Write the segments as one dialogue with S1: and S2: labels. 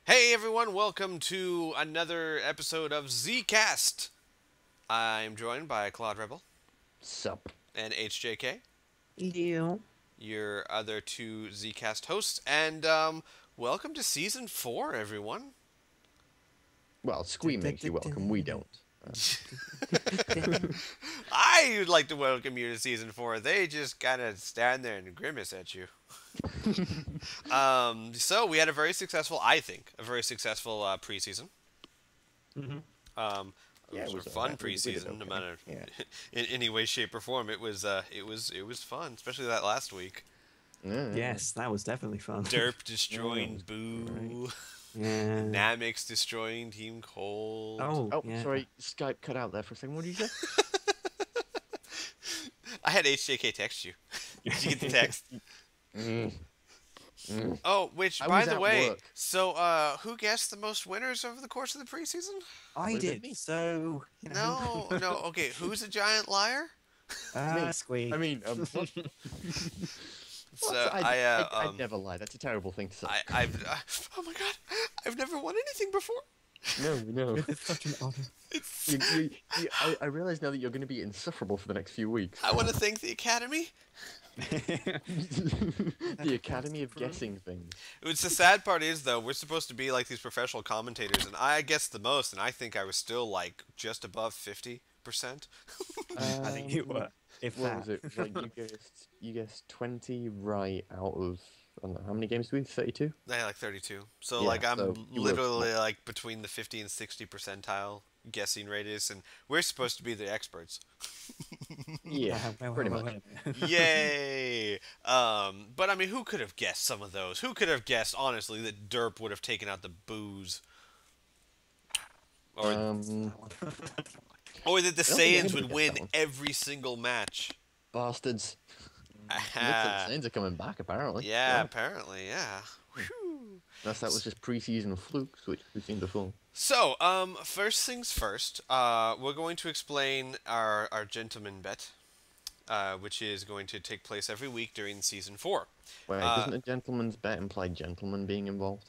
S1: Hey everyone, welcome to another episode of Zcast. I'm joined by Claude Rebel
S2: Sup.
S1: and HJK,
S3: You.
S1: your other two Zcast hosts, and welcome to season 4, everyone.
S2: Well, Squee makes you welcome, we don't.
S1: I would like to welcome you to season 4. They just kind of stand there and grimace at you. So we had a very successful, I think, a very successful preseason.
S3: Mhm.
S1: It
S2: Yeah,
S1: was
S2: it
S1: a
S2: was
S1: fun
S2: alright. We did
S1: preseason,
S2: okay.
S1: no matter
S2: Yeah.
S1: in any way, shape, or form. It was fun, especially that last week.
S3: Yes, that was definitely fun.
S1: Derp destroying
S2: was
S1: Boo,
S3: Yeah.
S1: Namix destroying Team Cold.
S3: Oh,
S2: Oh,
S3: yeah.
S2: sorry, Skype cut out there for a second. What did you say?
S1: I had HJK text you. Did you get the text?
S2: Mm.
S1: Oh, which
S2: I
S1: by
S2: was
S1: the
S2: at
S1: way,
S2: work.
S1: so who guessed the most winners over the course of the preseason?
S3: I
S2: Would've been
S3: did.
S2: me.
S3: So,
S1: No. Okay, who's a giant liar?
S2: Me.
S3: Squeak.
S2: I mean, what?
S1: So
S2: I'd never lie. That's a terrible thing to say.
S1: oh my god, I've never won anything before.
S2: No.
S3: It's such an honor.
S2: I realize now that you're going to be insufferable for the next few weeks.
S1: I want to thank the Academy.
S2: The Academy of Guessing Things.
S1: It's the sad part is though we're supposed to be like these professional commentators, and I guessed the most, and I think I was still like just above 50%.
S3: I think you were. If
S2: What
S3: that.
S2: was it? Like you guessed 20 right out of I don't know, how many games do we? 32?
S1: I like 32. So
S2: Yeah,
S1: like I'm
S2: so you were-
S1: literally like between the 50 and 60 percentile guessing radius, and we're supposed to be the experts.
S2: Yeah, pretty much.
S1: Yay! But I mean, who could have guessed some of those? Who could have guessed honestly that Derp would have taken out the booze? Or or that the
S2: I don't think
S1: Saiyans
S2: anybody
S1: would
S2: guessed
S1: win
S2: that one.
S1: every single match.
S2: Bastards. Looks like
S1: Ah,
S2: the Saints are coming back, apparently.
S1: yeah, apparently, yeah. Whew.
S2: Unless that was just preseason flukes, which we've seen before.
S1: So, first things first, we're going to explain our gentleman bet, which is going to take place every week during season 4.
S2: Wait, doesn't a gentleman's bet imply gentlemen being involved?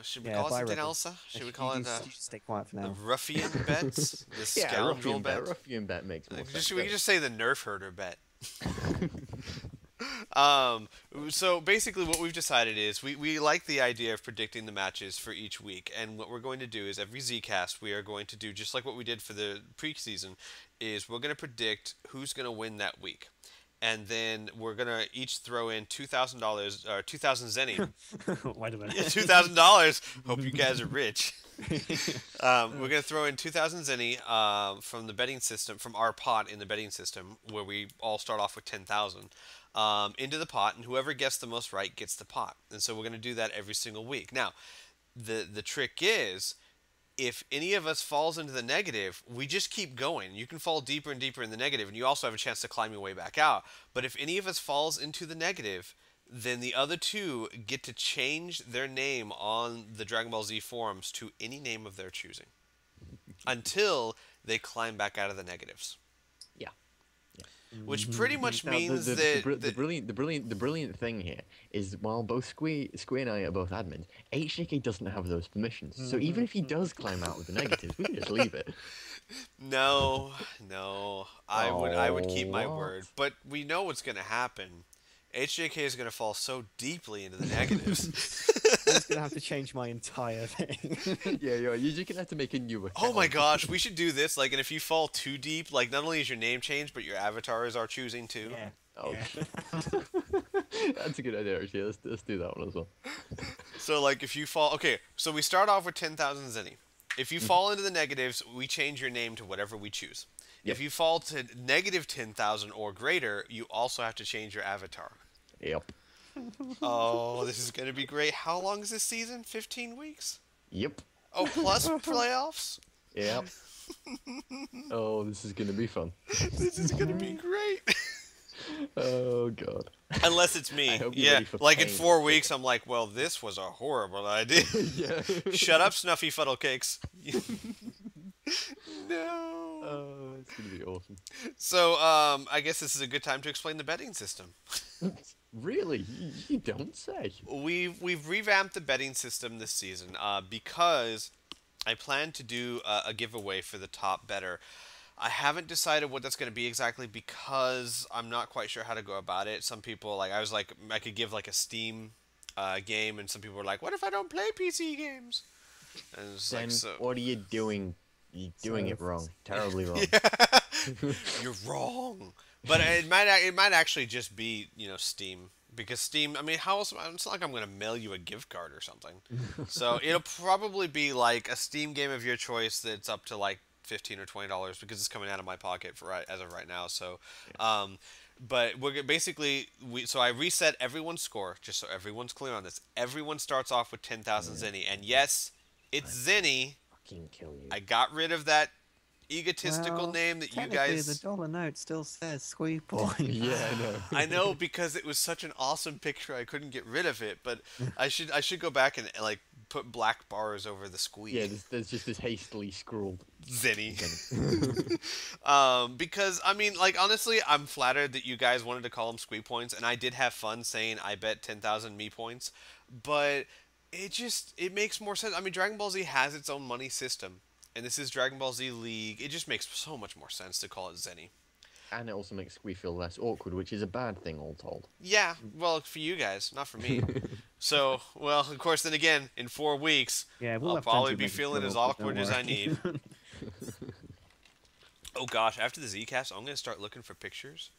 S1: Should we
S3: Yeah,
S1: call it
S3: by
S1: something
S3: record.
S1: else? Should we call it
S3: You stay quiet for
S1: the
S3: now.
S1: ruffian bets? The
S2: Yeah,
S1: scoundrel bet?
S2: ruffian bet makes more sense.
S1: We can just say the nerf herder bet. So basically what we've decided is we like the idea of predicting the matches for each week, and what we're going to do is every Zcast we are going to do just like what we did for the preseason, is we're going to predict who's going to win that week. And then we're going to each throw in $2,000 or 2,000 zenny.
S3: Wait a minute.
S1: $2,000. Hope you guys are rich. We're going to throw in 2,000 zenny from the betting system, from our pot in the betting system, where we all start off with 10,000, into the pot, and whoever gets the most right gets the pot. And so we're going to do that every single week. Now, the trick is, if any of us falls into the negative, we just keep going. You can fall deeper and deeper in the negative, and you also have a chance to climb your way back out. But if any of us falls into the negative, then the other two get to change their name on the Dragon Ball Z forums to any name of their choosing until they climb back out of the negatives.
S2: Yeah.
S1: Which pretty much
S2: Now,
S1: means
S2: the brilliant thing here is while both Squee and I are both admins, HJK doesn't have those permissions. So even if he does climb out with the negatives, we can just leave it.
S1: no, I would keep my
S2: what?
S1: word. But we know what's going to happen. HJK is going to fall so deeply into the negatives.
S3: I'm just gonna have to change my entire thing.
S2: Yeah, you're just gonna have to make a new account.
S1: Oh my gosh, we should do this. Like, and if you fall too deep, like, not only is your name changed, but your avatar is our choosing too.
S3: Yeah.
S2: Oh,
S3: Yeah.
S2: that's a good idea, actually. Let's do that one as well.
S1: So, like, if you fall... Okay, so we start off with 10,000 zenny. If you fall into the negatives, we change your name to whatever we choose.
S2: Yep.
S1: If you fall to negative 10,000 or greater, you also have to change your avatar.
S2: Yep.
S1: Oh, this is going to be great. How long is this season? 15 weeks?
S2: Yep.
S1: Oh, plus playoffs?
S2: Yep. Oh, this is gonna be fun.
S1: This is going to be great.
S2: Oh god.
S1: Unless it's me.
S2: I hope you're
S1: Yeah,
S2: ready for
S1: like in
S2: pain.
S1: 4 weeks, I'm like, well, this was a horrible idea.
S2: Yeah.
S1: Shut up, Snuffy Fuddle Cakes. No.
S2: Oh, it's gonna be awesome.
S1: So, I guess this is a good time to explain the betting system.
S2: Really? You don't say.
S1: We've revamped the betting system this season because I plan to do a giveaway for the top better. I haven't decided what that's going to be exactly because I'm not quite sure how to go about it. Some people I was like I could give like a Steam game, and some people were like, "What if I don't play PC games?" And it's like
S2: Then
S1: so.
S2: what are you doing? You're doing it wrong. Terribly wrong.
S1: You're wrong. But it might actually just be Steam, because Steam. I mean, how else? It's not like I'm gonna mail you a gift card or something. So it'll probably be like a Steam game of your choice that's up to like $15 or $20 because it's coming out of my pocket as of right now. So, but we're basically so I reset everyone's score just so everyone's clear on this. Everyone starts off with 10,000 zenny, and yes, it's zenny.
S2: Fucking kill you.
S1: I got rid of that egotistical
S3: Well,
S1: name that you
S3: technically,
S1: guys.
S3: the dollar note still says squee point.
S2: Yeah, I know.
S1: I know, because it was such an awesome picture, I couldn't get rid of it. But I should go back and like put black bars over the squeak.
S2: Yeah, there's just this hastily scrawled.
S1: Zenny. Because I mean, like, honestly, I'm flattered that you guys wanted to call them squeak points, and I did have fun saying I bet 10,000 me points, but it makes more sense. I mean, Dragon Ball Z has its own money system, and this is Dragon Ball Z League. It just makes so much more sense to call it Zenny.
S2: And it also makes Squee feel less awkward, which is a bad thing, all told.
S1: Yeah, well, for you guys, not for me. So, well, of course, then again, in 4 weeks,
S3: Yeah, we'll
S1: I'll
S3: have
S1: probably
S3: plenty to
S1: be
S3: make it
S1: feeling
S3: feel
S1: as
S3: awkward,
S1: awkward
S3: don't
S1: as I
S3: worry.
S1: need. Oh gosh, after the Zcast, I'm gonna start looking for pictures.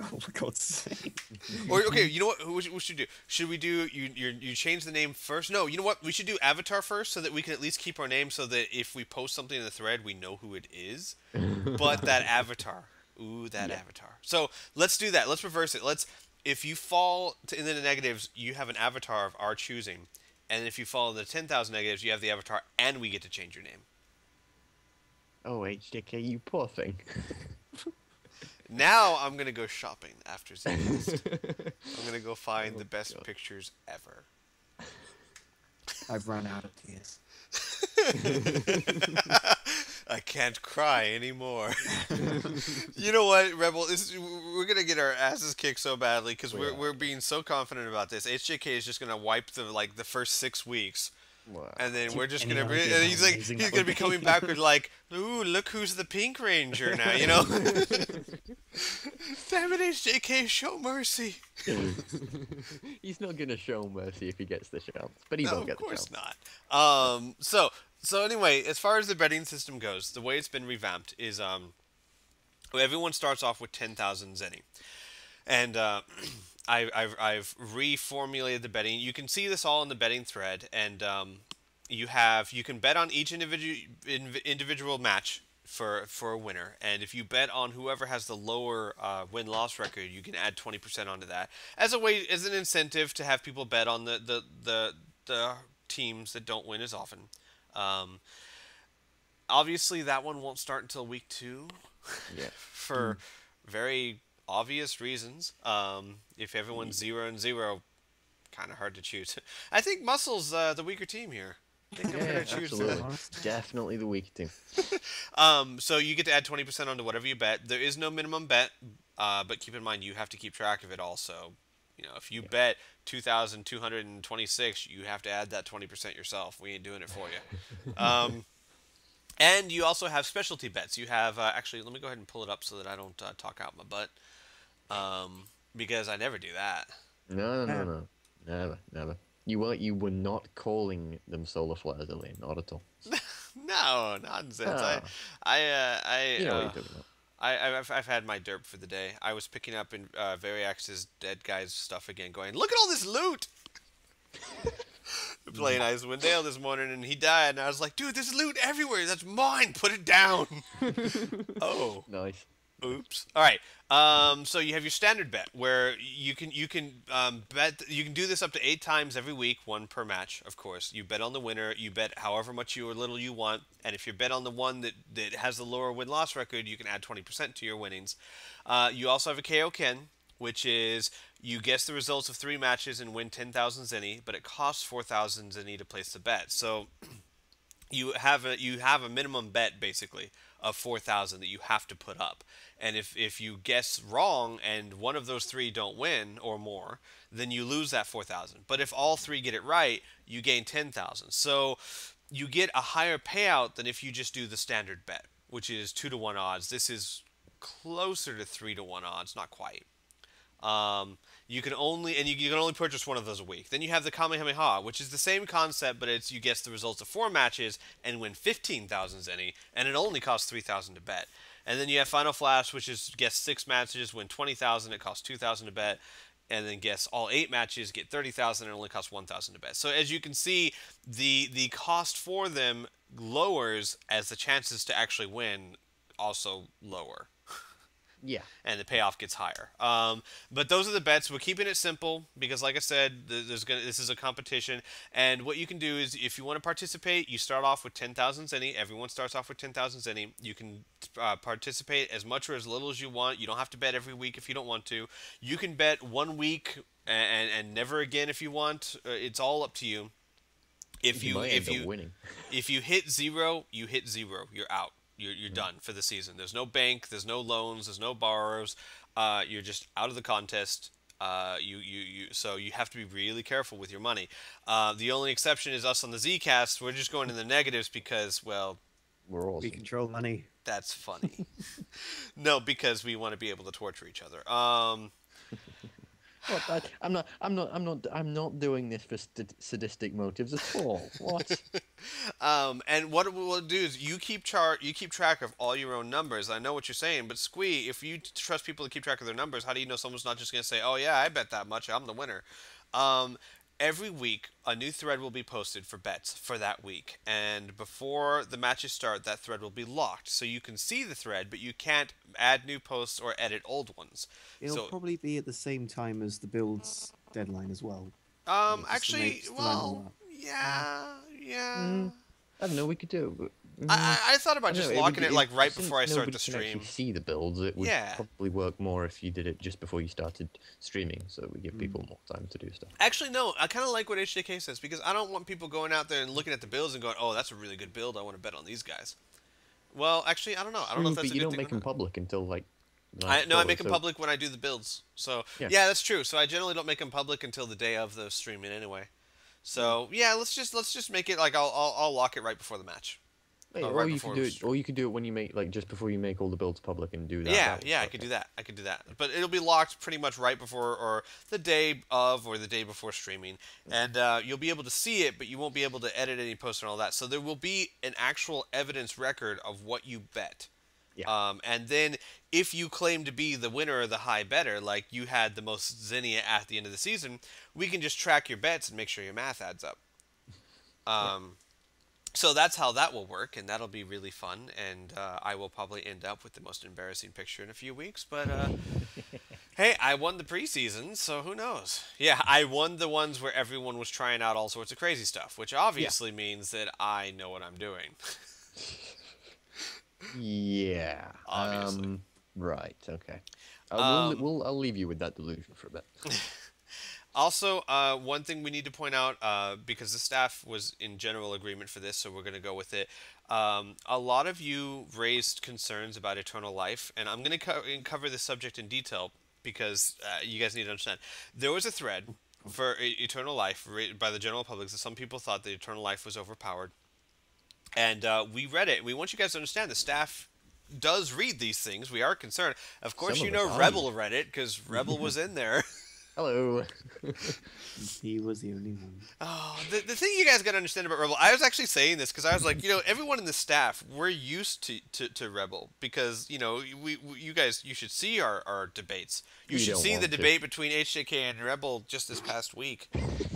S3: Oh, for God's sake.
S1: Or okay, you know what? We should do? Should we do you change the name first? No, you know what? We should do avatar first, so that we can at least keep our name, so that if we post something in the thread, we know who it is. But that avatar, ooh, that avatar. So let's do that. Let's reverse it. If you fall in the negatives, you have an avatar of our choosing, and if you fall in the 10,000 negatives, you have the avatar, and we get to change your name.
S2: Oh, HJK, you poor thing.
S1: Now I'm gonna go shopping after Zcast. I'm gonna go find the best
S2: God.
S1: pictures ever.
S3: I've run out of tears.
S1: I can't cry anymore. You know what, Rebel? We're gonna get our asses kicked so badly because we're being so confident about this. HJK is just gonna wipe the first 6 weeks.
S2: Wow.
S1: And then we're just
S3: Any
S1: gonna
S3: idea
S1: and
S3: how
S1: he's
S3: amazing
S1: he's
S3: that
S1: gonna
S3: would
S1: be
S3: be?
S1: coming back with like, ooh, look who's the Pink Ranger now, you know? Damn it, HJK, show mercy.
S2: He's not gonna show mercy if he gets the chance, but he
S1: No,
S2: will
S1: of
S2: get the
S1: course
S2: chance.
S1: not. So anyway, as far as the betting system goes, the way it's been revamped is everyone starts off with 10,000 zenny, and I've reformulated the betting. You can see this all in the betting thread, and you can bet on each individual match for a winner, and if you bet on whoever has the lower win-loss record, you can add 20% onto that as an incentive to have people bet on the teams that don't win as often. Obviously, that one won't start until week 2,
S2: Yeah.
S1: for very obvious reasons. If everyone's 0-0, kind of hard to choose. I think Muscle's the weaker team here. I think I'm
S2: Yeah,
S1: gonna choose
S2: absolutely.
S1: that.
S2: Definitely the weak team.
S1: So you get to add 20% onto whatever you bet. There is no minimum bet, but keep in mind you have to keep track of it also. You know, if you bet 2,226, you have to add that 20% yourself. We ain't doing it for you. And you also have specialty bets. You have actually, let me go ahead and pull it up so that I don't talk out my butt, because I never do that.
S2: No. Never. You were not calling them solar flares earlier, not at all.
S1: No nonsense.
S2: Ah. You know what you're talking about.
S1: I've had my derp for the day. I was picking up in Variax's Dead Guys stuff again, going, look at all this loot! Playing Icewind Dale this morning, and he died, and I was like, dude, there's loot everywhere! That's mine! Put it down! Oh.
S2: Nice.
S1: Oops. All right. So you have your standard bet, where you can bet. You can do this up to 8 times every week, 1 per match. Of course, you bet on the winner. You bet however much or little you want, and if you bet on the one that has the lower win-loss record, you can add 20% to your winnings. You also have a KO Ken, which is you guess the results of 3 matches and win 10,000 zenny, but it costs 4,000 zenny to place the bet. So you have a minimum bet basically of 4,000 that you have to put up, and if you guess wrong and one of those three don't win or more, then you lose that 4,000. But if all three get it right, you gain 10,000. So you get a higher payout than if you just do the standard bet, which is 2 to 1 odds. This is closer to 3 to 1 odds, not quite. You can only purchase one of those a week. Then you have the Kamehameha, which is the same concept, but it's you guess the results of 4 matches and win 15,000 zenny, and it only costs 3,000 to bet. And then you have Final Flash, which is guess 6 matches, win 20,000, it costs 2,000 to bet. And then guess all 8 matches, get 30,000, and it only costs 1,000 to bet. So as you can see, the cost for them lowers as the chances to actually win also lower,
S2: Yeah.
S1: and the payoff gets higher. But those are the bets. We're keeping it simple because, like I said, this is a competition. And what you can do is, if you want to participate, you start off with 10,000 zenny. Everyone starts off with 10,000 zenny. You can participate as much or as little as you want. You don't have to bet every week if you don't want to. You can bet 1 week and never again if you want. It's all up to you. If
S2: You
S1: you
S2: might
S1: if
S2: end up
S1: you
S2: winning.
S1: if you hit zero, you hit zero. You're out. You're done for the season. There's no bank. There's no loans. There's no borrowers. You're just out of the contest. So you have to be really careful with your money. The only exception is us on the Zcast. We're just going in the negatives because, well,
S2: We're
S3: We
S2: awesome.
S3: control money.
S1: that's funny. No, because we want to be able to torture each other.
S2: What? I'm not doing this for sadistic motives at all. What?
S1: And what we'll do is you keep track of all your own numbers. I know what you're saying, but Squee, if you trust people to keep track of their numbers, how do you know someone's not just going to say, "Oh yeah, I bet that much, I'm the winner"? Um, every week, a new thread will be posted for bets for that week, and before the matches start, that thread will be locked, so you can see the thread, but you can't add new posts or edit old ones.
S3: It'll
S1: So,
S3: probably be at the same time as the build's deadline as well. Just to
S1: actually,
S3: just to line them
S1: well,
S3: up.
S1: yeah.
S2: I don't know. We could do it. But,
S1: I thought about
S2: I don't
S1: just
S2: know, it
S1: locking
S2: would-
S1: it like right
S2: since
S1: before I start
S2: nobody
S1: the
S2: can
S1: stream.
S2: actually see the builds, it would
S1: Yeah.
S2: probably work more if you did it just before you started streaming, so we give people more time to do stuff.
S1: Actually, no. I kind of like what HJK says because I don't want people going out there and looking at the builds and going, "Oh, that's a really good build. I want to bet on these guys." Well, actually, I don't know. I don't know if
S2: But
S1: that's a
S2: you
S1: good
S2: don't
S1: thing
S2: make
S1: or
S2: them
S1: not.
S2: public until like.
S1: No,
S2: night
S1: I
S2: before,
S1: make them
S2: so-
S1: public when I do the builds. So
S2: Yeah.
S1: yeah, that's true. So I generally don't make them public until the day of the streaming anyway. So yeah, let's just make it like I'll lock it right before the match.
S2: Wait,
S1: Oh,
S2: or
S1: right
S2: you
S1: before
S2: could do
S1: the
S2: it, or you could do it when you make like just before you make all the builds public and do that.
S1: Yeah,
S2: that way.
S1: yeah, I could do that. I could do that. But it'll be locked pretty much right before or the day of or the day before streaming. And you'll be able to see it, but you won't be able to edit any posts and all that. So there will be an actual evidence record of what you bet.
S2: Yeah.
S1: And then if you claim to be the winner or the high better, like you had the most zinnia at the end of the season, we can just track your bets and make sure your math adds up. So that's how that will work, and that'll be really fun. And I will probably end up with the most embarrassing picture in a few weeks. But hey, I won the preseason, so who knows? Yeah, I won the ones where everyone was trying out all sorts of crazy stuff, which obviously means that I know what I'm doing.
S2: Yeah.
S1: Obviously.
S2: Right. Okay. I'll leave you with that delusion for a bit.
S1: Also, one thing we need to point out, because the staff was in general agreement for this, so we're going to go with it. A lot of you raised concerns about eternal life, and I'm going to cover this subject in detail because you guys need to understand. There was a thread for eternal life by the general public that some people thought that eternal life was overpowered. And we read it. We want you guys to understand the staff does read these things. We are concerned. Of course,
S2: Some
S1: you
S2: of us
S1: know
S2: are.
S1: Rebel read it because Rebel was in there.
S2: Hello.
S3: He was the only one.
S1: Oh, the thing you guys got to understand about Rebel, I was actually saying this because I was like, everyone in the staff, we're used to Rebel because, you guys, you should see our debates. You
S2: You
S1: should
S2: don't
S1: see the
S2: want to.
S1: debate between HJK and Rebel just this past week.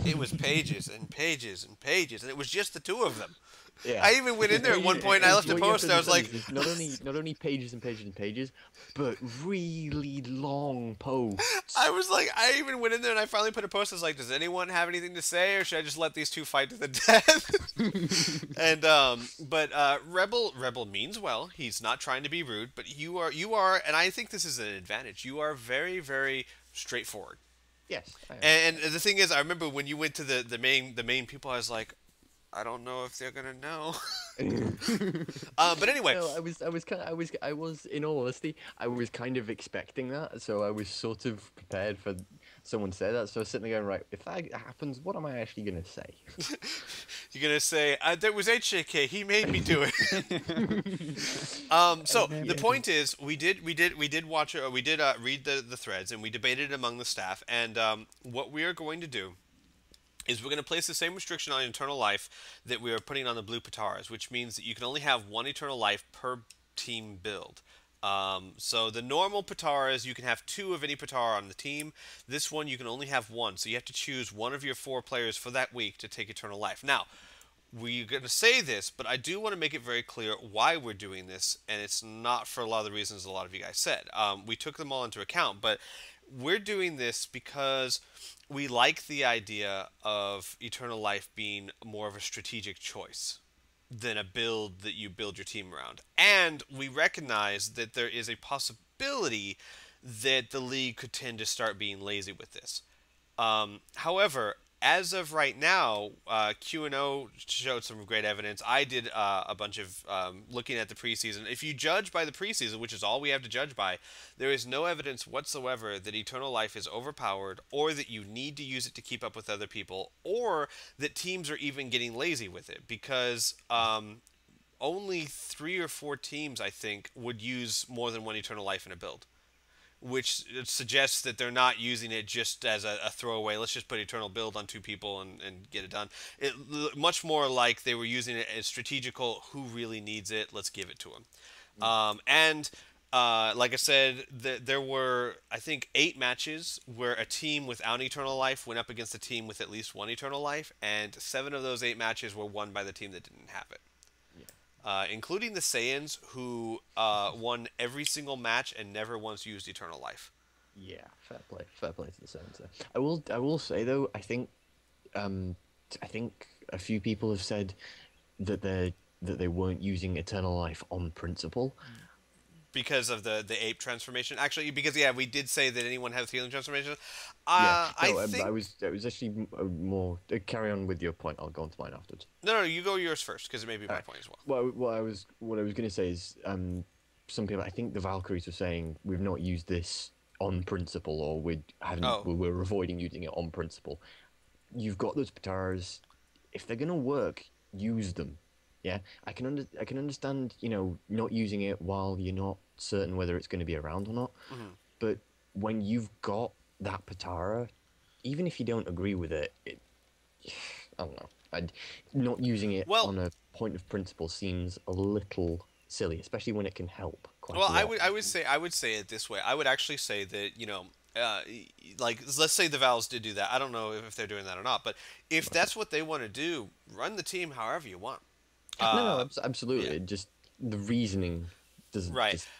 S1: It was pages and pages and pages, and it was just the two of them.
S2: Yeah.
S1: I even went in there at one point and I left a
S2: What you have
S1: post
S2: to
S1: and I was like,
S2: understand is not only pages and pages and pages, but really long posts.
S1: I even went in there and I finally put a post. I was like, does anyone have anything to say, or should I just let these two fight to the death? But Rebel means well. He's not trying to be rude, but you are, and I think this is an advantage. You are very, very straightforward.
S2: Yes. I am.
S1: And the thing is, I remember when you went to the main people, I was like, I don't know if they're gonna know. But anyway,
S2: No, I was, in all honesty, I was kind of expecting that, so I was sort of prepared for someone to say that. So I was sitting there going, right, if that happens, what am I actually gonna say?
S1: you're gonna say there was HJK. He made me do it. So the point is, we did watch we did read the threads, and we debated it among the staff. And what we are going to do is we're going to place the same restriction on Eternal Life that we are putting on the Blue Pataras, which means that you can only have one Eternal Life per team build. So the normal Pataras, you can have two of any Patara on the team. This one, you can only have one, so you have to choose one of your 4 players for that week to take Eternal Life. Now, we're going to say this, but I do want to make it very clear why we're doing this, and it's not for a lot of the reasons a lot of you guys said. We took them all into account, but we're doing this because we like the idea of Eternal Life being more of a strategic choice than a build that you build your team around. And we recognize that there is a possibility that the league could tend to start being lazy with this. However, as of right now, Q&O showed some great evidence. I did a bunch of looking at the preseason. If you judge by the preseason, which is all we have to judge by, there is no evidence whatsoever that Eternal Life is overpowered, or that you need to use it to keep up with other people, or that teams are even getting lazy with it, because only 3 or 4 teams, I think, would use more than one Eternal Life in a build, which suggests that they're not using it just as a throwaway. Let's just put Eternal Build on 2 people and get it done. Much more like they were using it as strategical. Who really needs it? Let's give it to them. Like I said, there were, I think, 8 matches where a team without Eternal Life went up against a team with at least 1 Eternal Life, and 7 of those 8 matches were won by the team that didn't have it. Including the Saiyans, who won every single match and never once used Eternal Life.
S2: Yeah, fair play to the Saints. I will say though, I think a few people have said that they weren't using Eternal Life on principle.
S1: Because of the ape transformation, actually, because we did say that anyone has healing transformation.
S2: I was actually more carry on with your point. I'll go on to mine afterwards.
S1: No, you go yours first, because it may be my point as well.
S2: What I was going to say is, some people, I think the Valkyries were saying we've not used this on principle, or we're avoiding using it on principle. You've got those Pataras. If they're gonna work, use them. Yeah, I can understand, not using it while you're not certain whether it's going to be around or not. Mm-hmm. But when you've got that Patara, even if you don't agree with it, I don't know. Not using it on a point of principle seems a little silly, especially when it can help quite a lot.
S1: I would say it this way. I would actually say that, like, let's say the Vals did do that. I don't know if they're doing that or not, but if that's what they want to do, run the team however you want.
S2: No, absolutely. Yeah. Just the reasoning just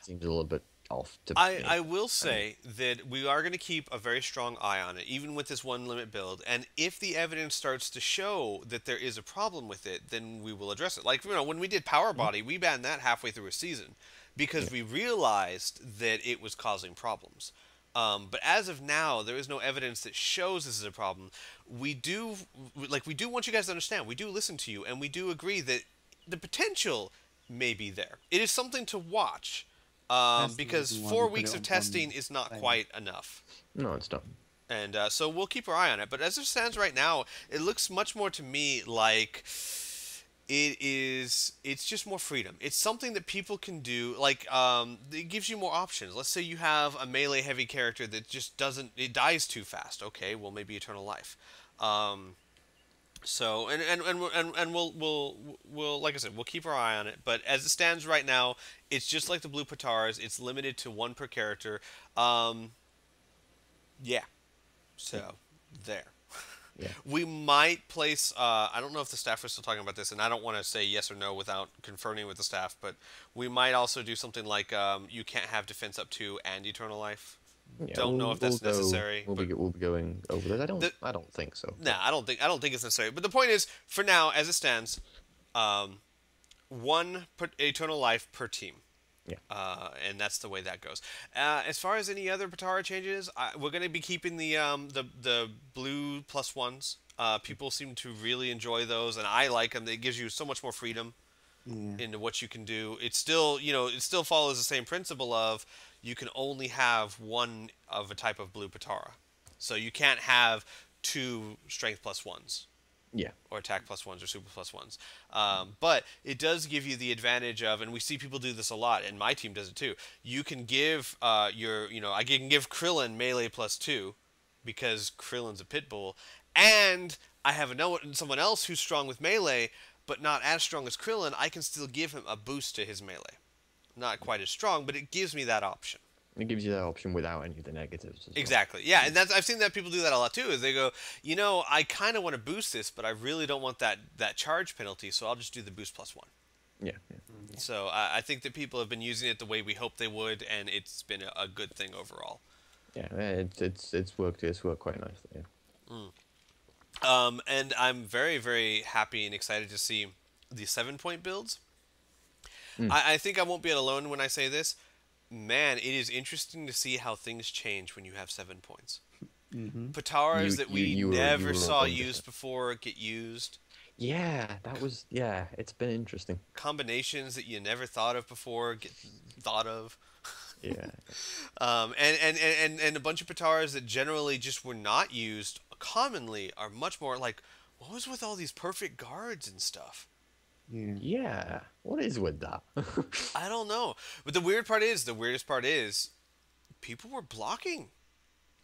S2: seems a little bit off.
S1: I will say that we are going to keep a very strong eye on it, even with this one limit build. And if the evidence starts to show that there is a problem with it, then we will address it. Like, when we did Power Body, we banned that halfway through a season because we realized that it was causing problems. But as of now, there is no evidence that shows this is a problem. We do want you guys to understand. We do listen to you, and we do agree that the potential may be there. It is something to watch, because 4 weeks of testing is not quite enough.
S2: No, it's not.
S1: And so we'll keep our eye on it. But as it stands right now, it looks much more to me like it's just more freedom. It's something that people can do. Like, it gives you more options. Let's say you have a melee heavy character that just it dies too fast. Okay, well, maybe Eternal Life. So we'll like I said, we'll keep our eye on it. But as it stands right now, it's just like the Blue Pataras. It's limited to 1 per character. Yeah. So there.
S2: Yeah.
S1: We might place. I don't know if the staff are still talking about this, and I don't want to say yes or no without confirming with the staff. But we might also do something like you can't have defense up 2 and Eternal Life.
S2: Yeah,
S1: don't know if that's necessary.
S2: We'll be going over that. I don't think so.
S1: Nah, I don't think it's necessary. But the point is, for now, as it stands, 1 Eternal Life per team.
S2: Yeah.
S1: And that's the way that goes. As far as any other Patara changes, we're going to be keeping the blue +1s. People seem to really enjoy those, and I like them. It gives you so much more freedom. into what you can do. It's still, it still follows the same principle of you can only have one of a type of blue Patara. So you can't have 2 strength plus 1s.
S2: Yeah.
S1: Or attack plus 1s or super plus 1s. But it does give you the advantage of, and we see people do this a lot, and my team does it too. You can give I can give Krillin melee plus 2 because Krillin's a pit bull, and I have someone else who's strong with melee, but not as strong as Krillin. I can still give him a boost to his melee. Not quite as strong, but it gives me that option.
S2: It gives you that option without any of the negatives.
S1: Exactly. Yeah, and I've seen that people do that a lot too. Is they go, I kind of want to boost this, but I really don't want that charge penalty, so I'll just do the boost plus 1.
S2: Yeah.
S1: So I think that people have been using it the way we hoped they would, and it's been a good thing overall.
S2: Yeah, it's worked. It's worked quite nicely.
S1: Yeah. And I'm very, very happy and excited to see the 7-point builds. I think I won't be alone when I say this. Man, it is interesting to see how things change when you have 7 points. Pataras that we never saw used before get used.
S2: Yeah, it's been interesting.
S1: Combinations that you never thought of before get thought of.
S2: Yeah.
S1: And a bunch of Pataras that generally just were not used commonly are much more like, what was with all these perfect guards and stuff?
S2: Yeah. What is with that?
S1: I don't know. But the weirdest part is, people were blocking.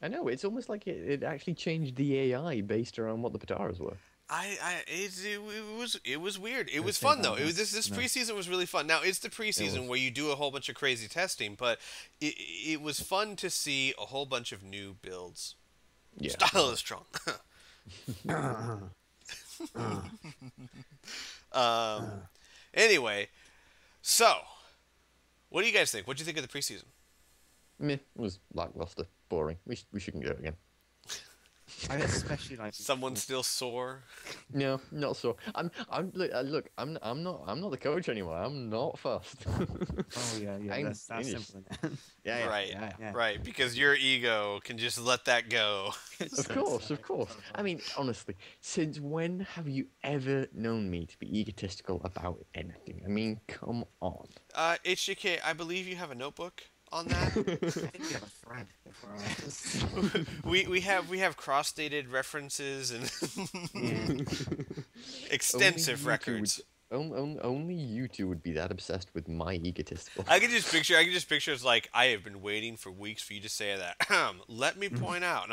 S2: I know. It's almost like it actually changed the AI based around what the Pataras were.
S1: It was weird. It was fun though. This preseason was really fun. Now it's the preseason where you do a whole bunch of crazy testing, but it was fun to see a whole bunch of new builds.
S2: Yeah.
S1: Style is strong. Anyway, so what do you guys think? What do you think of the preseason?
S2: Meh, it was lackluster, boring. We shouldn't go again.
S3: I especially like
S1: someone still sore.
S2: No, not so. Look. I'm not the coach anymore. I'm not fast.
S3: Oh yeah. That's simple.
S1: Right. Because your ego can just let that go.
S2: Of course. I mean, honestly, since when have you ever known me to be egotistical about anything? I mean, come on.
S1: HJK, I believe you have a notebook on that. we have cross-dated references and extensive records.
S2: Only you two would be that obsessed with my egotistical.
S1: I can just picture it's like, I have been waiting for weeks for you to say that. Let me point out.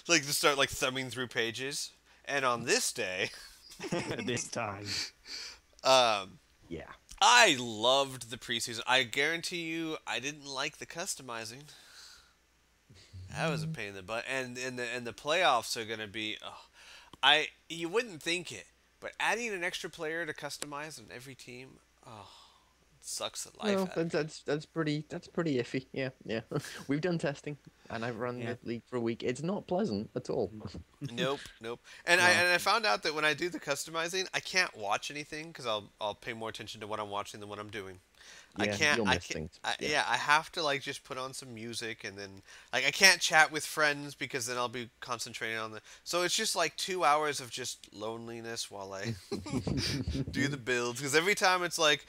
S1: Like to start like thumbing through pages. And on this day,
S3: this time.
S2: Yeah.
S1: I loved the preseason. I guarantee you, I didn't like the customizing. That was a pain in the butt. And the playoffs are gonna be. You wouldn't think it, but adding an extra player to customize on every team, it sucks the life out of it.
S2: That's pretty iffy. Yeah. We've done testing, and I've run the league for a week. It's not pleasant at all.
S1: Nope. And I found out that when I do the customizing, I can't watch anything because I'll pay more attention to what I'm watching than what I'm doing.
S2: Yeah,
S1: I have to like just put on some music, and then like I can't chat with friends because then I'll be concentrating on so it's just like 2 hours of just loneliness while I do the builds, because every time it's like,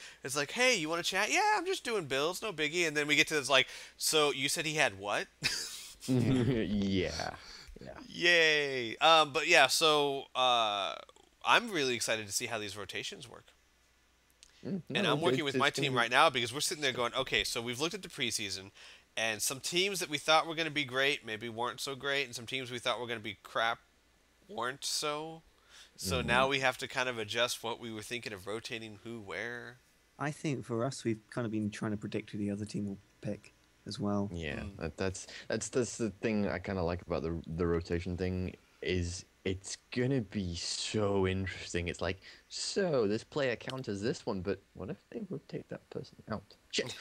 S1: hey, you want to chat? Yeah, I'm just doing builds, no biggie. And then we get to this like, so you said he had what?
S2: Yeah.
S1: Yay. But yeah, so I'm really excited to see how these rotations work. And I'm working with my team right now because we're sitting there going, okay, so we've looked at the preseason, and some teams that we thought were going to be great maybe weren't so great, and some teams we thought were going to be crap weren't so. So now we have to kind of adjust what we were thinking of rotating who where.
S3: I think for us, we've kind of been trying to predict who the other team will pick as well.
S2: Yeah, that's the thing I kind of like about the rotation thing is it's gonna be so interesting. It's like, so this player counters this one, but what if they rotate that person out? Shit.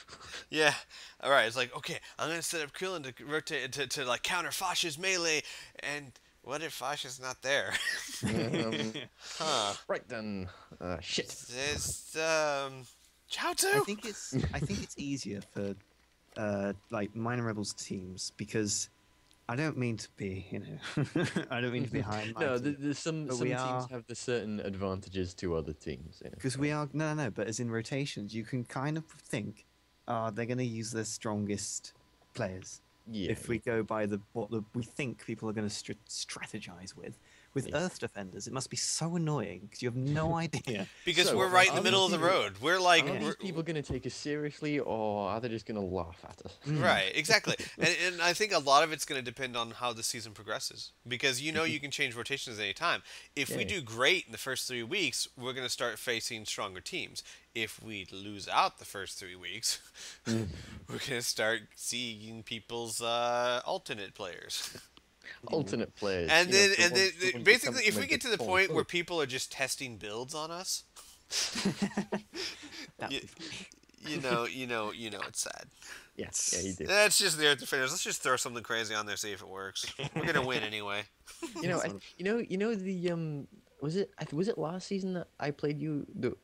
S1: Yeah. All right. It's like, okay, I'm gonna set up Krillin to rotate to like counter Fosh's melee, and what if Fosh not there?
S2: Right then. Shit.
S1: It's Chaozu.
S3: I think it's easier for like Minor Rebels teams because I don't mean to be, I don't mean to be high and mighty.
S2: No, there's some teams have the certain advantages to other teams.
S3: Because we are no, but as in rotations, you can kind of think, they're going to use their strongest players.
S2: Yeah.
S3: If we go by what we think people are going to strategize with. With Earth Defenders, it must be so annoying because you have no idea.
S1: Because we're right in the middle of the road. We're like,
S2: are these people going to take us seriously, or are they just going to laugh at us?
S1: Right, exactly. And I think a lot of it's going to depend on how the season progresses. Because you can change rotations at any time. If we do great in the first 3 weeks, we're going to start facing stronger teams. If we lose out the first 3 weeks, we're going to start seeing people's alternate players.
S2: Alternate players.
S1: And then basically, if we get to the point where people are just testing builds on us, you know, it's sad.
S2: Yes, yeah, you do.
S1: That's just the Earth Defenders. Let's just throw something crazy on there, see if it works. We're gonna win anyway. Was it last season that I played you? That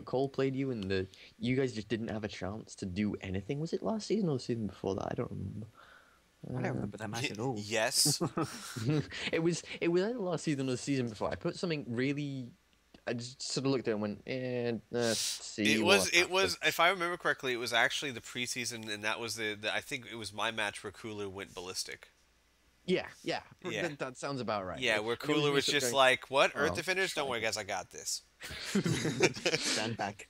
S1: Cole played you, and you guys just didn't have a chance to do anything. Was it last season or the season before that? I don't remember.
S3: I don't remember that match at all.
S1: Yes.
S2: It was either last season or the season before. I put something really. I just sort of looked at it and went, let's see.
S1: It was. If I remember correctly, it was actually the preseason, and that was the I think it was my match where Cooler went ballistic.
S2: Yeah. That sounds about right.
S1: Yeah, where Cooler was just like, "What? Earth Defenders? Don't worry, guys, I got this."
S3: Stand back.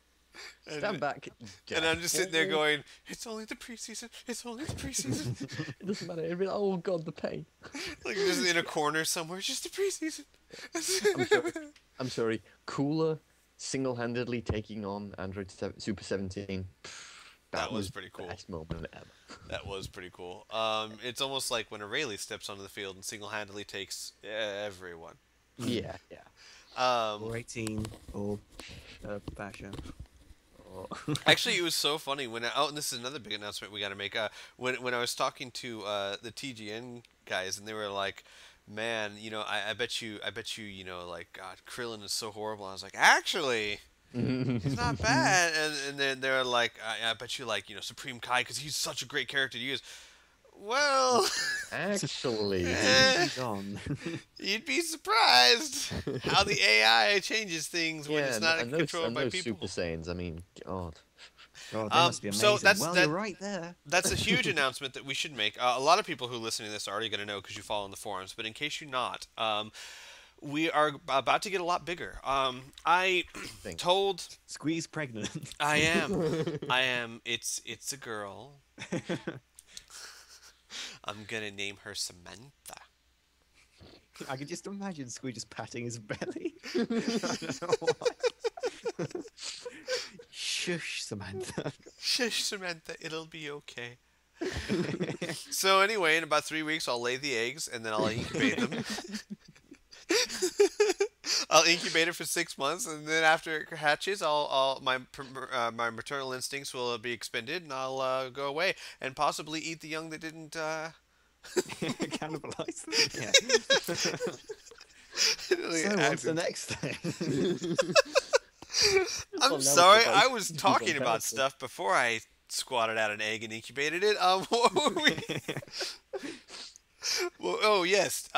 S2: Stand back.
S1: And I'm just sitting there going, it's only the preseason.
S2: It doesn't matter. It'll be like, oh god, the pain.
S1: Like just in a corner somewhere, it's just the preseason.
S2: I'm sorry. Cooler single-handedly taking on Android Super 17.
S1: That was pretty cool.
S2: Best moment ever.
S1: That was pretty cool. It's almost like when Rayleigh steps onto the field and single-handedly takes everyone.
S2: Yeah.
S3: Or 18, or Basher.
S1: Actually, it was so funny when and this is another big announcement we got to make. When I was talking to the TGN guys, and they were like, "Man, I bet you, like God, Krillin is so horrible." I was like, "Actually, he's not bad." And then they're like, "I bet you like Supreme Kai because he's such a great character to use." Well,
S2: actually,
S1: you'd be surprised how the AI changes things when it's not controlled by people.
S2: Super Saiyans, I mean, God.
S3: God, they must be amazing. So you're right there.
S1: That's a huge announcement that we should make. A lot of people who listen to this are already going to know because you follow in the forums. But in case you're not, we are about to get a lot bigger. I told
S3: Squeeze pregnant.
S1: I am. It's a girl. I'm gonna name her Samantha.
S3: I can just imagine Squee just patting his belly. I don't know why. Shush, Samantha.
S1: Shush, Samantha. It'll be okay. So anyway, in about 3 weeks, I'll lay the eggs and then I'll incubate them. I'll incubate it for 6 months, and then after it hatches, my maternal instincts will be expended, and I'll go away and possibly eat the young that didn't
S3: cannibalize. Yeah. So what's the next thing?
S1: I'm sorry, I was talking about stuff before I squatted out an egg and incubated it. What were we? Well, oh yes.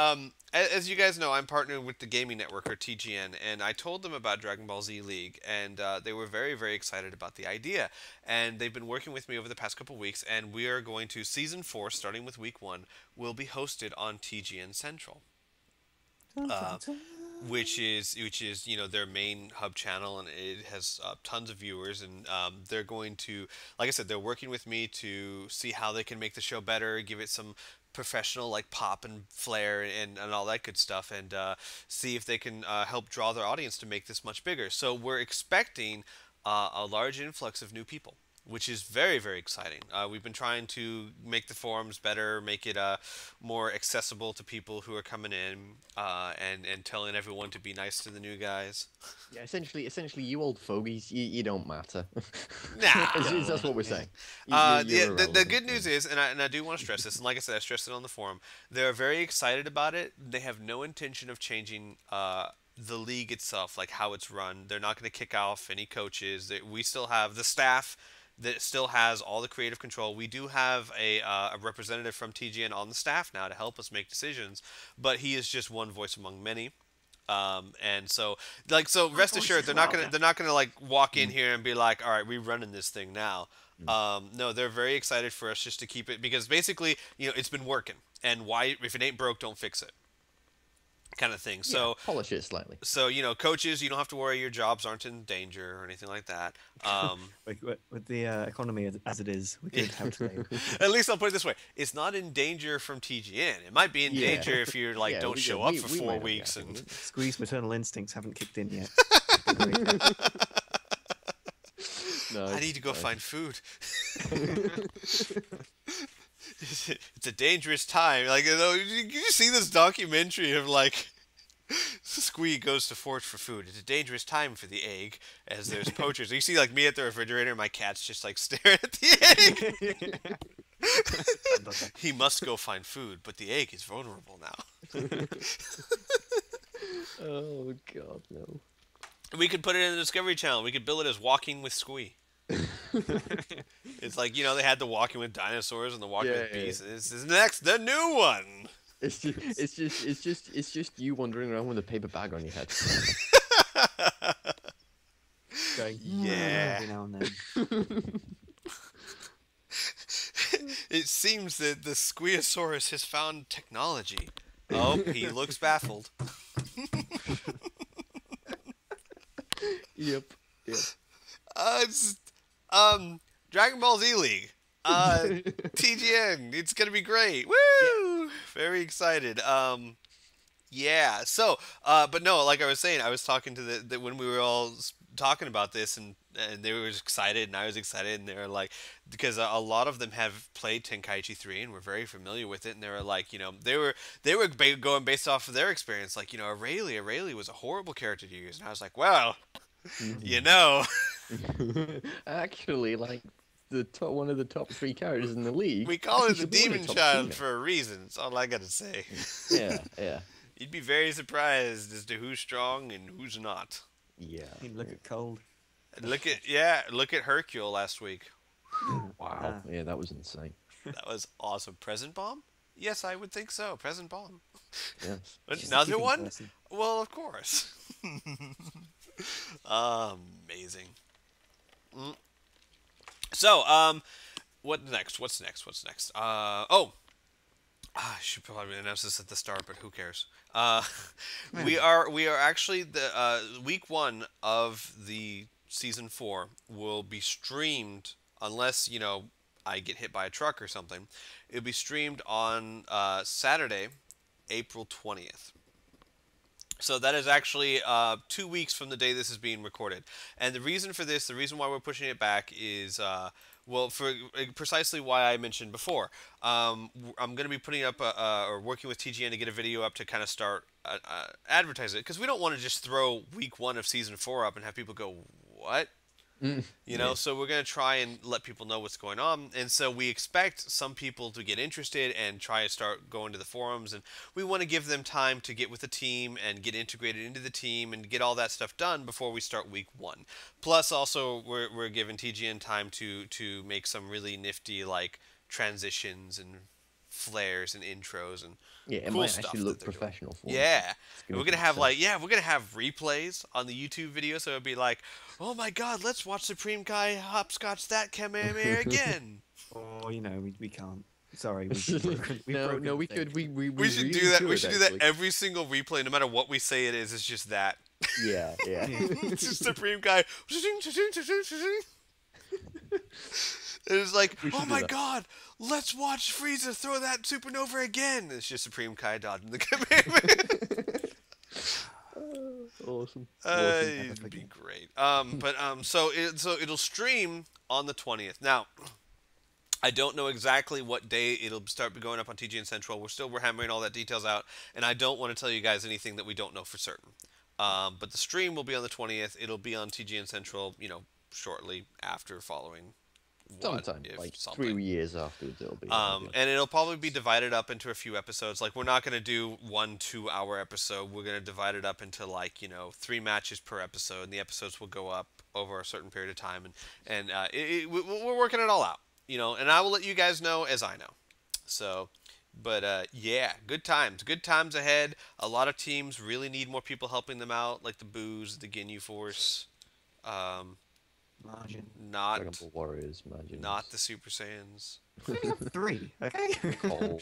S1: As you guys know, I'm partnered with the Gaming Network, or TGN, and I told them about Dragon Ball Z League, and they were very, very excited about the idea. And they've been working with me over the past couple weeks, and we are going to Season 4, starting with Week 1, will be hosted on TGN Central. Which is their main hub channel, and it has tons of viewers, and they're going to, like I said, they're working with me to see how they can make the show better, give it some professional like pop and flair and all that good stuff, and see if they can help draw their audience to make this much bigger. So we're expecting a large influx of new people, which is very, very exciting. We've been trying to make the forums better, make it more accessible to people who are coming in, and telling everyone to be nice to the new guys.
S2: Yeah, essentially, you old fogies, you don't matter.
S1: Nah.
S2: That's what we're saying.
S1: The good news is, and I do want to stress this, and like I said, I stressed it on the forum, they're very excited about it. They have no intention of changing the league itself, like how it's run. They're not going to kick off any coaches. We still have the staff that still has all the creative control. We do have a representative from TGN on the staff now to help us make decisions, but he is just one voice among many. And so, rest assured, they're not gonna like walk in here and be like, all right, we're running this thing now. No, they're very excited for us just to keep it, because basically, it's been working, and why, if it ain't broke, don't fix it, kind of thing. So
S2: polish it slightly.
S1: So coaches, you don't have to worry your jobs aren't in danger or anything like that.
S3: With the economy as it is, we could have to.
S1: At least I'll put it this way: it's not in danger from TGN. It might be in danger if you're don't show up for 4 weeks and
S3: Squeeze maternal instincts haven't kicked in yet.
S1: No, I need to go find food. It's a dangerous time. Like, you see this documentary of like Squee goes to forage for food. It's a dangerous time for the egg, as there's poachers. You see like me at the refrigerator, and my cat's just like staring at the egg. He must go find food, but the egg is vulnerable now.
S2: Oh God, no.
S1: We could put it in the Discovery Channel. We could bill it as Walking with Squee. It's like, they had the Walking with Dinosaurs and the Walking with Beasts. This is the new one.
S2: It's just you wandering around with a paper bag on your head.
S3: Going,
S1: yeah.
S3: every now and then.
S1: It seems that the Squeosaurus has found technology. Oh, he looks baffled.
S2: Yep.
S1: It's Dragon Ball Z League. TGN. It's gonna be great. Woo! Yeah. Very excited. Yeah. So, but no, like I was saying, I was talking to the when we were all talking about this, and they were excited, and I was excited, and they were like, because a lot of them have played Tenkaichi 3 and were very familiar with it, and they were like, they were going based off of their experience, like, Aurelia was a horrible character to use, and I was like, well,
S2: actually, like, one of the top 3 characters in the league.
S1: We call it the Demon Child for a reason. That's all I gotta say.
S2: Yeah.
S1: You'd be very surprised as to who's strong and who's not.
S2: Yeah.
S3: Look at Cold.
S1: Look at Hercule last week.
S2: Wow. Yeah, that was insane.
S1: That was awesome. Present Bomb? Yes, I would think so. Present Bomb.
S2: Yes.
S1: Another one? Well, of course. Amazing. So, what's next? I should probably announce this at the start, but who cares? We are actually the week 1 of the season 4 will be streamed, unless I get hit by a truck or something. It'll be streamed on Saturday, April 20th. So that is actually 2 weeks from the day this is being recorded. And the reason for this, the reason why we're pushing it back is, for precisely why I mentioned before. I'm going to be putting up, or working with TGN to get a video up to kind of start advertise it. Because we don't want to just throw week 1 of season 4 up and have people go, what? So we're going to try and let people know what's going on. And so we expect some people to get interested and try and start going to the forums. And we want to give them time to get with the team and get integrated into the team and get all that stuff done before we start week 1. Plus, also, we're giving TGN time to make some really nifty, like, transitions and flares and intros and
S2: it
S1: cool
S2: might
S1: stuff
S2: actually look professional for
S1: yeah. And we're gonna have we're gonna have replays on the YouTube video, so it'll be like, oh my God, let's watch Supreme Kai hopscotch that Kamehameha again.
S3: Oh, we can't. Sorry.
S2: we should do
S1: that. We should do that every single replay, no matter what we say it is. It's just that.
S2: Yeah.
S1: It's just Supreme Kai. It's like, oh my God, let's watch Frieza throw that supernova again. It's just Supreme Kai dodging the Kamehameha.
S2: Awesome.
S1: It'd be great. So it'll stream on the 20th. Now, I don't know exactly what day it'll start going up on TGN Central. We're hammering all that details out, and I don't want to tell you guys anything that we don't know for certain. But the stream will be on the 20th. It'll be on TGN Central, shortly after following
S2: Sometime,
S1: if
S2: like
S1: something.
S2: 3 years afterwards, it'll be.
S1: And it'll probably be divided up into a few episodes. Like, we're not going to do 1 2 hour episode. We're going to divide it up into, like, 3 matches per episode, and the episodes will go up over a certain period of time. And we're working it all out, and I will let you guys know as I know. So, but yeah, good times ahead. A lot of teams really need more people helping them out, like the Boos, the Ginyu Force.
S3: Margin.
S2: Dragon
S1: Not
S2: Ball Warriors, imagine.
S1: not the Super Saiyans.
S3: We have 3, okay?
S2: Cold.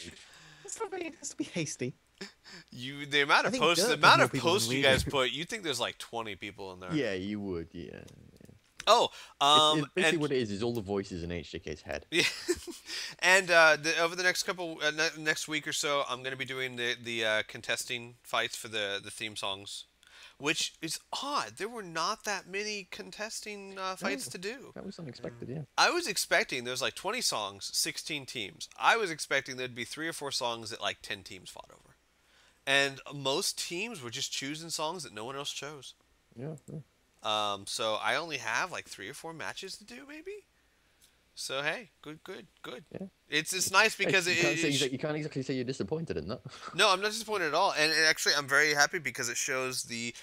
S3: Let's be hasty.
S1: The amount
S3: I
S1: of
S3: think
S1: posts, the
S3: Dirk has
S1: amount
S3: more
S1: of
S3: people than
S1: posts
S3: we
S1: you guys
S3: do.
S1: put, you think there's like 20 people in there.
S2: Yeah, you would. Yeah.
S1: Oh,
S2: Basically,
S1: and
S2: what it is all the voices in HJK's head.
S1: yeah, and over the next couple next week or so, I'm gonna be doing the contesting fights for the theme songs, which is odd. There were not that many contesting fights
S2: No.
S1: to do.
S2: That was unexpected. Yeah.
S1: I was expecting there's like 20 songs, 16 teams. I was expecting there'd be 3 or 4 songs that like 10 teams fought over, and most teams were just choosing songs that no one else chose.
S2: Yeah.
S1: So I only have like 3 or 4 matches to do, maybe. So hey, good.
S2: Yeah.
S1: It's nice because
S2: you can't exactly say you're disappointed in that.
S1: no, I'm not disappointed at all, and actually I'm very happy because it shows the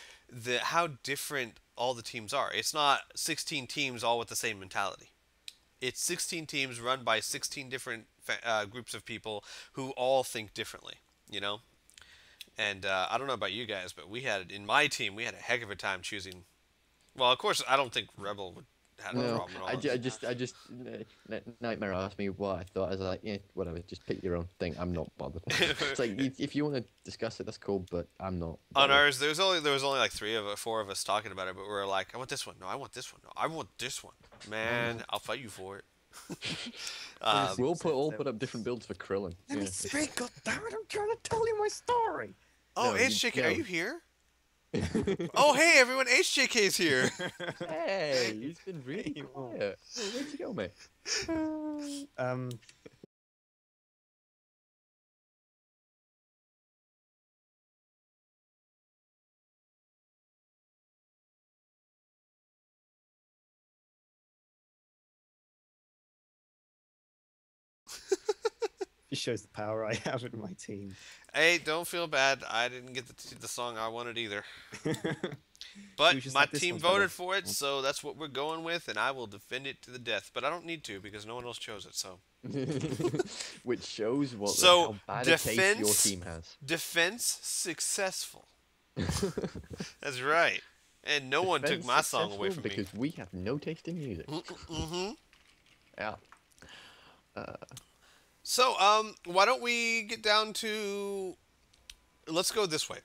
S1: how different all the teams are. It's not 16 teams all with the same mentality. It's 16 teams run by 16 different groups of people who all think differently. And I don't know about you guys, but in my team we had a heck of a time choosing. Well, of course, I don't think Rebel would have a
S2: No,
S1: problem at all.
S2: I just Nightmare asked me what I thought. I was like, yeah, whatever, just pick your own thing. I'm not bothered. It's like if you want to discuss it, that's cool, but I'm not.
S1: On
S2: bothered.
S1: ours, there was only like 4 of us talking about it, but we were like, I want this one. No, I want this one. No, I want this one. Man, I'll fight you for it.
S2: We'll put up different builds for Krillin.
S3: Let me
S2: Yeah.
S3: speak, goddammit! I'm trying to tell you my story.
S1: Oh,
S2: No,
S1: HJK, are
S2: no.
S1: you here? Oh, hey everyone, HJK's here.
S2: Hey, he's been really quiet. Oh, where'd you go, mate?
S3: Just shows the power I have in my team.
S1: Hey, don't feel bad. I didn't get the song I wanted either.
S3: We
S1: But
S3: just
S1: my
S3: like this
S1: team
S3: one better.
S1: voted for it, so that's what we're going with, and I will defend it to the death. But I don't need to because no one else chose it. So
S2: Which shows
S1: So,
S2: how bad a taste your
S1: defense-
S2: team has.
S1: defense successful. That's right. And no one took
S2: Defense
S1: my song away
S2: successful
S1: from me.
S2: because we have no taste in music.
S1: Mm-hmm.
S2: Yeah.
S1: So, why don't we get down to? Let's go this way.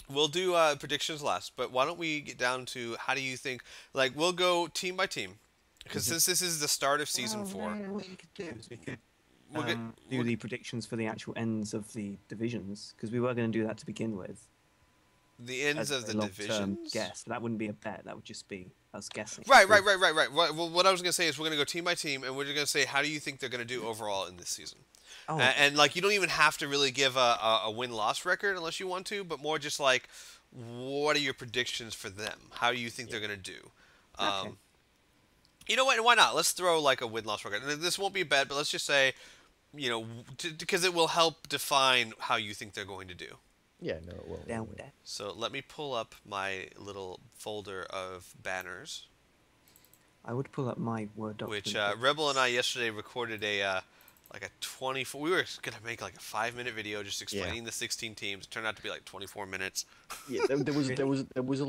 S1: We'll do predictions last, but why don't we get down to how do you think? Like, we'll go team by team, because since this is the start of season 4,
S3: What we could do is we could
S1: we'll get
S3: do the predictions for the actual ends of the divisions, because we were going to do that to begin with.
S1: the ends
S3: as
S1: of
S3: a
S1: the
S3: long-term
S1: divisions.
S3: guess. But that wouldn't be a bet. That would just be us guessing.
S1: Right. Well, what I was gonna say is we're gonna go team by team, and we're just gonna say how do you think they're gonna do overall in this season.
S3: Oh,
S1: And like, you don't even have to really give a win-loss record unless you want to, but more just like, what are your predictions for them? How do you think they're gonna do?
S3: Okay.
S1: You know what? Why not? Let's throw like a win-loss record. And this won't be a bet, but let's just say, because it will help define how you think they're going to do.
S2: Yeah, no, it won't.
S3: down with that.
S1: So let me pull up my little folder of banners,
S3: I would pull up my Word document.
S1: which Rebel and I yesterday recorded like a 24. We were gonna make like a 5-minute video just explaining the 16 teams. It turned out to be like 24 minutes.
S2: Yeah, there was a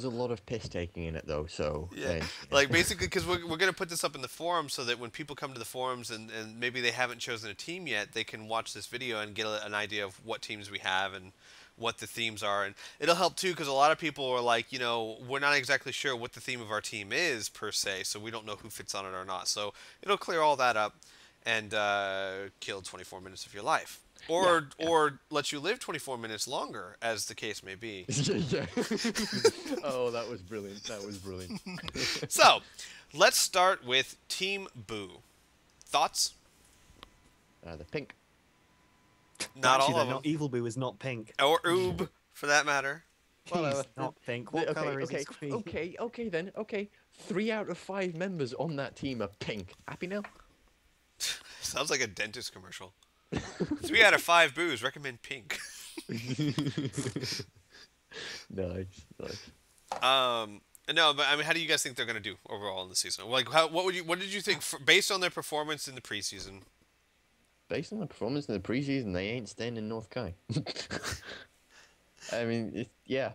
S2: lot of piss taking in it though. So
S1: Yeah, like basically, because we're gonna put this up in the forum so that when people come to the forums and maybe they haven't chosen a team yet, they can watch this video and get an idea of what teams we have and what the themes are. And it'll help too, because a lot of people are like, we're not exactly sure what the theme of our team is per se, so we don't know who fits on it or not. So it'll clear all that up and kill 24 minutes of your life. Or let you live 24 minutes longer, as the case may be.
S2: yeah. Oh, that was brilliant.
S1: So, let's start with Team Boo. Thoughts?
S2: The pink.
S1: Not
S3: Actually,
S1: all of
S3: they're
S1: them.
S3: not. Evil Boo is not pink.
S1: Or Oob, for that matter.
S2: Well,
S3: He's not pink. What color is his queen?
S2: okay then. Okay, 3 out of 5 members on that team are pink. Happy now?
S1: Sounds like a dentist commercial. 3 out of 5 boos recommend pink.
S2: Nice, nice.
S1: No, but I mean, how do you guys think they're gonna do overall in the season? Like, what did you think based on their performance in the preseason?
S2: Based on the performance in the preseason, they ain't staying in North Kai. I mean, yeah.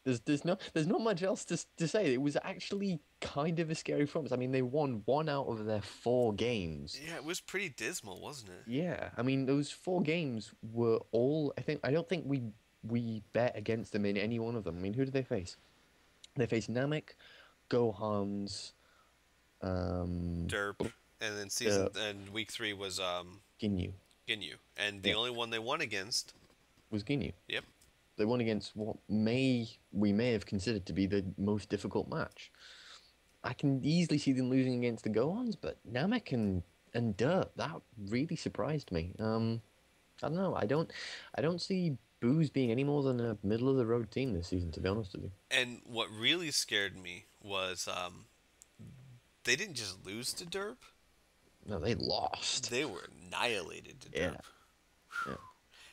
S2: There's not much else to say. It was actually kind of a scary performance. I mean, they won 1 out of their 4 games.
S1: Yeah, it was pretty dismal, wasn't it?
S2: Yeah, I mean, those 4 games were all. I don't think we bet against them in any one of them. I mean, who did they face? They faced Namek, Gohans,
S1: Derp, and then and week 3 was
S2: Ginyu.
S1: Ginyu, and the only one they won against
S2: was Ginyu.
S1: Yep.
S2: They won against what we may have considered to be the most difficult match. I can easily see them losing against the Gohans, but Namek and Derp, that really surprised me. I don't know. I don't see Booze being any more than a middle of the road team this season, to be honest with you.
S1: And what really scared me was they didn't just lose to Derp.
S2: No, they lost.
S1: They were annihilated to Derp.
S2: Yeah.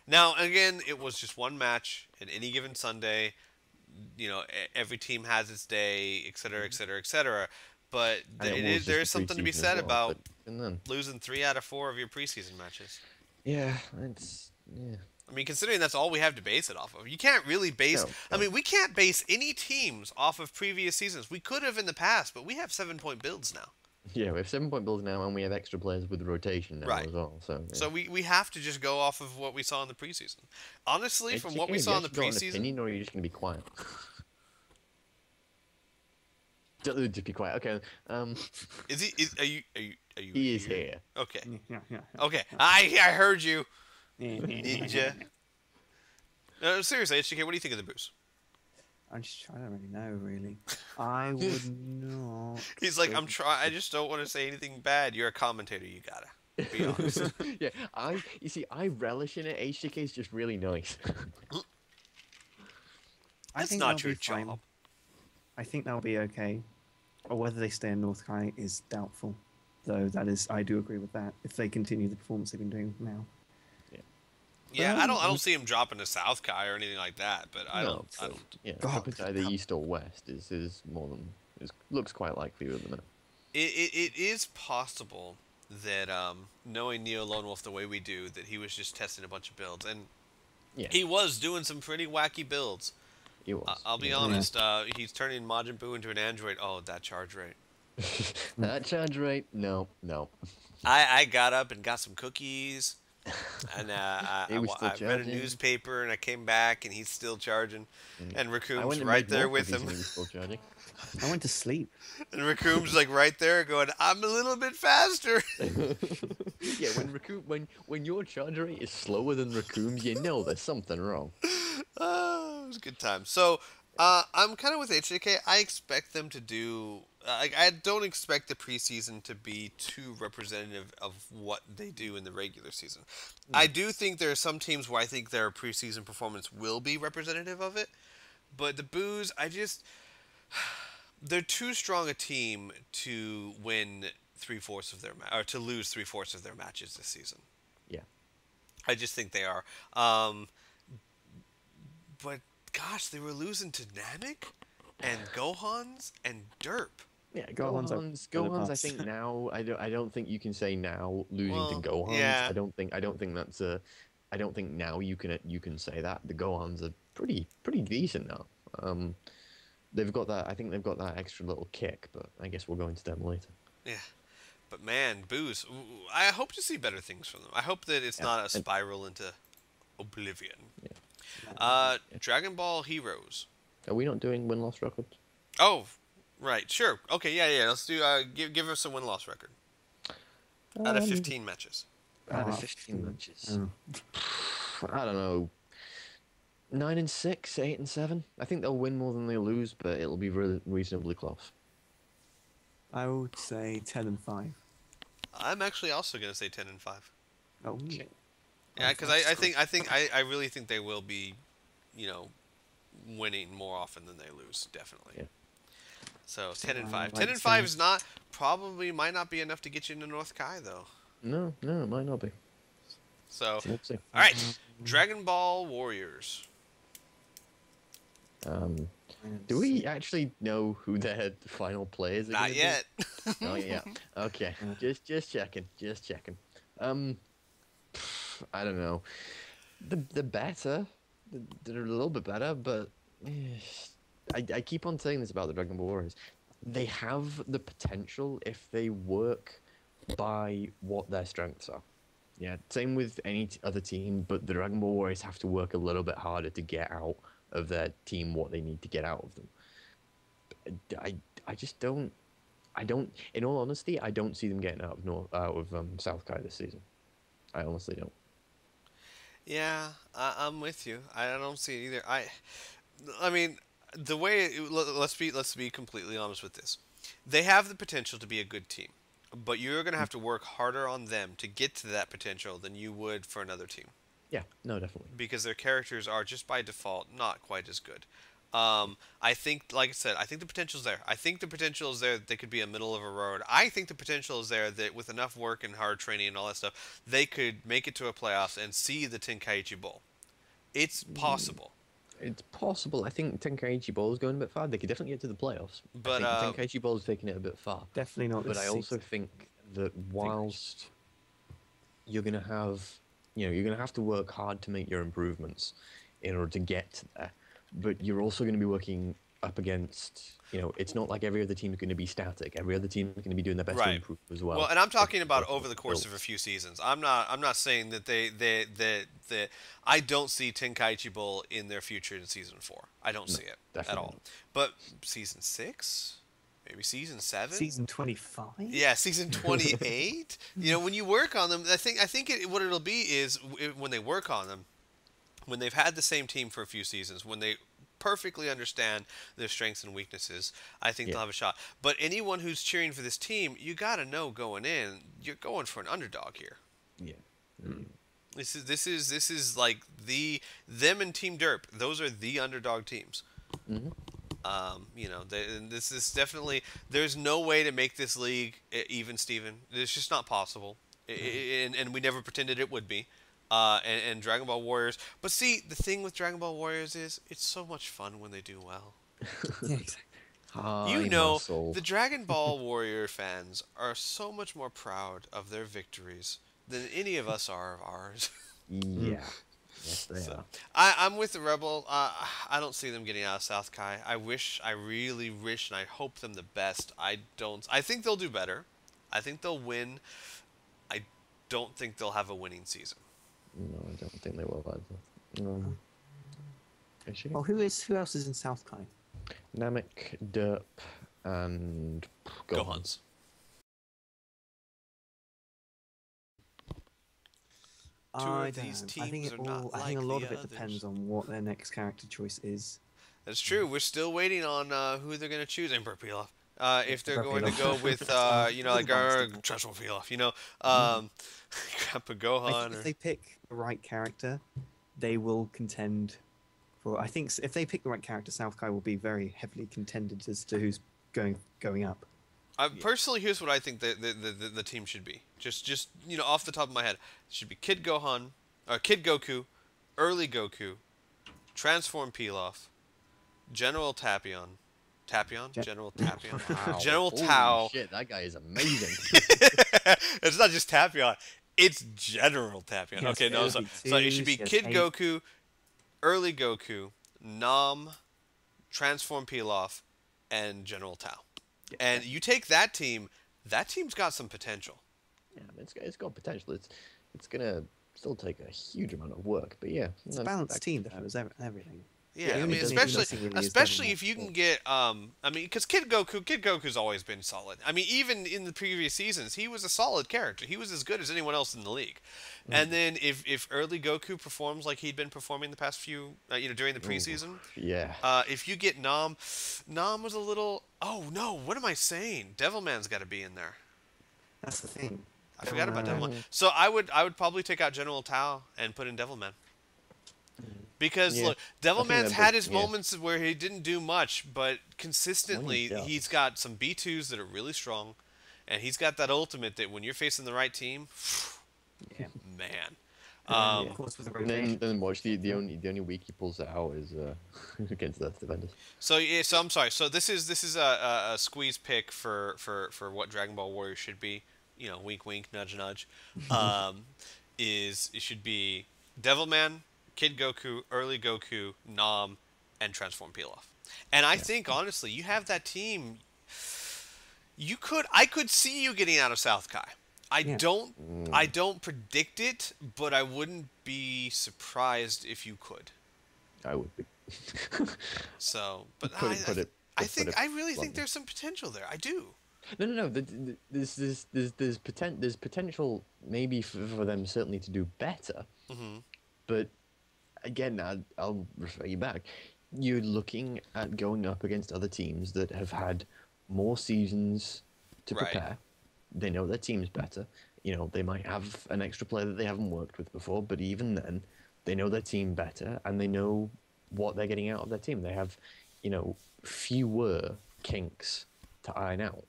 S1: Now, again, it was just one match at any given Sunday. You know, every team has its day, et cetera, et cetera, et cetera. But there is something to be said about losing 3 out of 4 of your preseason matches.
S2: Yeah.
S1: I mean, considering that's all we have to base it off of. You can't really base... No. I mean, we can't base any teams off of previous seasons. We could have in the past, but we have 7-point builds now.
S2: Yeah, we have 7-point builds now, and we have extra players with rotation now as well. So
S1: we have to just go off of what we saw in the preseason. Honestly, from what we saw in the preseason...
S2: Opinion, or are you just going to be quiet? Just be quiet. Okay.
S1: Are you
S2: He is here.
S1: Okay. Okay. I heard you. Ninja. No, seriously, HDK, what do you think of the Boos?
S3: I don't really know, really. I would not.
S1: He's like, I just don't want to say anything bad. You're a commentator. You gotta be honest.
S2: Yeah, you see, I relish in it. HDK is just really nice.
S1: That's not your job.
S3: I think they'll be okay. Or whether they stay in North Kai is doubtful. Though I do agree with that. If they continue the performance they've been doing now.
S1: Yeah, I don't see him dropping to South Kai or anything like that, but I don't.
S2: Yeah, dropping to either East or West is more than looks quite likely at the minute.
S1: It is possible that knowing Neo Lone Wolf the way we do, that he was just testing a bunch of builds, and he was doing some pretty wacky builds.
S2: He was.
S1: I'll be honest. He's turning Majin Buu into an android. Oh, that charge rate.
S2: That charge rate? No.
S1: I got up and got some cookies. And I read a newspaper, and I came back, and he's still charging. And Raccoon's right there with him.
S3: I went to sleep.
S1: And Raccoon's like right there, going, "I'm a little bit faster."
S2: Yeah, when your charge rate is slower than Raccoon's, you know there's something wrong.
S1: It was a good time. So I'm kind of with HJK. I expect them to do. I don't expect the preseason to be too representative of what they do in the regular season. I do think there are some teams where I think their preseason performance will be representative of it. But the Boos, they're too strong a team to win 3/4 of their or to lose 3/4 of their matches this season.
S2: Yeah,
S1: I just think they are. But gosh, they were losing to Namek and Gohans and Derp.
S2: Yeah, Gohans. I think now. I don't think you can say now losing to Gohans.
S1: Yeah.
S2: I don't think that's a. I don't think now you can say that the Gohans are pretty decent now. They've got that. I think they've got that extra little kick, but I guess we'll go into them later.
S1: Yeah, but man, Boos. I hope to see better things from them. I hope that it's not a spiral into oblivion. Yeah. Dragon Ball Heroes.
S2: Are we not doing win-loss records?
S1: Oh, right. Sure. Okay. Yeah. Let's do. Give us a win-loss record. Out of 15 matches.
S2: Out of 15 matches. I don't know. 9-6, 8-7. I think they'll win more than they lose, but it'll be reasonably close.
S3: I would say 10-5.
S1: I'm actually also going to say 10-5.
S3: Oh, okay.
S1: Yeah, because I really think they will be, winning more often than they lose, definitely.
S2: Yeah.
S1: So 10-5.
S3: Like
S1: 10-5 is not might not be enough to get you into North Kai though.
S2: No, it might not be.
S1: So,
S2: We'll see.
S1: all right, Dragon Ball Warriors.
S2: Do we actually know who their final players are?
S1: Not yet.
S2: Oh yeah. Okay. Just checking. Just checking. I don't know. The better. They're a little bit better, but I keep on saying this about the Dragon Ball Warriors. They have the potential if they work by what their strengths are. Yeah, same with any other team, but the Dragon Ball Warriors have to work a little bit harder to get out of their team what they need to get out of them. I just don't. In all honesty, I don't see them getting out of South Kai this season. I honestly don't.
S1: Yeah, I'm with you. I don't see it either. I mean, the way let's be completely honest with this. They have the potential to be a good team, but you're going to have to work harder on them to get to that potential than you would for another team.
S2: Yeah, no, definitely.
S1: Because their characters are just by default not quite as good. I think, like I said, I think the potential's there. I think the potential is there that they could be a middle of a road. I think the potential is there that with enough work and hard training and all that stuff, they could make it to a playoffs and see the Tenkaichi Bowl. It's possible.
S2: It's possible. I think Tenkaichi Bowl is going a bit far. They could definitely get to the playoffs.
S1: But
S2: I think Tenkaichi Bowl is taking it a bit far.
S3: Definitely not.
S2: But I also think that whilst you're going to have, you're going to have to work hard to make your improvements in order to get there. But you're also going to be working up against, it's not like every other team is going to be static. Every other team is going to be doing their best to improve as well.
S1: Well, and I'm talking about over the course of a few seasons. I'm not saying that I don't see Tenkaichi Bowl in their future in season 4. I don't see it at all.
S2: Not.
S1: But season 6, maybe season 7,
S3: season 25.
S1: Yeah, season 28. When you work on them, I think what it'll be is when they work on them, when they've had the same team for a few seasons, when they perfectly understand their strengths and weaknesses, I think they'll have a shot. But anyone who's cheering for this team, you got to know going in, you're going for an underdog here. Yeah. Mm. This is like them and Team Derp. Those are the underdog teams. Mm-hmm. This is definitely. There's no way to make this league even, Steven. It's just not possible. And we never pretended it would be. And Dragon Ball Warriors. But see, the thing with Dragon Ball Warriors is it's so much fun when they do well.
S3: Yeah, exactly.
S1: The Dragon Ball Warrior fans are so much more proud of their victories than any of us are of ours.
S2: Yeah. Yes, they are.
S1: I'm with the Rebel. I don't see them getting out of South Kai. I really wish, and I hope them the best. I think they'll do better. I think they'll win. I don't think they'll have a winning season.
S2: No, I don't think they will either.
S3: Well, who else is in South Kai?
S2: Namek, Derp, and
S1: Gohans.
S3: I think a lot of it depends on what their next character choice is.
S1: That's true. We're still waiting on who they're going to choose. Emperor Pilaf. If they're going to go with, Transform Pilaf, Grandpa Gohan.
S3: If they pick the right character, they will contend for. I think if they pick the right character, South Kai will be very heavily contended as to who's going up.
S1: Personally, here's what I think the team should be. Just off the top of my head, it should be Kid Gohan, or Kid Goku, Early Goku, Transform Pilaf, General Tapion. General Tapion.
S2: Wow.
S1: General Tao.
S2: Shit, that guy is amazing.
S1: It's not just Tapion. It's General Tapion. Okay, no, so it should be Kid Goku, Early Goku, Nam, Transform Pilaf, and General Tao. Yeah. And you take that team's got some potential.
S2: Yeah, it's got potential. It's gonna still take a huge amount of work, but yeah,
S3: it's a balanced team that has everything.
S1: Yeah, I mean, especially if you can get, because Kid Goku's always been solid. I mean, even in the previous seasons, he was a solid character. He was as good as anyone else in the league. And then if early Goku performs like he'd been performing the past few, during the preseason, if you get Nam was a little. Oh no, what am I saying? Devilman's got to be in there.
S3: That's the thing.
S1: I forgot about Devilman. So I would probably take out General Tao and put in Devilman. Because
S2: Yeah.
S1: look,
S2: I think
S1: Devilman's
S2: that,
S1: had
S2: but
S1: his
S2: yeah.
S1: moments where he didn't do much, but consistently
S2: does.
S1: he's got some B2s that are really strong, and he's got that ultimate that when you're facing the right team,
S3: Yeah.
S1: man.
S3: And
S2: Yeah.
S3: of course with the
S2: And
S3: rotation.
S2: then watch the only week he pulls it out is against the defenders.
S1: So yeah, so I'm sorry. So this is a squeeze pick for what Dragon Ball Warriors should be. You know, wink, wink, nudge, nudge. It should be Devilman, Kid Goku, early Goku, Nam, and Transform Pilaf. And I think honestly, you have that team. I could see you getting out of South Kai. I
S3: Yeah.
S1: don't I don't predict it, but I wouldn't be surprised if you could.
S2: I would be.
S1: So, but I really think
S2: bluntly.
S1: there's some potential there. I do.
S2: No. There's potential maybe for them certainly to do better.
S1: Mm-hmm.
S2: But again, I'll refer you back. You're looking at going up against other teams that have had more seasons to
S1: Right.
S2: prepare. They know their team's better. You know, they might have an extra player that they haven't worked with before, but even then, they know their team better and they know what they're getting out of their team. They have, fewer kinks to iron out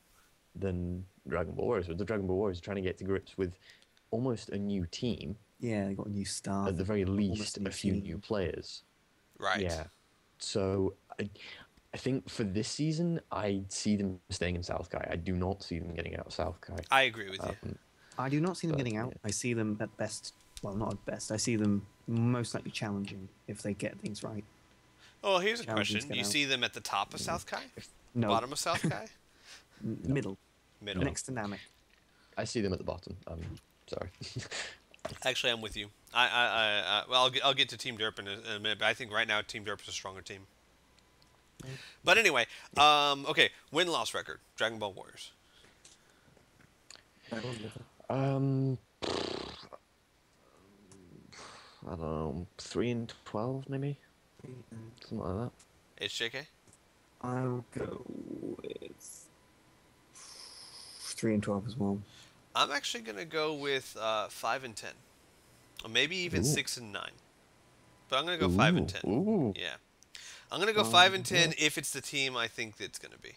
S2: than Dragon Ball Warriors. With the Dragon Ball Warriors are trying to get to grips with almost a new team,
S3: Yeah, they got a new staff.
S2: at the very
S3: almost
S2: least
S3: a new
S2: a few
S3: team.
S2: new players.
S1: Right.
S2: Yeah. So I think for this season, I see them staying in South Kai. I do not see them getting out of South Kai.
S1: I agree with you.
S3: I do not see them
S2: But,
S3: getting out.
S2: yeah.
S3: I see them at best. Well, not at best. I see them most likely challenging if they get things right.
S1: Oh, here's a
S3: Challenging
S1: question.
S3: to get
S1: You
S3: out.
S1: see them at the top of South Kai?
S3: No,
S1: Bottom of South Kai?
S3: middle,
S1: Middle.
S3: next to Namek.
S2: I see them at the bottom. I'm sorry.
S1: Actually, I'm with you. Well, I'll get to Team Derp in a minute, but I think right now Team Derp is a stronger team. But anyway, okay, win-loss record, Dragon Ball Warriors.
S2: um, I don't know, 3-12 maybe, something like that.
S1: HJK?
S3: I'll go with 3-12 as well.
S1: I'm actually going to go with 5-10. Or maybe even
S2: Ooh.
S1: 6-9. But I'm going to go 5-10.
S2: Ooh.
S1: Yeah. I'm going to go 5-10 if it's the team I think it's going to be.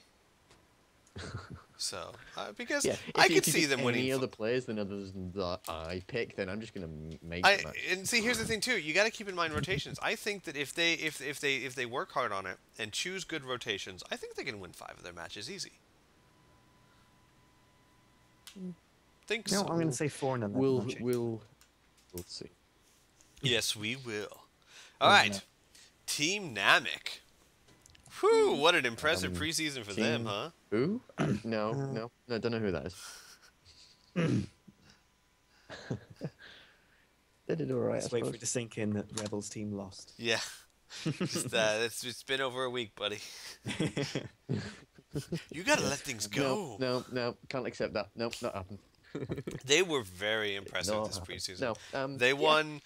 S1: So, because
S2: Yeah,
S1: I
S2: if
S1: could
S2: you
S1: see
S2: pick
S1: them winning.
S2: any other players than others that I pick, then I'm just gonna make
S1: I
S2: them.
S1: and see, here's the thing too. You got to keep in mind rotations. I think that if they work hard on it and choose good rotations, I think they can win 5 of their matches easy. Think
S3: No,
S1: so.
S3: I'm going to say 4 and then
S2: We'll see.
S1: Yes, we will. All right, Team Namek. Whew, what an impressive preseason for them,
S2: Team-
S1: huh?
S2: Who? No, don't know who that is. They did alright.
S3: Let's wait for it to sink in that Rebels team lost.
S1: Yeah. Just, it's been over a week, buddy. You gotta let things go.
S2: No, can't accept that. Nope, not happened.
S1: They were very impressive
S2: Not
S1: this
S2: happened.
S1: preseason.
S2: No,
S1: They
S2: yeah,
S1: won.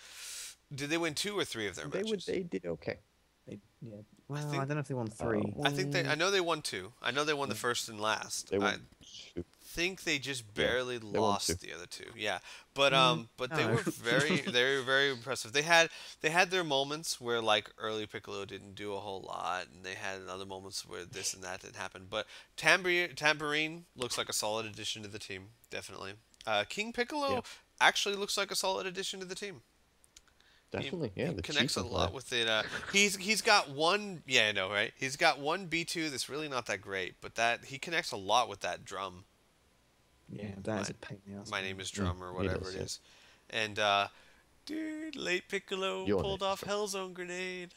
S1: Did they win 2 or 3 of their matches?
S2: They did okay.
S3: Yeah. Well, I,
S1: think-
S3: don't know if they won 3.
S1: I think I know they won 2. I know they won the first and last.
S2: They
S1: I
S2: won.
S1: think they just barely
S2: they won
S1: lost
S2: 2.
S1: the other 2. Yeah, but they
S3: no.
S1: were they were very impressive. They had their moments where like early Piccolo didn't do a whole lot, and they had other moments where this and that didn't happen. But Tambourine looks like a solid addition to the team, definitely. King Piccolo
S2: Yeah.
S1: actually looks like a solid addition to the team.
S2: Definitely, yeah.
S1: He
S2: the
S1: connects a
S2: cheaper
S1: lot
S2: player.
S1: with it. He's got one. Yeah, I know, right? He's got one B2 that's really not that great, but that he connects a lot with that drum.
S3: Yeah, that is a pain in the ass.
S1: My name is Drum or
S2: he
S1: whatever
S2: does,
S1: it
S2: yeah.
S1: is. And dude, late Piccolo
S2: Your
S1: pulled
S2: name is
S1: off
S2: Drum.
S1: Hellzone Grenade.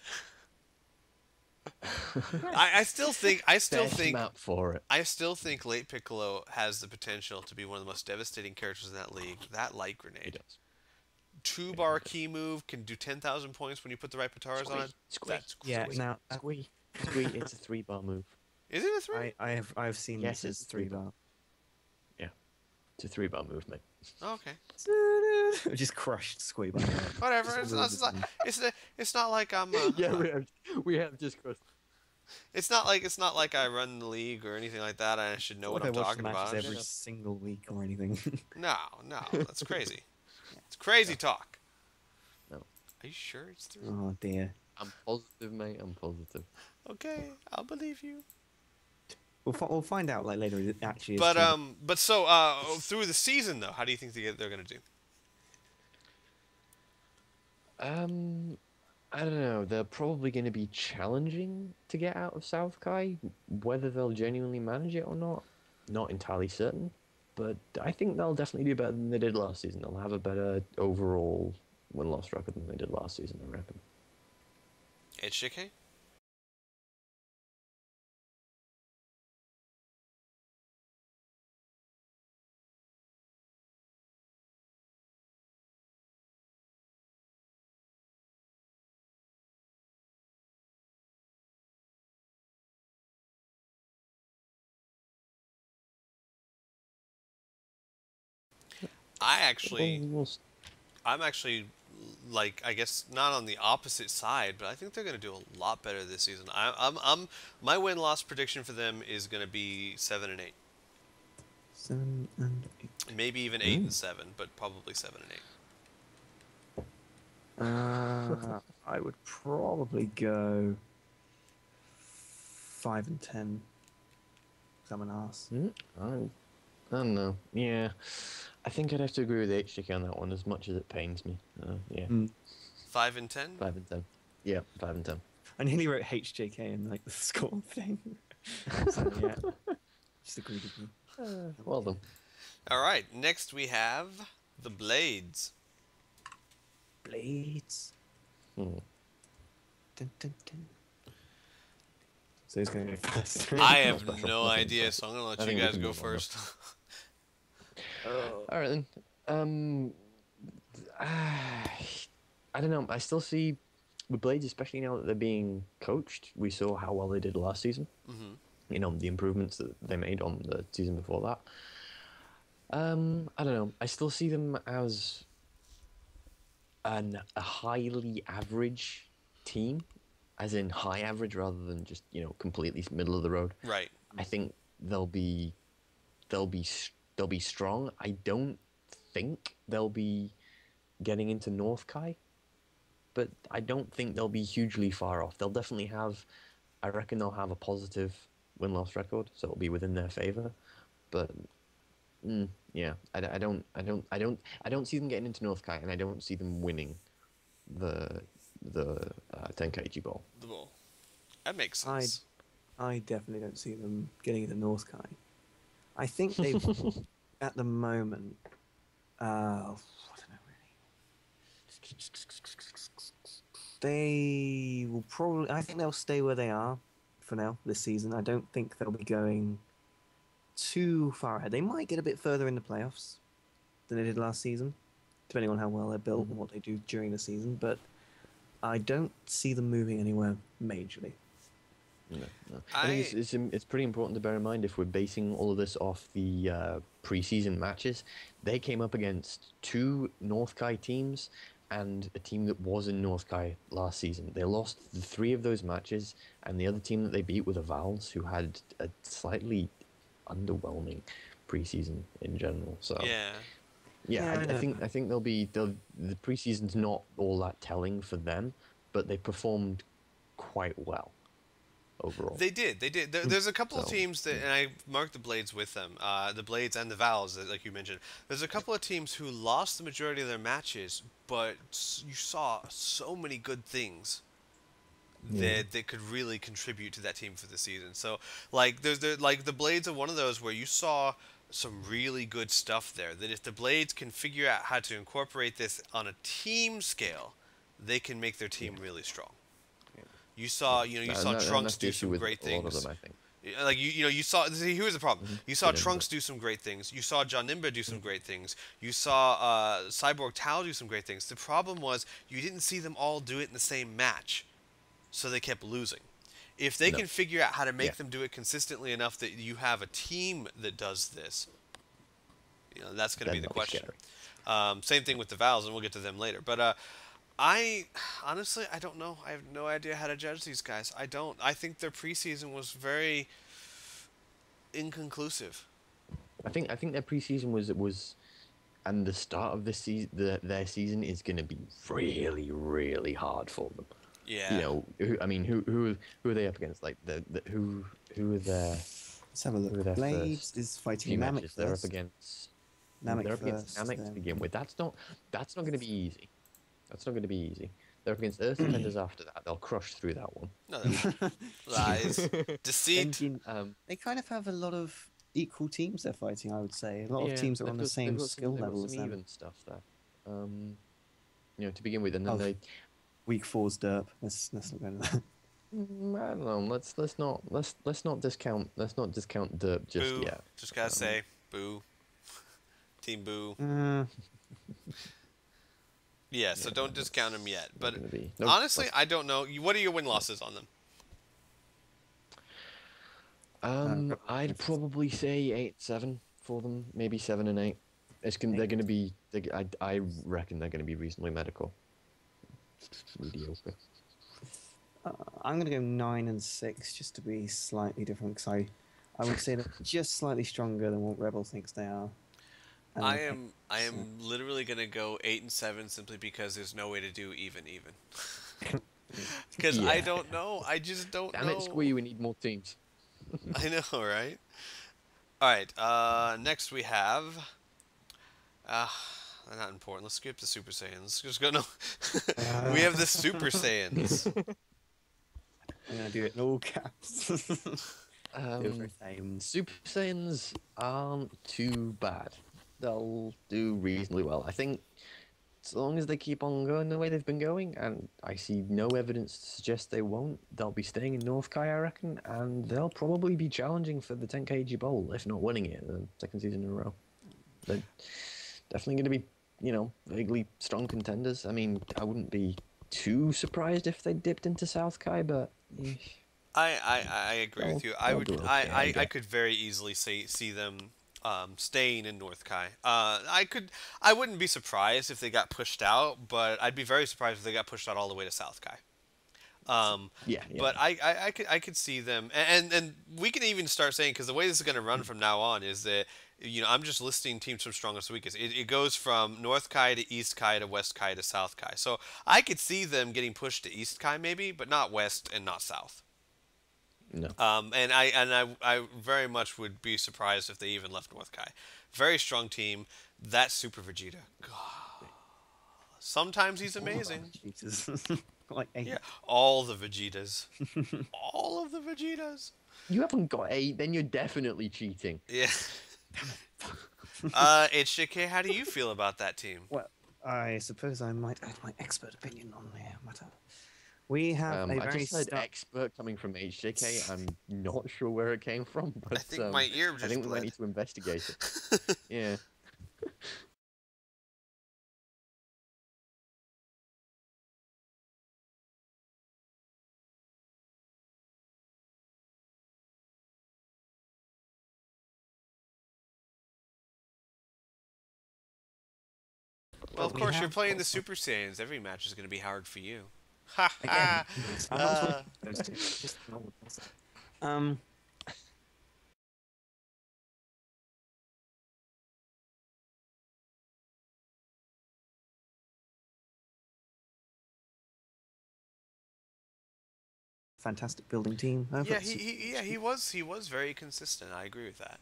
S1: I still think
S2: Best map for it.
S1: I still think late Piccolo has the potential to be one of the most devastating characters in that league. That light
S2: He
S1: grenade.
S2: does.
S1: 2-bar key move can do 10,000 points when you put the right Pataras on it. That's
S3: Yeah,
S1: crazy.
S3: now
S2: Squee. It's a 3-bar move.
S1: Is it a 3?
S3: I've seen
S2: Yes,
S3: this as
S2: it's
S3: 3
S2: 3-bar.
S3: bar.
S2: It's a 3-bar move, mate.
S1: Oh, okay.
S3: Just crushed Squee by
S1: Whatever. It's not like I'm.
S2: we have just crossed.
S1: It's not like I run the league or anything like that. I should know what
S3: I
S1: I'm
S3: watch
S1: talking
S3: the matches
S1: about.
S3: every single week or anything.
S1: No, that's crazy. It's crazy talk.
S2: No.
S1: Are you sure it's 3?
S3: Oh dear.
S2: I'm positive, mate. I'm positive.
S1: Okay, I'll believe you.
S3: We'll find out like later. It actually is
S1: But
S3: true.
S1: through the season though, how do you think they're gonna do?
S2: Um, I don't know. They're probably going to be challenging to get out of South Kai. Whether they'll genuinely manage it or not entirely certain. But I think they'll definitely do better than they did last season. They'll have a better overall win-loss record than they did last season, I reckon.
S1: HJK? I actually, I'm actually, like, I guess not on the opposite side, but I think they're going to do a lot better this season. My win-loss prediction for them is going to be 7-8,
S3: 7 and 8.
S1: maybe even 8-7, but probably 7-8.
S3: I would probably go 5 and 10. 'Cause I'm an ass.
S2: I don't know. Yeah, I think I'd have to agree with HJK on that one, as much as it pains me. Yeah,
S1: 5-10.
S2: 5 and 10. Yeah, 5 and 10.
S3: I nearly wrote HJK in like the score thing. So yeah, just agreed with you.
S2: Well done.
S1: All right. Next we have the Blades.
S3: Blades.
S2: Hmm.
S3: Dun, dun, dun. So who's going to go first?
S1: I have
S2: special.
S1: no
S2: Nothing
S1: idea,
S2: special.
S1: so I'm going to
S2: I
S1: let you
S2: think we
S1: guys
S2: can
S1: go
S2: move on, though.
S1: first.
S3: Oh.
S2: All right then. I don't know. I still see the Blades, especially now that they're being coached. We saw how well they did last season.
S1: Mm-hmm.
S2: You know, the improvements that they made on the season before that. I don't know. I still see them as a highly average team, as in high average rather than just completely middle of the road.
S1: Right.
S2: I think they'll be strong. I don't think they'll be getting into North Kai, but I don't think they'll be hugely far off. They'll definitely have, I reckon they'll have a positive win-loss record, so it'll be within their favor. But yeah, I don't see them getting into North Kai, and I don't see them winning the Tenkaichi Bowl.
S1: The Bull. That makes sense.
S3: I definitely don't see them getting into North Kai. I think they, at the moment, I don't know really. They will probably. I think they'll stay where they are for now this season. I don't think they'll be going too far ahead. They might get a bit further in the playoffs than they did last season, depending on how well they're built and what they do during the season. But I don't see them moving anywhere majorly.
S2: No. I think it's pretty important to bear in mind if we're basing all of this off the preseason matches. They came up against two North Kai teams and a team that was in North Kai last season. They lost the 3 of those matches, and the other team that they beat were the Vals, who had a slightly underwhelming preseason in general. So
S1: Yeah.
S2: I think the preseason's not all that telling for them, but they performed quite well overall.
S1: They did. There's a couple of teams that, and I marked the Blades with them. The Blades and the Vals, like you mentioned. There's a couple of teams who lost the majority of their matches, but you saw so many good things that could really contribute to that team for the season. So, like, like the Blades are one of those where you saw some really good stuff there. That if the Blades can figure out how to incorporate this on a team scale, they can make their team really strong. You saw, you saw Trunks do some great things. A lot of them, I think. Like you saw. See, here's the problem. You saw Trunks do some great things. You saw John Nimba do some great things. You saw Cyborg Tao do some great things. The problem was you didn't see them all do it in the same match, so they kept losing. If they can figure out how to make them do it consistently enough that you have a team that does this, that's going to be the question. Same thing with the Vals, and we'll get to them later. But I honestly, I don't know. I have no idea how to judge these guys. I don't. I think their preseason was very inconclusive.
S2: I think their preseason was, and the start of this season, their season is going to be really, really hard for them.
S1: Yeah.
S2: Who are they up against? Like who are their
S3: Let's have a look. Blades
S2: first
S3: is fighting
S2: few
S3: Namek
S2: matches? They're up
S3: first.
S2: against
S3: Namek
S2: they're up against
S3: first.
S2: Namek to begin with. That's not going to be easy. That's not going to be easy. They're up against Earth Defenders after that. They'll crush through that one.
S1: No, they won't. Lies. Deceit.
S3: They kind of have a lot of equal teams they're fighting, I would say. A lot of
S2: Yeah,
S3: teams are on the same skill level
S2: They've got
S3: as
S2: some
S3: them.
S2: even stuff there. To begin with, and then they.
S3: Week 4's derp. Let's not go into that.
S2: I don't know. Let's not discount Derp just
S1: Boo.
S2: yet.
S1: Just gotta say, boo. Team boo. Yeah, so don't discount them yet. But honestly, I don't know. What are your win-losses on them?
S2: I'd probably say 8-7 for them, maybe 7-8. They're going to be. I reckon they're going to be reasonably medical. Mediocre.
S3: I'm going to go 9-6 just to be slightly different because I would say they're just slightly stronger than what Rebel thinks they are.
S1: I am literally gonna go 8-7 simply because there's no way to do even. Because I don't know. I just don't know.
S2: Damn it, Squee! We need more teams.
S1: I know, right? All right. Next we have. Not important. Let's skip the Super Saiyans. Just go no. We have the Super Saiyans.
S3: I'm gonna do it in all caps.
S2: Super Saiyans aren't too bad. They'll do reasonably well. I think as long as they keep on going the way they've been going, and I see no evidence to suggest they won't, they'll be staying in North Kai, I reckon, and they'll probably be challenging for the 10kg Bowl, if not winning it the second season in a row. They're definitely going to be, vaguely strong contenders. I mean, I wouldn't be too surprised if they dipped into South Kai, but...
S1: I agree with you. I could very easily see them staying in North Kai. I wouldn't be surprised if they got pushed out, but I'd be very surprised if they got pushed out all the way to South Kai. But I could see them, and we can even start saying, because the way this is going to run from now on is that I'm just listing teams from strongest to weakest. It goes from North Kai to East Kai to West Kai to South Kai. So I could see them getting pushed to East Kai maybe, but not West and not South.
S2: No.
S1: And I very much would be surprised if they even left North Kai. Very strong team. That Super Vegeta. God. Sometimes he's amazing.
S3: Like 8.
S1: Yeah, all the Vegetas. All of the Vegetas.
S2: You haven't got 8, then you're definitely cheating.
S1: Yeah. HJK, how do you feel about that team?
S3: Well, I suppose I might add my expert opinion on the matter. We have a
S2: I
S3: very
S2: just said expert coming from HJK. I'm not sure where it came from, but
S1: I think my ear just
S2: I think we might need to investigate it. Yeah.
S1: Well, of course, you're playing the Super Saiyans. Every match is going to be hard for you. Ha ha!
S3: fantastic building team.
S1: He was very consistent. I agree with that.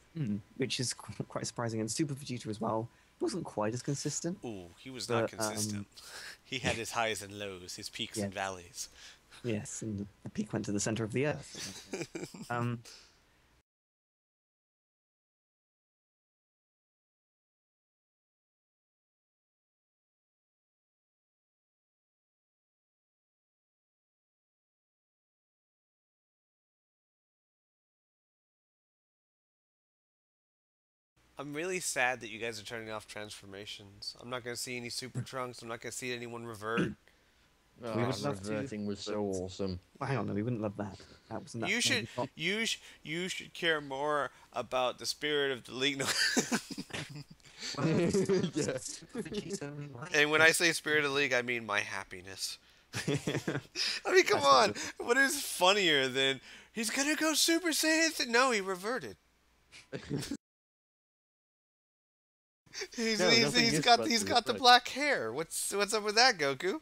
S3: Which is quite surprising. And Super Vegeta as well wasn't quite as consistent.
S1: Ooh, he was not consistent. He had his highs and lows, his peaks and valleys.
S3: Yes, and the peak went to the center of the earth.
S1: I'm really sad that you guys are turning off transformations. I'm not going to see any Super Trunks. I'm not going to see anyone revert.
S2: Reverting was so awesome.
S3: Well, hang on, no, we wouldn't love that. That was not.
S1: You should care more about the spirit of the league. And when I say spirit of the league, I mean my happiness. I mean, come on. What is funnier than he's gonna go Super Saiyan? No, he reverted. He's got the black hair. What's up with that, Goku?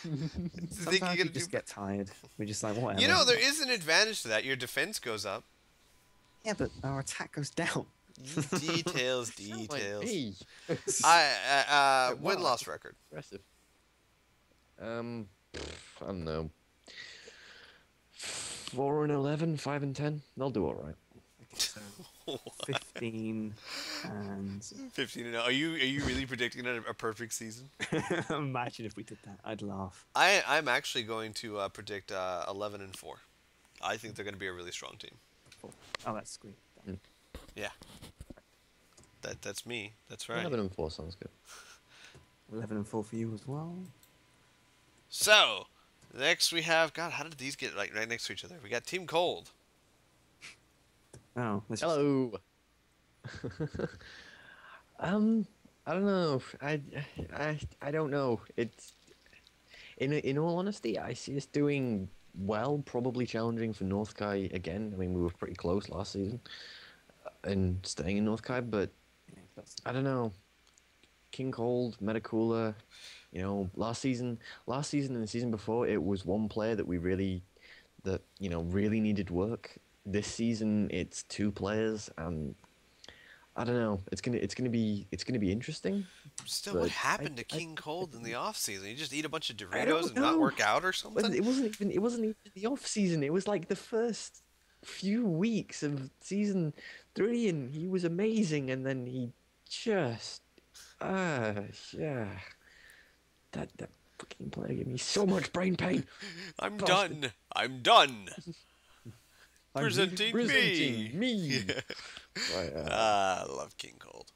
S1: Think
S3: Sometimes
S1: you're
S3: you
S1: gonna
S3: just
S1: do?
S3: get tired. We're just like, whatever.
S1: You know, there is an advantage to that. Your defense goes up.
S3: Yeah, but our attack goes down.
S1: Details,
S2: Sound like
S1: details.
S2: me.
S1: Win
S2: Wow,
S1: loss record.
S2: impressive. I don't know. 4-11, 5-10. They'll do all right.
S3: Okay, so 15 and
S1: 15 and 0. Are you really predicting a perfect season?
S3: imagine if we did that. I'd laugh.
S1: I'm actually going to predict 11 and 4. I think they're going to be a really strong team.
S3: Oh, that's sweet.
S1: Yeah. That's me. That's right.
S2: 11-4 sounds good.
S3: 11 and 4 for you as well.
S1: So, next we have, God, how did these get right next to each other? We got Team Cold.
S3: Oh,
S2: Hello. I don't know. I don't know. It's in all honesty, I see us doing well, probably challenging for North Kai again. I mean, we were pretty close last season and staying in North Kai, but I don't know. King Cold, Metacooler, you know, last season and the season before, it was one player that really needed work. This season, it's two players, and I don't know. It's gonna be interesting.
S1: Still, what happened to King Cold in the off season? You just eat a bunch of
S2: I
S1: Doritos
S2: don't
S1: and not
S2: know.
S1: work out or something?
S2: It wasn't even the off season. It was like the first few weeks of season 3, and he was amazing, and then he just yeah. That fucking player gave me so much brain pain.
S1: I'm
S2: Bastard.
S1: done. I'm done.
S2: I'm
S1: Presenting
S2: me. Right,
S1: I love King Cold.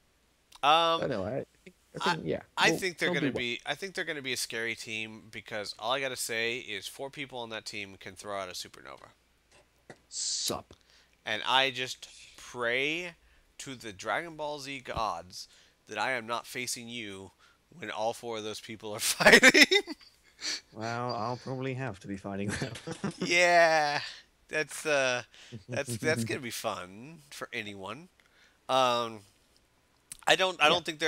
S2: I know. I think yeah.
S1: I
S2: Well,
S1: think they're
S2: they'll
S1: gonna
S2: do well.
S1: be. I think they're gonna be a scary team because all I gotta say is 4 people on that team can throw out a supernova,
S2: Sup.
S1: and I just pray to the Dragon Ball Z gods that I am not facing you when all 4 of those people are fighting.
S3: Well, I'll probably have to be fighting them.
S1: Yeah, that's gonna be fun for anyone. Um, I don't think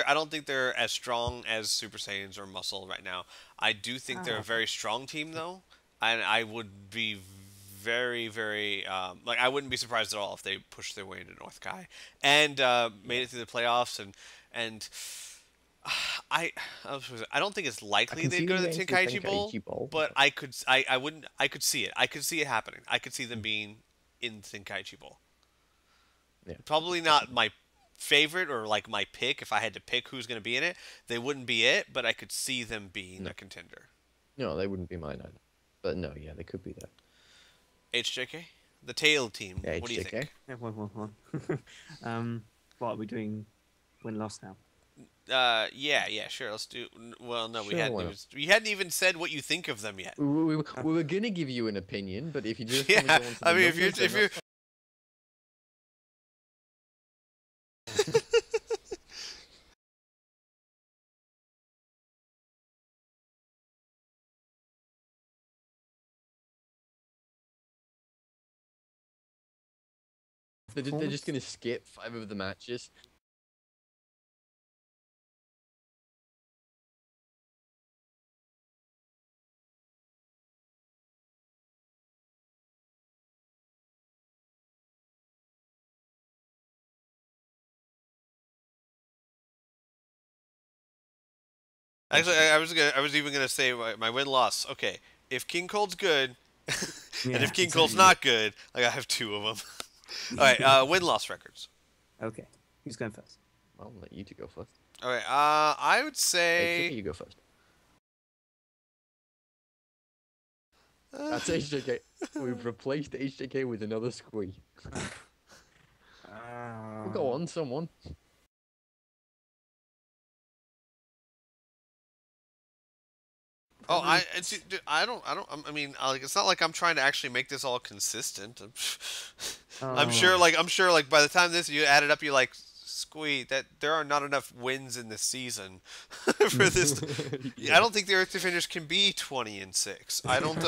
S1: they're as strong as Super Saiyans or Muscle right now. I do think they're a very strong team though, and I would be very very like I wouldn't be surprised at all if they pushed their way into North Kai and made it through the playoffs and I don't think it's likely they'd go to the Tenkaichi Bowl, but I could see it. I could see it happening. I could see them being in the Tenkaichi Bowl.
S2: Yeah.
S1: Probably not my favorite or like my pick. If I had to pick who's going to be in it, they wouldn't be it, but I could see them being a contender.
S2: No, they wouldn't be mine either. But no, yeah, they could be there.
S1: HJK? The tail team.
S2: Yeah,
S1: what do you
S2: HJK.
S1: think?
S3: Yeah, one. What are we doing? Win-loss now.
S1: Yeah, sure. Let's do. Well, no,
S2: Sure, why not?
S1: we hadn't even said what you think of them yet.
S2: We were gonna give you an opinion, but if you just
S1: Yeah,
S2: want to go on to the
S1: I mean, if
S2: numbers,
S1: you're
S2: they're just gonna skip 5 of the matches.
S1: actually, I was even gonna say my win loss. Okay, if King Cold's good, and if King Cold's not good, like I have 2 of them. All right, win loss records.
S3: Okay, who's going first?
S2: I'll let you two go first.
S1: All right, I would
S2: Hey,
S1: say
S2: you go first. That's HJK. We've replaced HJK with another squee. Well, go on, someone.
S1: Oh, I mean, like, it's not like I'm trying to actually make this all consistent. I'm sure, like, by the time you add it up, you're like, squee, that there are not enough wins in this season for this.
S2: Yeah.
S1: I don't think the Earth Defenders can be 20-6. I don't.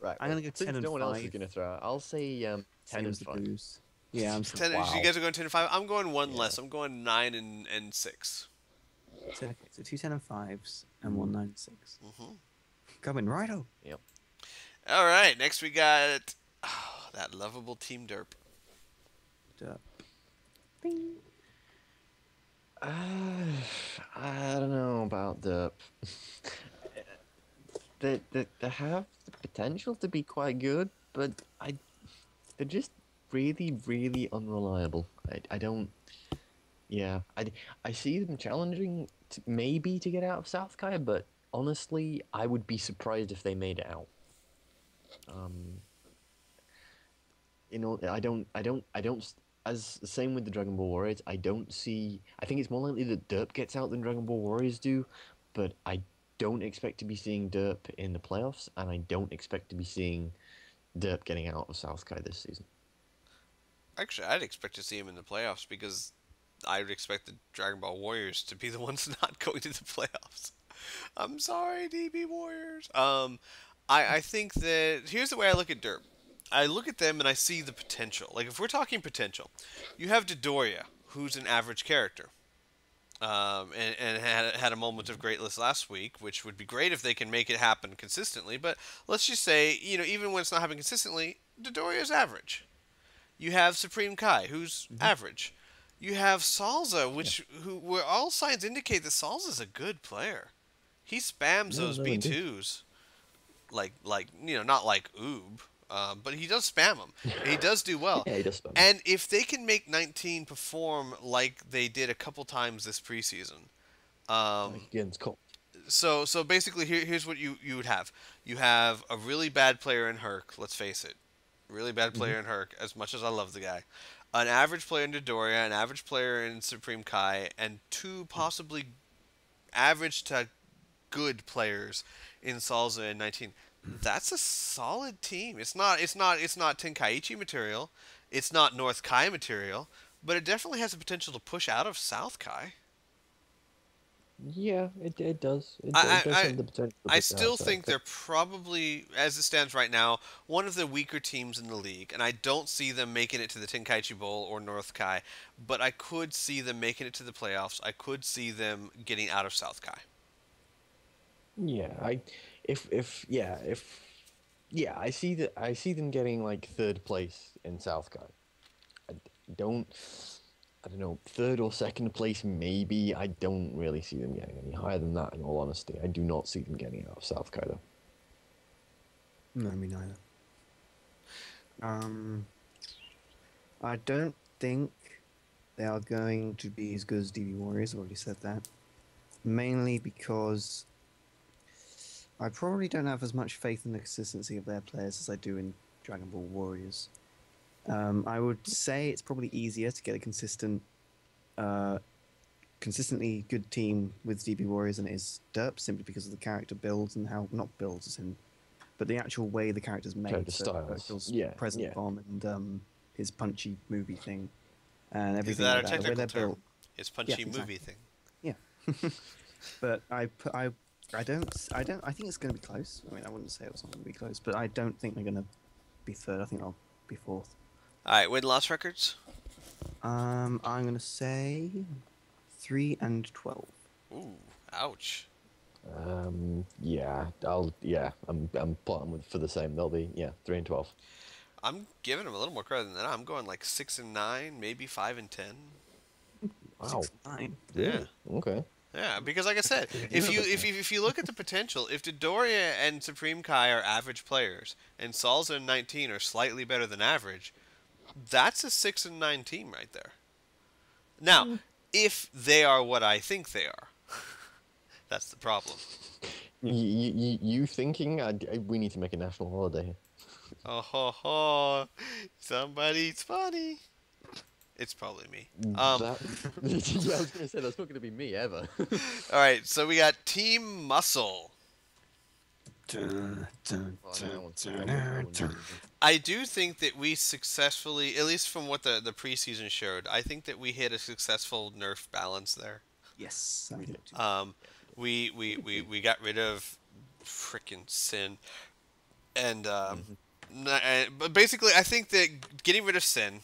S2: Right.
S3: I'm gonna go 10 and
S2: no one else is
S3: 5.
S2: gonna throw out. I'll say 10
S3: Same
S2: and
S3: as the
S2: 5.
S3: Blues. Yeah, I'm
S1: 10,
S2: Wow.
S1: You guys are going 10 and 5. I'm going one
S2: Yeah.
S1: less. I'm going 9 and 6.
S3: So, okay, so 2 10 and 5s and 1 9 and 6.
S1: Mm-hmm.
S3: Coming righto.
S2: Yep.
S1: All right, next we got that lovable Team Derp.
S3: Derp. Bing.
S2: I don't know about the. They have the potential to be quite good, but they're just really, really unreliable. I don't. Yeah, I see them challenging maybe to get out of South Kai, but honestly, I would be surprised if they made it out. Um, I don't. As the same with the Dragon Ball Warriors, I don't see. I think it's more likely that Derp gets out than Dragon Ball Warriors do, but I don't expect to be seeing Derp in the playoffs, and I don't expect to be seeing Derp getting out of South Kai this season.
S1: Actually, I'd expect to see him in the playoffs because I would expect the Dragon Ball Warriors to be the ones not going to the playoffs. I'm sorry, DB Warriors. I think that here's the way I look at Derp. I look at them and I see the potential. Like if we're talking potential, you have Dodoria, who's an average character, and had a moment of greatness last week, which would be great if they can make it happen consistently. But let's just say, even when it's not happening consistently, Dodoria's average. You have Supreme Kai, who's average. You have Salza, where all signs indicate that Salza's a good player. He spams those B2s, like not like Oob, but he does spam them. He does do well.
S2: Yeah, he does spam.
S1: And if they can make 19 perform like they did a couple times this preseason,
S2: against Colt.
S1: So basically, here's what you would have. You have a really bad player in Herc. Let's face it, really bad player in Herc. As much as I love the guy, an average player in Dodoria, an average player in Supreme Kai, and two possibly average to good players in Salza and 19. That's a solid team. It's not Tenkaichi material. It's not North Kai material, but it definitely has the potential to push out of South Kai.
S2: Yeah, it does. It does have the potential.
S1: I still think they're probably, as it stands right now, one of the weaker teams in the league, and I don't see them making it to the Tenkaichi Bowl or North Kai, but I could see them making it to the playoffs. I could see them getting out of South Kai.
S2: Yeah, I see that. I see them getting like third place in South Kai. I don't know, third or second place maybe. I don't really see them getting any higher than that, in all honesty. I do not see them getting out of South Kai, though.
S3: No, me neither. I don't think they are going to be as good as DB Warriors. I've already said that. Mainly because I probably don't have as much faith in the consistency of their players as I do in Dragon Ball Warriors. I would say it's probably easier to get a consistently good team with DB Warriors than it is Derp, simply because of the character builds and how, not builds as in, but the actual way the character's made.
S2: Character styles.
S3: Present Bomb and his punchy movie thing and everything
S1: Is that
S3: like
S1: a
S3: that. The way
S1: technical
S3: they're
S1: term?
S3: built.
S1: His punchy
S3: Yeah,
S1: movie
S3: exactly.
S1: thing.
S3: Yeah. But I think it's going to be close. I mean, I wouldn't say it's not going to be close, but I don't think they're going to be third. I think they'll be fourth.
S1: All right, win-loss records?
S3: I'm going to say 3 and 12.
S1: Ooh, ouch.
S2: I'm plotting for the same. They'll be 3 and 12.
S1: I'm giving them a little more credit than that. I'm going like 6 and 9, maybe 5 and 10.
S2: Wow.
S3: 6 and 9.
S1: Yeah.
S2: Okay.
S1: Yeah, because like I said, if you look at the potential, if Dodoria and Supreme Kai are average players, and Salza and 19 are slightly better than average, that's a 6 and 9 team right there. Now, if they are what I think they are, that's the problem.
S2: You thinking we need to make a national holiday here?
S1: Oh ho ho! Somebody's funny. It's probably me.
S2: Yeah, I was gonna say that's not gonna be me ever.
S1: All right, so we got Team Muscle. I do think that we successfully, at least from what the preseason showed, I think that we hit a successful nerf balance there.
S3: Yes, I do too.
S1: We got rid of frickin' Sin, and but basically, I think that getting rid of Sin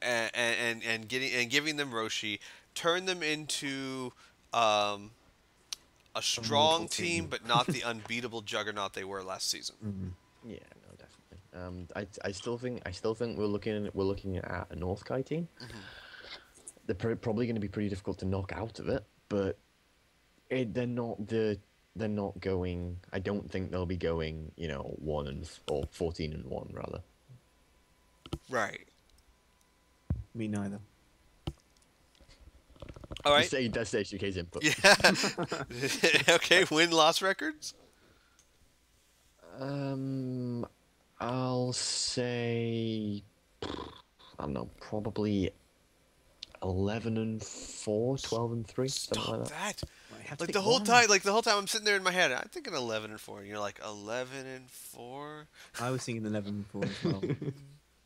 S1: and giving them Roshi turned them into Um, a
S3: A mortal
S1: strong team,
S3: team.
S1: but not the unbeatable juggernaut they were last season.
S3: Mm.
S2: Yeah, no, definitely. I still think we're looking at a North Kai team.
S1: Hmm.
S2: They're probably going to be pretty difficult to knock out of it, but they're not going. I don't think they'll be going. 14-1 rather.
S1: Right.
S3: Me neither.
S1: All right.
S2: That's HJK's input.
S1: Yeah. Okay. Win-loss records.
S2: I'll say I don't know, probably 11-4, 12-3, something
S1: Stop
S2: like that.
S1: that.
S3: I have to
S1: Like
S3: pick
S1: the whole
S3: one.
S1: time, I'm sitting there in my head. I'm thinking 11-4, and you're like 11-4.
S3: I was thinking 11-4 as well.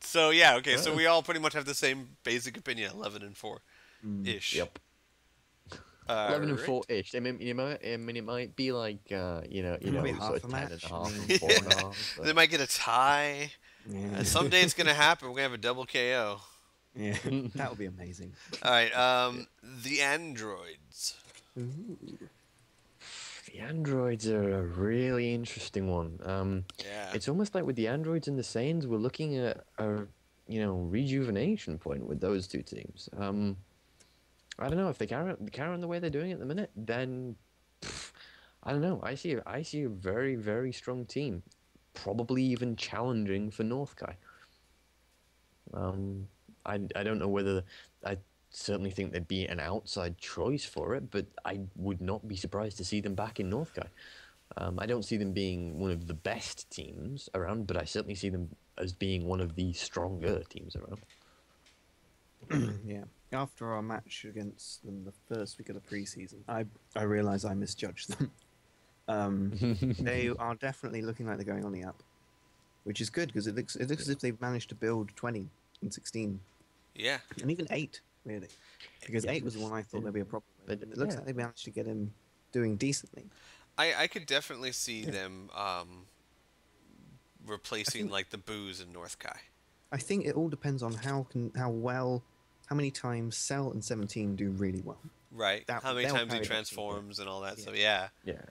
S1: So yeah, okay. So we all pretty much have the same basic opinion. 11-4
S3: Mm.
S1: ish.
S2: Yep.
S1: All
S2: 11-4
S1: right.
S2: ish. it might be like
S3: Maybe half
S2: sort
S3: a
S2: of 10 and
S3: match.
S2: a half,
S3: Mm.
S2: and 4.5.
S1: They might get a tie.
S3: Yeah.
S1: Someday it's gonna happen. We're gonna have a double KO.
S3: Yeah. That would be amazing.
S1: All right. The androids.
S3: Ooh.
S2: The androids are a really interesting one.
S1: Yeah.
S2: It's almost like with the androids and the Saiyans, we're looking at a rejuvenation point with those two teams. I don't know if they carry on the way they're doing it at the minute. Then I don't know. I see a very, very strong team, probably even challenging for North Kai. I don't know whether I certainly think they'd be an outside choice for it, but I would not be surprised to see them back in North Kai. I don't see them being one of the best teams around, but I certainly see them as being one of the stronger teams around.
S3: Yeah. After our match against them the first week of the preseason, I realised I misjudged them. They are definitely looking like they're going on the up, which is good because it looks as if they've managed to build 20 and 16
S1: Yeah.
S3: and even 8 really, because
S2: Yeah,
S3: 8 was the one I thought there'd be a problem with. And it looks
S2: yeah.
S3: like they managed to get him doing decently.
S1: I could definitely see them replacing
S3: think-
S1: like the booze in North Kai.
S3: I think it all depends on how many times Cell and 17 do really well.
S1: Right.
S3: That-
S1: How many
S3: they'll
S1: times he
S3: carry that team
S1: transforms and all that
S3: Yeah.
S1: stuff. Yeah.
S2: Yeah,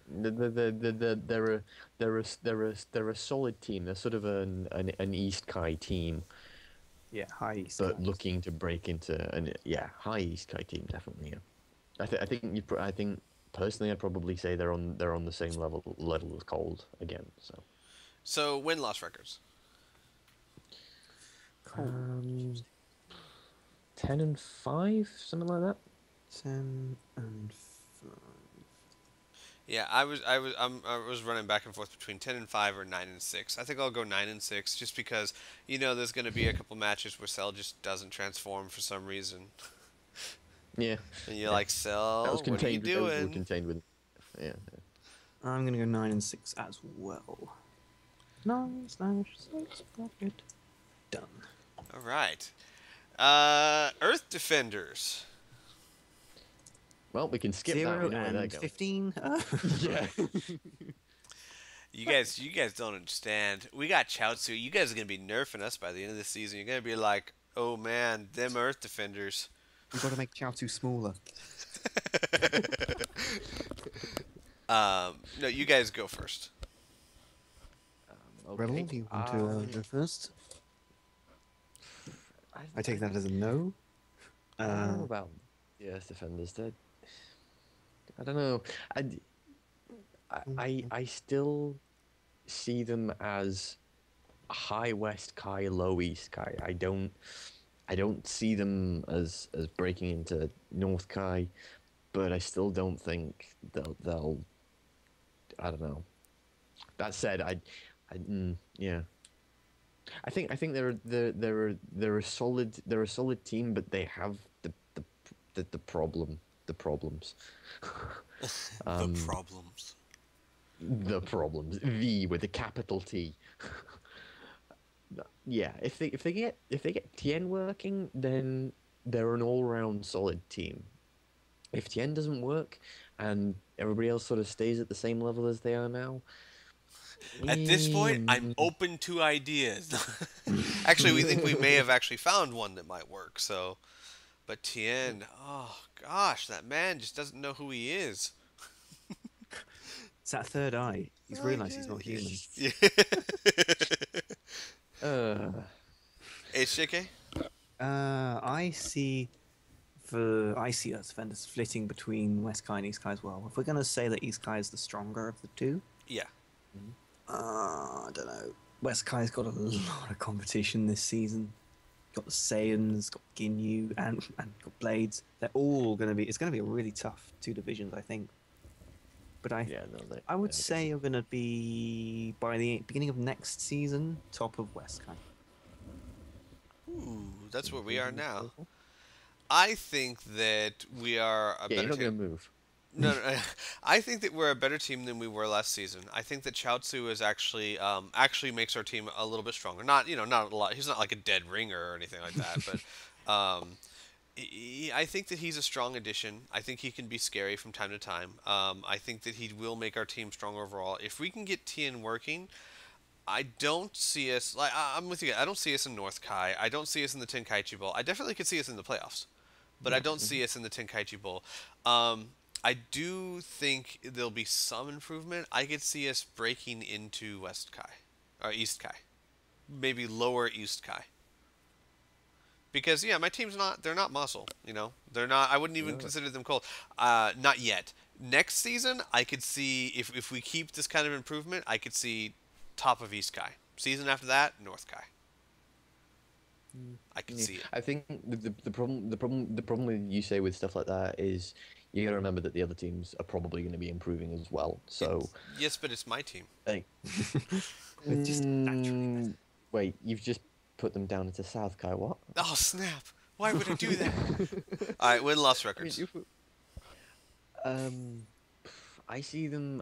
S2: they're a solid team. They're sort of an East Kai team,
S3: Yeah, high East.
S2: but
S3: guys.
S2: looking to break into high East Kai team definitely. Yeah, I think personally I'd probably say they're on the same level as Cold again.
S1: So win-loss records.
S2: Um, 10-5, something like that.
S3: 10 and 5.
S1: Yeah, I was running back and forth between 10-5 or 9-6. I think I'll go 9-6 just because there's going to be a couple matches where Cell just doesn't transform for some reason,
S2: Yeah,
S1: and you're like, Cell,
S2: that was
S1: what are you
S2: contained. That was all
S1: doing?
S2: contained with. Yeah.
S3: I'm gonna go 9 and 6 as well. 9/6 bracket. Done.
S1: All right. Earth Defenders.
S2: Well, we can skip that.
S3: 0
S2: We know where they're
S3: and
S2: going.
S3: 15.
S2: Yeah.
S1: You guys don't understand. We got Chaozu. You guys are gonna be nerfing us by the end of the season. You're gonna be like, oh man, them Earth Defenders.
S3: We've got to make Chaozu smaller.
S1: No, you guys go first.
S3: Rebel, do you want to go first? I take that as a no.
S2: I don't know about Earth Defenders. I don't know. I still see them as high West Kai, low East Kai. I don't see them as breaking into North Kai, but I still don't think they'll I don't know. That said, yeah. I think they're a solid team, but they have the problems.
S1: The problems.
S2: The problems. V with a capital T. Yeah, if they get Tien working, then they're an all-round solid team. If Tien doesn't work, and everybody else sort of stays at the same level as they are now.
S1: At this point, I'm open to ideas. Actually, we think we may have actually found one that might work. So, But Tien, oh gosh, that man just doesn't know who he is.
S3: It's that third eye. He's
S1: I
S3: realised he's not
S1: guess.
S3: human.
S1: Yeah.
S2: Uh,
S1: HJK?
S3: I see us vendors flitting between West Kai and East Kai as well. If we're going to say that East Kai is the stronger of the two,
S1: Yeah.
S3: I don't know. West Kai's got a lot of competition this season. Got the Saiyans, got Ginyu, and got Blades. They're all going to be. It's going to be a really tough two divisions, I think. But
S2: yeah, no,
S3: I would say you're going to be by the beginning of next season top of West Kai.
S1: Ooh, that's where we are now. I think that we are a
S2: Yeah,
S1: better
S2: you're not
S1: team.
S2: going to move.
S1: No, no, I think that we're a better team than we were last season. I think that Chaozu is actually makes our team a little bit stronger. Not a lot. He's not like a dead ringer or anything like that, but I think that he's a strong addition. I think he can be scary from time to time. I think that he will make our team stronger overall. If we can get Tien working, I don't see us like I'm with you. I don't see us in North Kai. I don't see us in the Tenkaichi Bowl. I definitely could see us in the playoffs, but I don't see us in the Tenkaichi Bowl. I do think there'll be some improvement. I could see us breaking into West Kai or East Kai, maybe lower East Kai. Because yeah, my team's they're not muscle. They're not. I wouldn't even consider them cold. Not yet. Next season, I could see if we keep this kind of improvement, I could see top of East Kai. Season after that, North Kai. I can see it.
S2: I think the problem with you say with stuff like that is you got to remember that the other teams are probably going to be improving as well. So
S1: yes, but it's my team.
S2: Hey,
S3: It's just naturally.
S2: wait, you've just put them down into South Kai, what?
S1: Oh snap! Why would I do that? All right, win-loss records.
S2: I see them.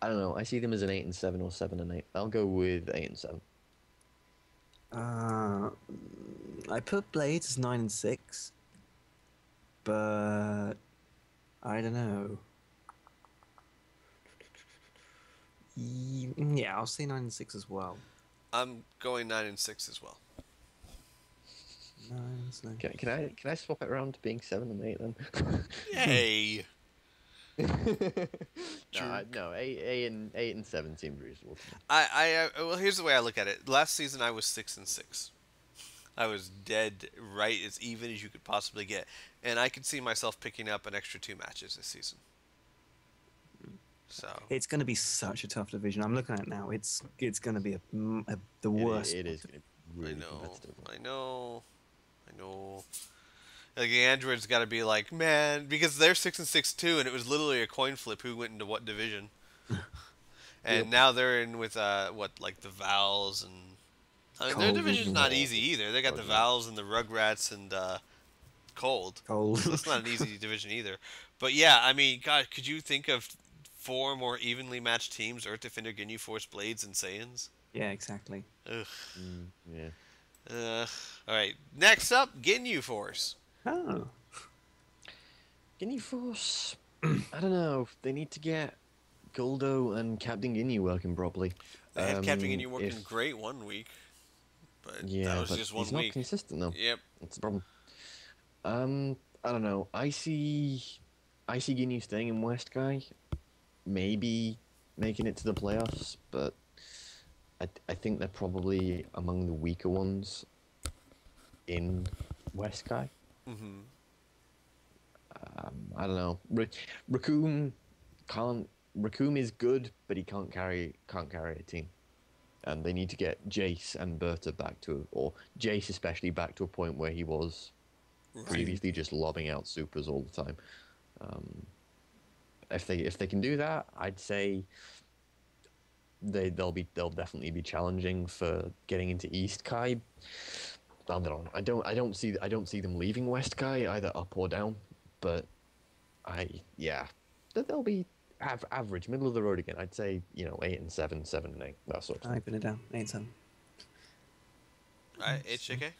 S2: I don't know. I see them as an 8-7 or 7-8. I'll go with 8-7.
S3: I put Blades as 9-6, but I don't know. Yeah, I'll say 9-6 as well.
S1: I'm going 9-6 as well.
S3: 9.
S2: Can I swap it around to being 7 and 8 then?
S1: Yay!
S2: No, 8 and 7 seems reasonable.
S1: Well, here's the way I look at it. Last season I was 6-6. I was dead right as even as you could possibly get, and I could see myself picking up an extra 2 matches this season. So
S3: it's going to be such a tough division. I'm looking at it now. It's going to be the worst.
S2: It is going to be really competitive.
S1: I know. Like the Android's got to be like, man, because they're 6-6 too, and it was literally a coin flip who went into what division. And now they're in with like the Vals, and I mean, their division's not easy either. They got the Vals and the Rugrats and Cold. So that's not an easy division either. But yeah, I mean, God, could you think of 4 more evenly matched teams: Earth Defender, Ginyu Force, Blades, and Saiyans?
S3: Yeah, exactly.
S1: Ugh.
S2: Yeah.
S1: All right. Next up, Ginyu Force.
S3: Oh.
S2: Ginyu Force. I don't know. They need to get Goldo and Captain Ginyu working properly.
S1: They had Captain Ginyu working great one week, but that was just 1
S2: he's
S1: week.
S2: not consistent though.
S1: Yep.
S2: That's the problem. I don't know. I see Ginyu staying in West Kai, maybe making it to the playoffs, but I think they're probably among the weaker ones in West Kai.
S1: Mm-hmm.
S2: I don't know. Raccoon can't. Raccoon is good, but he can't carry a team. And they need to get Jace and Berta back to, or Jace especially, back to a point where he was previously, just lobbing out supers all the time. If they can do that, I'd say they'll definitely be challenging for getting into East Kai. I don't see them leaving West Kai either up or down, but they'll be average, middle of the road again. I'd say 8-7, 7-8, that sort of thing.
S3: I put it down 8-7.
S1: All right, HJK.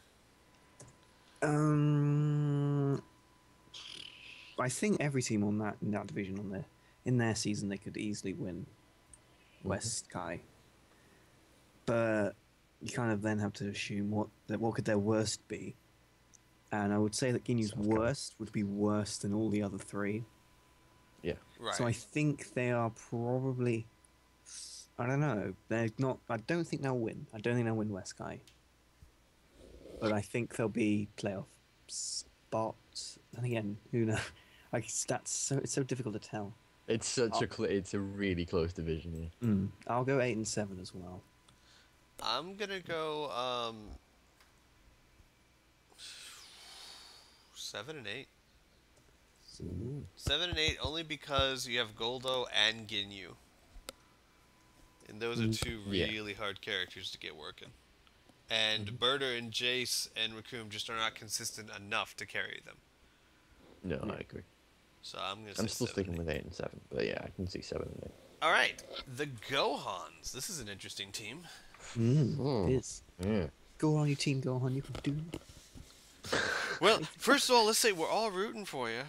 S3: I think every team in that division in their season they could easily win West Kai, but you kind of then have to assume what could their worst be, And I would say that Ginyu's
S2: South Kai.
S3: worst would be worse than all the other three.
S2: Yeah.
S1: Right.
S3: So I think they are probably. I don't know. They're not. I don't think they'll win. I don't think they'll win West Kai. But I think they'll be playoff spot. And again, who knows? Like it's so difficult to tell.
S2: It's such it's a really close division. Yeah.
S3: I'll go 8 and 7 as well.
S1: I'm gonna go 7 and 8. 7 and 8 only because you have Goldo and Ginyu. And those are two really hard characters to get working. And Birder and Jace and Raccoon just are not consistent enough to carry them.
S2: No, I agree.
S1: So I'm
S2: still sticking with 8 and 7, but yeah, I can see 7 and 8.
S1: All right, the Gohans. This is an interesting team.
S3: It is.
S2: Yeah.
S3: Go on, you team. Go on, you can do it.
S1: Well, first of all, let's say we're all rooting for you.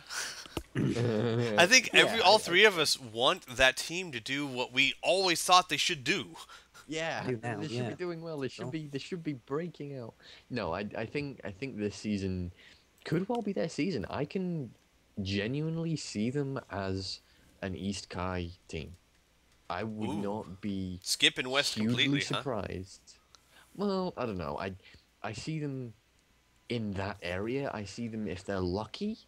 S1: I think all three of us want that team to do what we always thought they should do.
S2: Yeah, they should be doing well. They should be breaking out. No, I think this season could well be their season. I can genuinely see them as an East Kai team. I would not be
S1: skipping West
S2: hugely
S1: completely,
S2: surprised. Huh? Well, I don't know. I see them in that area. I see them if they're lucky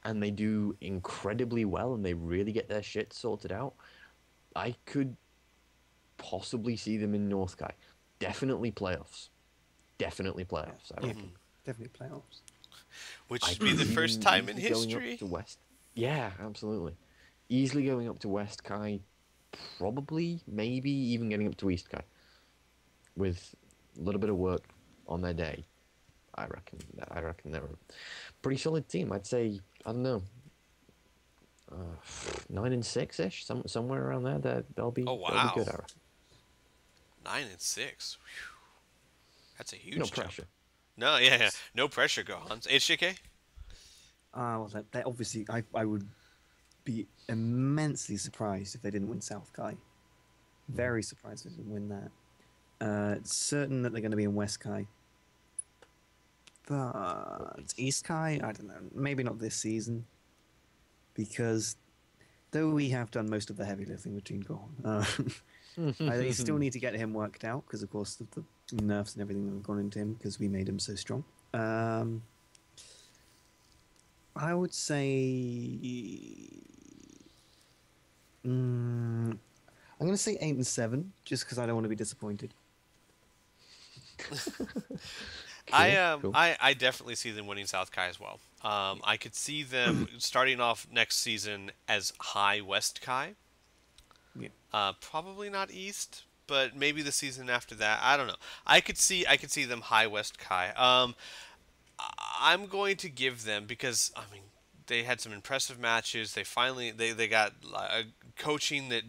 S2: and they do incredibly well and they really get their shit sorted out. I could possibly see them in North Kai. Definitely playoffs. Definitely playoffs. I reckon.
S3: Definitely playoffs.
S1: Which would be the first time in history.
S2: Going up to West. Yeah, absolutely. Easily going up to West Kai. Probably, maybe even getting up to East Kai. With a little bit of work on their day. I reckon they're a pretty solid team. I'd say, I don't know, 9 and 6-ish, somewhere around there. They'll be good. I reckon.
S1: 9 and 6. Whew. That's a huge
S2: no
S1: jump.
S2: pressure.
S1: No, yeah, no pressure, Gohans. HJK?
S3: Well, they obviously, I would be immensely surprised if they didn't win South Kai. Very surprised if they didn't win that. Certain that they're going to be in West Kai. But East Kai, I don't know. Maybe not this season. Because though we have done most of the heavy lifting with Gene Gohan, I still need to get him worked out because, of course, the nerfs and everything that have gone into him because we made him so strong. I would say... I'm going to say 8 and 7 just because I don't want to be disappointed.
S1: Cool. I definitely see them winning South Kai as well. I could see them starting off next season as high West Kai. Yeah. Probably not East, but maybe the season after that. I don't know. I could see them high West Kai. I'm going to give them because they had some impressive matches. They finally they got coaching that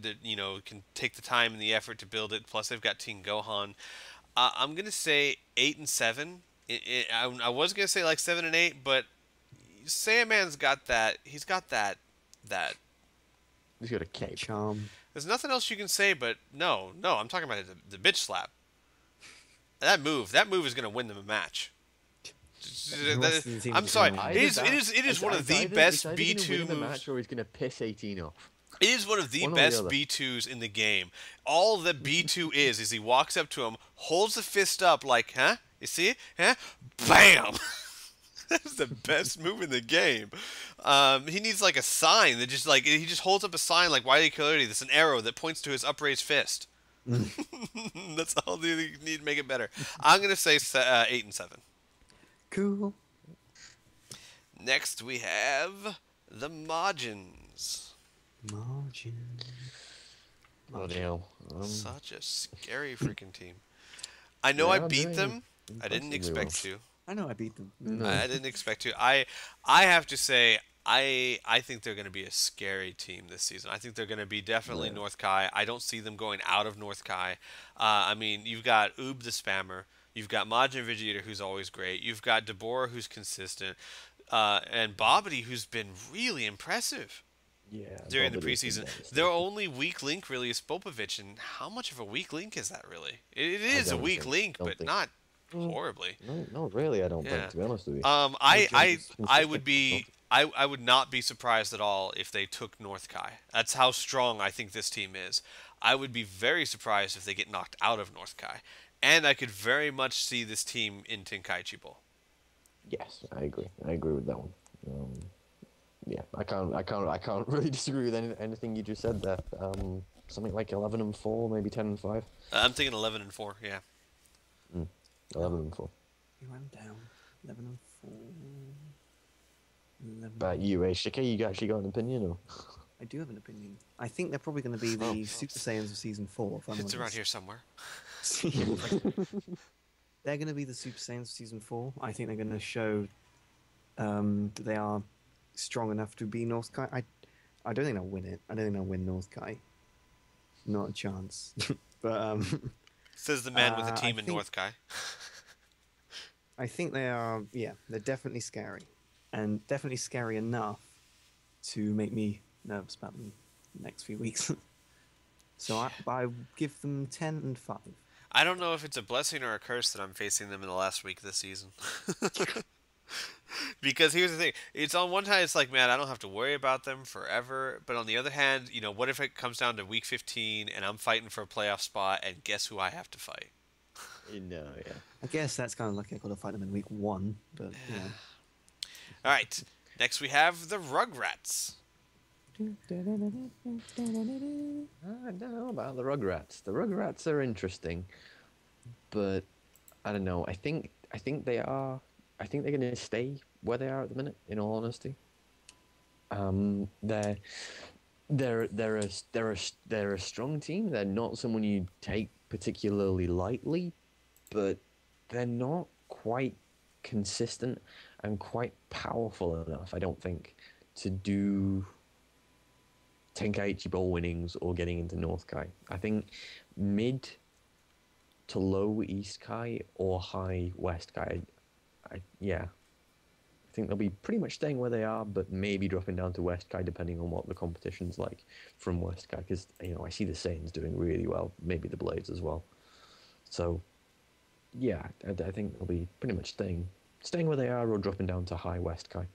S1: can take the time and the effort to build it. Plus they've got Team Gohan. I'm gonna say 8 and 7. I was gonna say like 7 and 8, but Sandman's got that. He's got that.
S2: He's got a cape.
S3: Charm.
S1: There's nothing else you can say, but no. I'm talking about the bitch slap. That move is gonna win them a match. I'm sorry. It is one of the best B2 moves.
S2: Match or he's gonna piss 18 off.
S1: It is one of the best B2s in the game. All that B2 is he walks up to him, holds the fist up like, huh? You see it? Huh? Bam! That's the best move in the game. He needs like a sign that he just holds up a sign like Wile E. Coyote. That's an arrow that points to his upraised fist. That's all you need to make it better. I'm going to say 8 and 7.
S3: Cool.
S1: Next we have the Majins.
S2: Bloody hell.
S1: Such a scary freaking team. I know I beat them. I didn't expect to.
S3: I know I beat them.
S2: No.
S1: I didn't expect to. I have to say, I think they're going to be a scary team this season. I think they're going to be definitely North Kai. I don't see them going out of North Kai. You've got Oob the Spammer. You've got Majin Vegeta, who's always great. You've got Deborah, who's consistent. And Bobbity, who's been really impressive.
S2: Yeah,
S1: during the preseason. Their only weak link really is Popovich, and how much of a weak link is that really? It is a weak link, but not horribly.
S2: No, not really. I don't think,
S1: Yeah.
S2: to be honest with you.
S1: I would be I would not be surprised at all if they took North Kai. That's how strong I think this team is. I would be very surprised if they get knocked out of North Kai. And I could very much see this team in Tenkaichi Bowl.
S2: Yes, I agree. I agree with that one. Yeah, I can't really disagree with anything you just said there. Something like 11-4, maybe 10-5.
S1: I'm thinking 11-4. Yeah.
S2: 11-4.
S3: You went down 11-4. 11.
S2: But you, Shiki, you actually got an opinion, or?
S3: I do have an opinion. I think they're probably going to be the Super Saiyans of Season 4. If I'm
S1: It's
S3: honest.
S1: around here somewhere.
S3: They're going to be the Super Saiyans of Season 4. I think they're going to show that they are strong enough to be North Kai. I don't think they'll win it. I don't think they'll win North Kai. Not a chance. But
S1: Says the man with a team in North Kai.
S3: I think they are, they're definitely scary. And definitely scary enough to make me nervous about them the next few weeks. So I give them 10-5.
S1: I don't know if it's a blessing or a curse that I'm facing them in the last week of this season. Because here's the thing. It's on one hand, it's like, man, I don't have to worry about them forever. But on the other hand, what if it comes down to week 15 and I'm fighting for a playoff spot and guess who I have to fight?
S2: No, yeah.
S3: I guess that's kind of lucky I got to fight them in week 1. But,
S1: All right. Next we have the Rugrats.
S2: I don't know about the Rugrats. The Rugrats are interesting, but I don't know. I think they are. I think they're going to stay where they are at the minute. In all honesty, they're a strong team. They're not someone you take particularly lightly, but they're not quite consistent and quite powerful enough, I don't think, to do Tenkaichi Bowl winnings or getting into North Kai. I think mid to low East Kai or high West Kai. I think they'll be pretty much staying where they are, but maybe dropping down to West Kai depending on what the competition's like from West Kai. Because I see the Saiyans doing really well, maybe the Blades as well. So yeah, I think they'll be pretty much staying where they are or dropping down to high West Kai.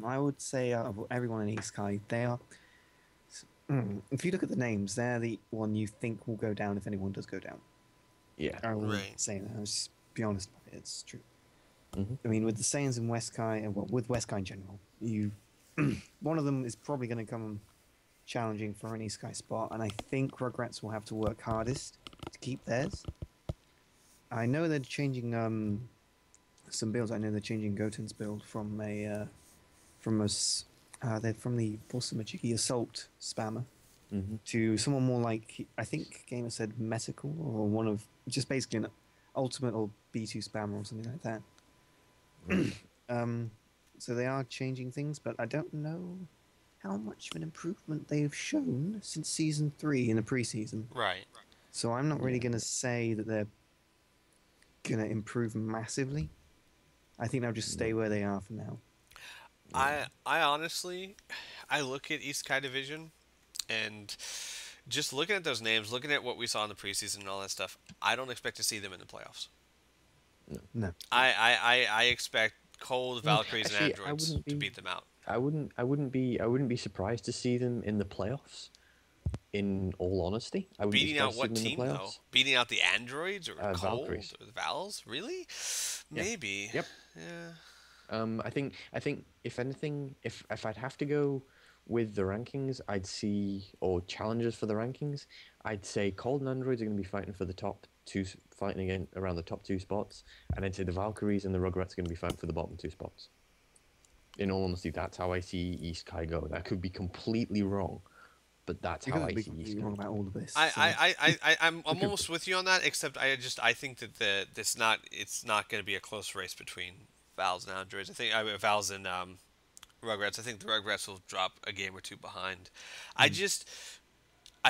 S3: I would say out of everyone in East Kai, they are. If you look at the names, they're the one you think will go down if anyone does go down.
S2: Yeah,
S3: I will
S1: Right.
S3: say that. I'll just be honest about it. It's true.
S2: Mm-hmm.
S3: I mean, with the Saiyans in West Kai, and with West Kai in general, one of them is probably going to come challenging for an East Kai spot, and I think Rugrats will have to work hardest to keep theirs. I know they're changing some builds. I know they're changing Goten's build from they're from the Bosamajiki Assault spammer to someone more like, I think Gamer said Metacal, or one of just basically an Ultimate or B2 spammer or something like that. So they are changing things, but I don't know how much of an improvement they've shown since Season 3 in the preseason.
S1: Right.
S3: So I'm not really going to say that they're going to improve massively. I think they'll just stay where they are for now.
S1: I honestly, I look at East Kai Division, and just looking at those names, looking at what we saw in the preseason and all that stuff, I don't expect to see them in the playoffs.
S3: No.
S1: I expect Cold, Valkyries,
S2: Actually,
S1: and Androids to beat them out.
S2: I wouldn't be surprised to see them in the playoffs. In all honesty, I would
S1: Beating out
S2: be
S1: what
S2: surprised to see
S1: team
S2: them in the
S1: though?
S2: playoffs.
S1: Beating out the Androids or Cold
S2: Valkyries.
S1: or the Vals? Really?
S2: Yeah.
S1: Maybe.
S2: Yep.
S1: Yeah.
S2: I think if anything, if I'd have to go with the rankings, I'd see, or challenges for the rankings, I'd say Cold and Androids are going to be fighting for the top two, fighting again around the top 2 spots, and I'd say the Valkyries and the Rugrats are going to be fighting for the bottom 2 spots. In all honesty, that's how I see East Kai go. That could be completely wrong, but that's how I see East Kai.
S3: Wrong about all of this.
S1: I'm almost with you on that, except I think that it's not going to be a close race between Vals and Androids. I think Vals and Rugrats. I think the Rugrats will drop a game or two behind. I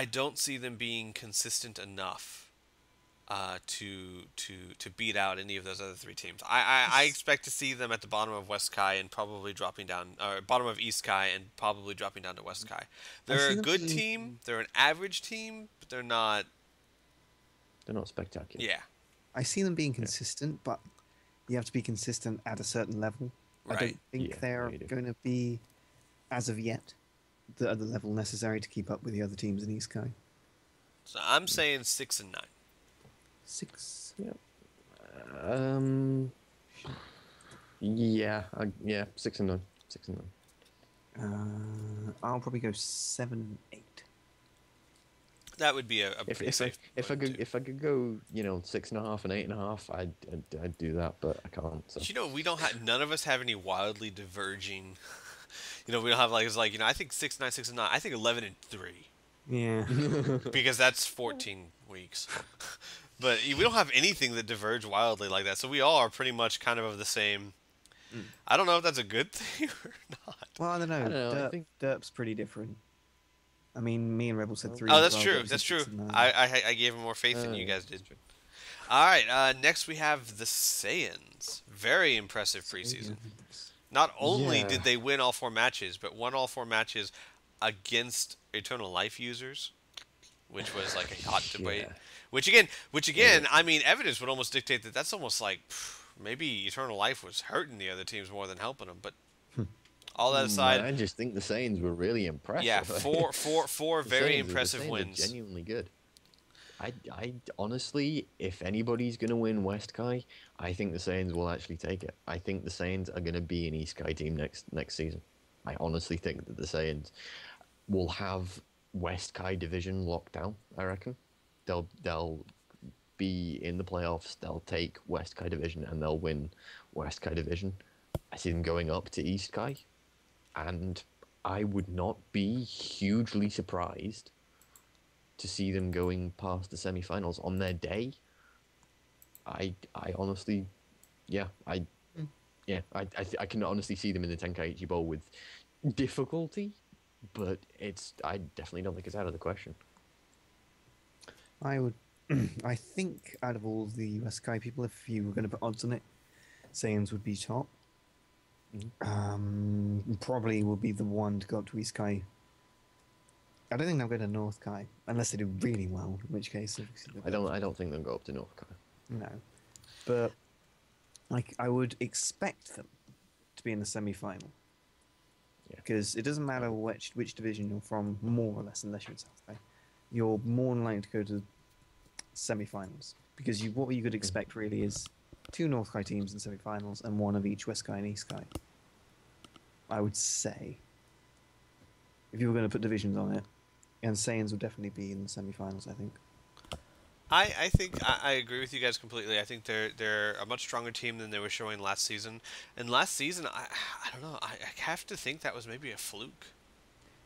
S1: don't see them being consistent enough to beat out any of those other 3 teams. I expect to see them at the bottom of West Kai and probably dropping down, or bottom of East Kai and probably dropping down to West Kai. They're a good team. They're an average team, but they're not.
S2: They're not spectacular.
S1: Yeah.
S3: I see them being consistent, but you have to be consistent at a certain level. I
S1: Right.
S3: don't think they're going to be, as of yet, at the level necessary to keep up with the other teams in East Sky.
S1: So I'm saying 6 and 9.
S3: 6.
S2: Yeah. Yeah. 6 and 9. 6 and 9.
S3: I'll probably go 7 and 8.
S1: That would be a pretty safe.
S2: If I could go, 6.5 and 8.5, I'd do that, but I can't. So.
S1: You know, we don't have, none of us have any wildly diverging. We don't have I think 6, 9, 6 and 9. I think 11 and 3.
S3: Yeah.
S1: Because that's 14 weeks. But we don't have anything that diverge wildly like that. So we all are pretty much kind of the same. I don't know if that's a good thing or not.
S3: Well, I don't know. Derp's pretty different. I mean, me and Rebel said 3.
S1: Oh, that's true. That's true. I gave him more faith than you guys did. All right. Next we have the Saiyans. Very impressive preseason. Not only did they win all 4 matches, but won all 4 matches against Eternal Life users, which was like a hot debate. Which again, I mean, evidence would almost dictate that that's almost like maybe Eternal Life was hurting the other teams more than helping them. But all that aside,
S2: I just think the Saiyans were really impressive.
S1: Yeah, four very impressive wins.
S2: Genuinely good. I honestly, if anybody's gonna win West Kai, I think the Saiyans will actually take it. I think the Saiyans are gonna be an East Kai team next season. I honestly think that the Saiyans will have West Kai division locked down. I reckon they'll be in the playoffs. They'll take West Kai division and they'll win West Kai division. I see them going up to East Kai, and I would not be hugely surprised to see them going past the semi-finals on their day. I honestly, I can honestly see them in the Tenkaichi Bowl with difficulty, but I definitely don't think it's out of the question.
S3: I think out of all the US Sky people, if you were going to put odds on it, Saiyans would be top. Probably will be the one to go up to East Sky. I don't think they'll go to North Kai unless they do really well, in which case
S2: I don't think they'll go up to North Kai.
S3: No, but I would expect them to be in the semi-final. Because it doesn't matter which division you're from, more or less, unless you're in South Kai. You're more than likely to go to semi-finals. Because what you could expect really is 2 North Kai teams in semi-finals and 1 of each West Kai and East Kai. I would say, if you were going to put divisions on it, and Saiyans would definitely be in the semi-finals, I think.
S1: I think I agree with you guys completely. I think they're a much stronger team than they were showing last season. And last season, I don't know. I have to think that was maybe a fluke.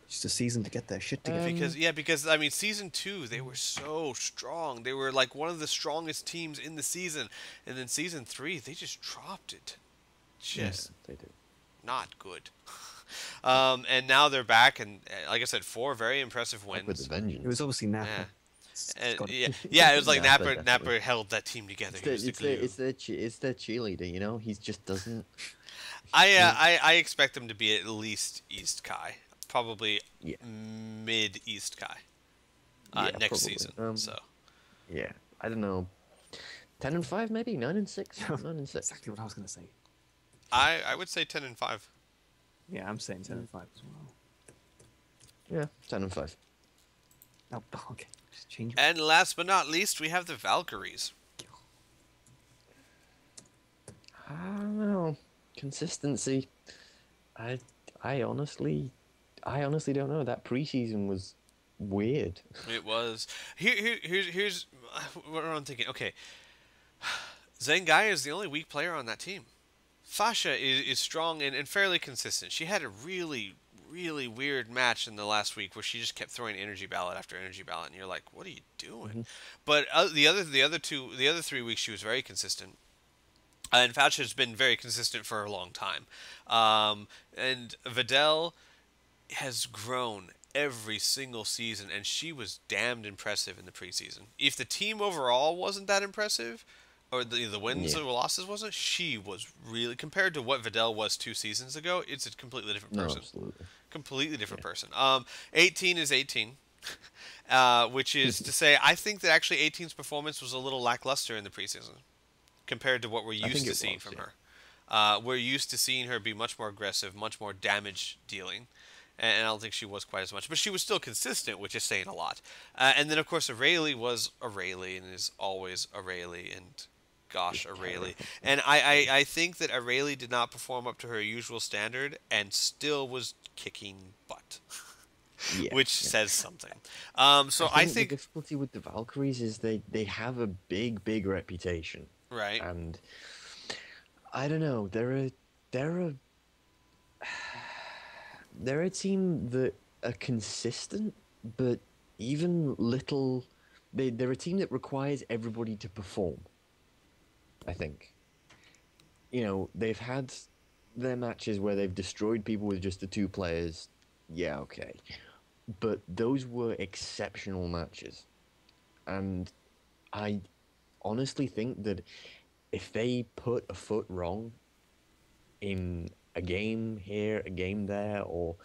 S3: Just a season to get their shit together.
S1: Because I mean, season 2 they were so strong. They were like one of the strongest teams in the season, and then season 3 they just dropped it. Just
S2: they did.
S1: Not good. And now they're back, and like I said, 4 very impressive wins.
S2: With the vengeance.
S3: It was obviously Nappa.
S1: Yeah, it was like Nappa held that team together.
S2: It's their cheerleader, He just doesn't.
S1: I expect them to be at least East Kai, probably mid East Kai, next season.
S2: I don't know. 10 and 5 maybe 9 and 6. 9 and 6.
S3: Exactly what I was going to say.
S1: I would say 10 and 5.
S3: Yeah, I'm saying 10 and 5 as well.
S2: Yeah, 10 and 5.
S3: Oh, okay. Just change.
S1: And last but not least, we have the Valkyries.
S2: I don't know. Consistency. I honestly don't know. That preseason was weird.
S1: It was. Here's what I'm thinking. Okay, Zengai is the only weak player on that team. Fasha is strong and fairly consistent. She had a really weird match in the last week where she just kept throwing energy ballot after energy ballot, and you're like, what are you doing? But the other 3 weeks she was very consistent. And Fasha has been very consistent for a long time. And Videl has grown every single season, and she was damned impressive in the preseason. If the team overall wasn't that impressive, or the wins or losses wasn't, she was really, compared to what Videl was 2 seasons ago, it's a completely different person.
S2: No, absolutely.
S1: Completely different person. 18 is 18. which is to say, I think that actually 18's performance was a little lackluster in the preseason compared to what we're
S2: I
S1: used
S2: think
S1: to
S2: it
S1: seeing
S2: was,
S1: from
S2: yeah.
S1: her. We're used to seeing her be much more aggressive, much more damage dealing, and I don't think she was quite as much. But she was still consistent, which is saying a lot. And then, of course, Aurelie was Aurelie and is always Aurelie, and gosh,
S2: Just
S1: Aurelie.
S2: terrible.
S1: And I think that Aurelie did not perform up to her usual standard and still was kicking butt,
S2: Yeah,
S1: which
S2: yeah.
S1: says something.
S2: I
S1: So I
S2: think the
S1: think,
S2: difficulty with the Valkyries is they have a big reputation,
S1: right.
S2: and I don't know. They're a they're a team that are consistent, but even little. They're a team that requires everybody to perform. I think they've had their matches where they've destroyed people with just the two players. Yeah, okay, but those were exceptional matches, and I honestly think that if they put a foot wrong in a game here, a game there, or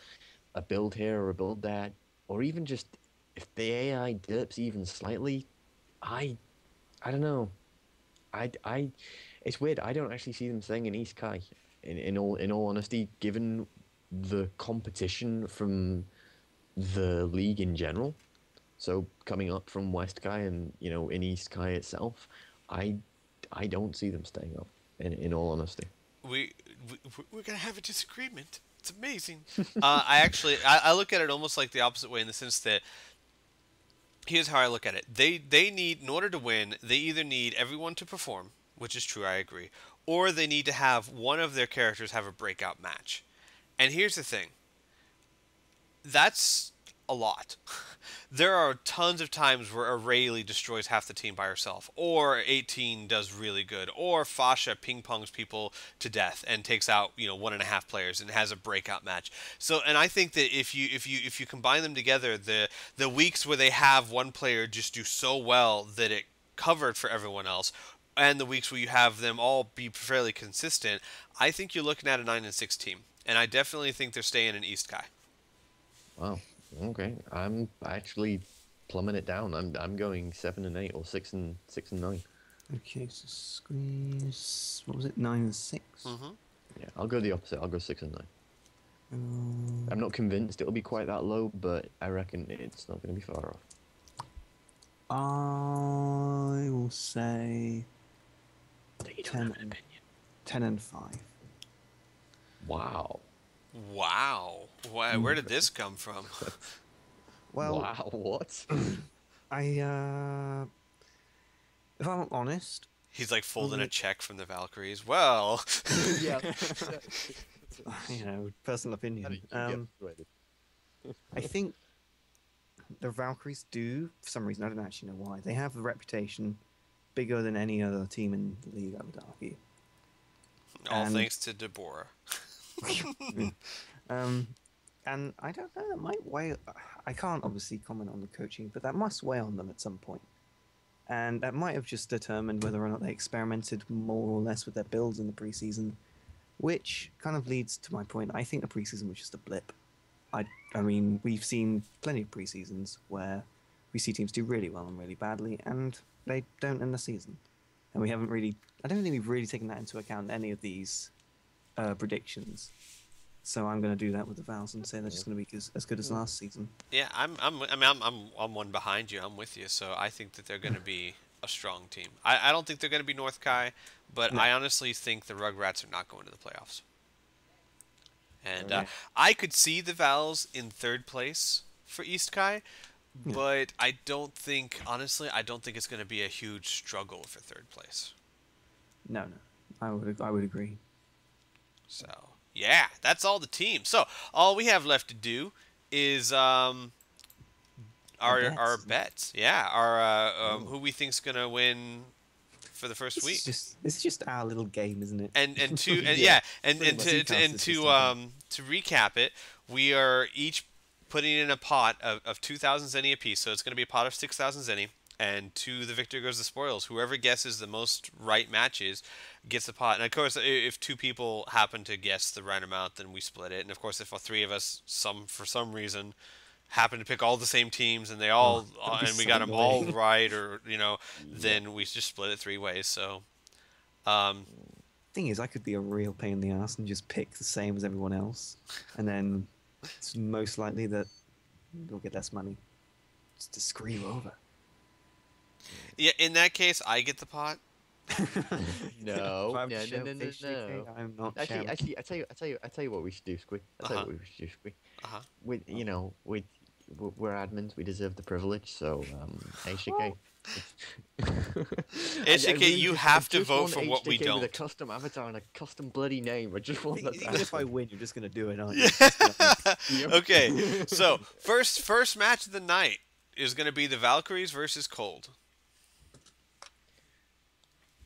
S2: a build here or a build there, or even just if the AI dips even slightly, I I don't know. I it's weird. I don't actually see them staying in East Kai. In all honesty, given the competition from the league in general, so coming up from West Kai and in East Kai itself, I I don't see them staying up. In all honesty.
S1: we, we're gonna have a disagreement. It's amazing. I look at it almost like the opposite way in the sense that here's how I look at it. They need, in order to win, they either need everyone to perform, which is true, I agree, or they need to have one of their characters have a breakout match. And here's the thing. That's a lot. There are tons of times where Aurelie destroys half the team by herself, or 18 does really good, or Fasha ping pongs people to death and takes out 1.5 players and has a breakout match. So, and I think that if you combine them together, the weeks where they have one player just do so well that it covered for everyone else, and the weeks where you have them all be fairly consistent, I think you're looking at a 9-6 team, and I definitely think they're staying in East Kai.
S2: Wow. Okay. I'm actually plumbing it down. I'm going 7-8 or 6-9.
S3: Okay, so squeeze. What was it? 9-6.
S1: Mm-hmm.
S2: Yeah, I'll go the opposite. I'll go 6-9. I'm
S3: Um,
S2: not convinced it'll be quite that low, but I reckon it's not going to be far off.
S3: I will say
S2: So you don't
S3: 10
S2: have an
S3: and,
S2: opinion.
S3: 10 and 5.
S2: Wow.
S1: Wow. Where did this come from?
S3: Well,
S2: Wow. What?
S3: I if I'm honest,
S1: He's like folding a
S3: Only-
S1: check from the Valkyries. Well,
S2: Yeah.
S3: personal opinion. I think the Valkyries do, for some reason, I don't actually know why. They have a reputation bigger than any other team in the league, I would argue.
S1: all
S3: And-
S1: thanks to Deborah.
S3: And I don't know, that might weigh. I can't obviously comment on the coaching, but that must weigh on them at some point. And that might have just determined whether or not they experimented more or less with their builds in the preseason, which kind of leads to my point. I think the preseason was just a blip. I mean, we've seen plenty of preseasons where we see teams do really well and really badly, and they don't end the season. And we haven't really. I don't think we've really taken that into account in any of these predictions. So I'm going to do that with the Vals and say they're just going to be as good as last season.
S1: Yeah, I'm one behind you. I'm with you. So I think that they're going to be a strong team. I don't think they're going to be North Kai, but
S3: No.
S1: I honestly think the Rugrats are not going to the playoffs. And
S2: Okay.
S1: I could see the Vals in third place for East Kai,
S3: Yeah.
S1: but I don't think it's going to be a huge struggle for third place.
S3: No, I would agree.
S1: So yeah, that's all the teams. So all we have left to do is our bets. Yeah, our who we think's gonna win for the first week.
S3: This is just our little game, isn't it?
S1: And to and
S2: Yeah,
S1: and
S3: pretty
S1: and
S3: much.
S1: to
S3: Zcast
S1: and
S3: is
S1: to
S3: just like
S1: to recap it, we are each putting in a pot of 2,000 zenny apiece. So it's going to be a pot of 6,000 zenny, and to the victor goes the spoils. Whoever guesses the most right matches gets the pot. And of course, if two people happen to guess the right amount, then we split it. And of course, if all three of us for some reason happen to pick all the same teams and they
S3: Oh,
S1: all
S3: that'd be
S1: and we
S3: so
S1: got them all
S3: annoying.
S1: right, or
S2: Yeah.
S1: then we just split it 3 ways. So, um,
S3: Thing is, I could be a real pain in the ass and just pick the same as everyone else, and then it's most likely that you'll get less money just to screw you over.
S1: yeah, in that case, I get the pot.
S3: If
S2: No,
S3: I have to
S2: no, no,
S3: share
S2: no, no,
S3: Fish,
S2: no.
S3: I'm not
S2: Actually,
S3: sharing.
S2: I tell you what we should do, Squee. I
S1: Uh
S2: tell you
S1: huh.
S2: what we should do, Squee.
S1: Uh huh.
S2: With we're admins. We deserve the privilege. So, HJK.
S1: HJK,
S2: Really
S1: you
S2: I
S1: have to
S2: just
S1: vote
S2: want
S1: for what we
S2: HJK with a
S1: don't.
S2: custom avatar and a custom bloody name. I just want that to
S3: Even if I
S2: happen.
S3: win, you're just gonna do it, aren't you?
S1: Yeah.
S2: Yep.
S1: Okay. So first match of the night is going to be the Valkyries versus Cold.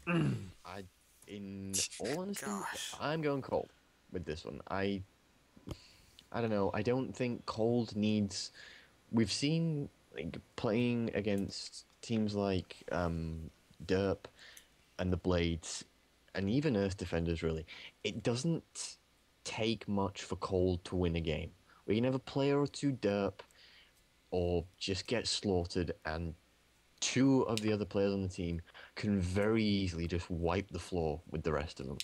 S2: I, in all honesty,
S1: Gosh.
S2: I'm going cold with this one. I don't know. I don't think cold needs. We've seen like playing against teams like Derp and the Blades, and even Earth Defenders. Really, it doesn't take much for cold to win a game. We can have a player or two Derp, or just get slaughtered, and two of the other players on the team can very easily just wipe the floor with the rest of them.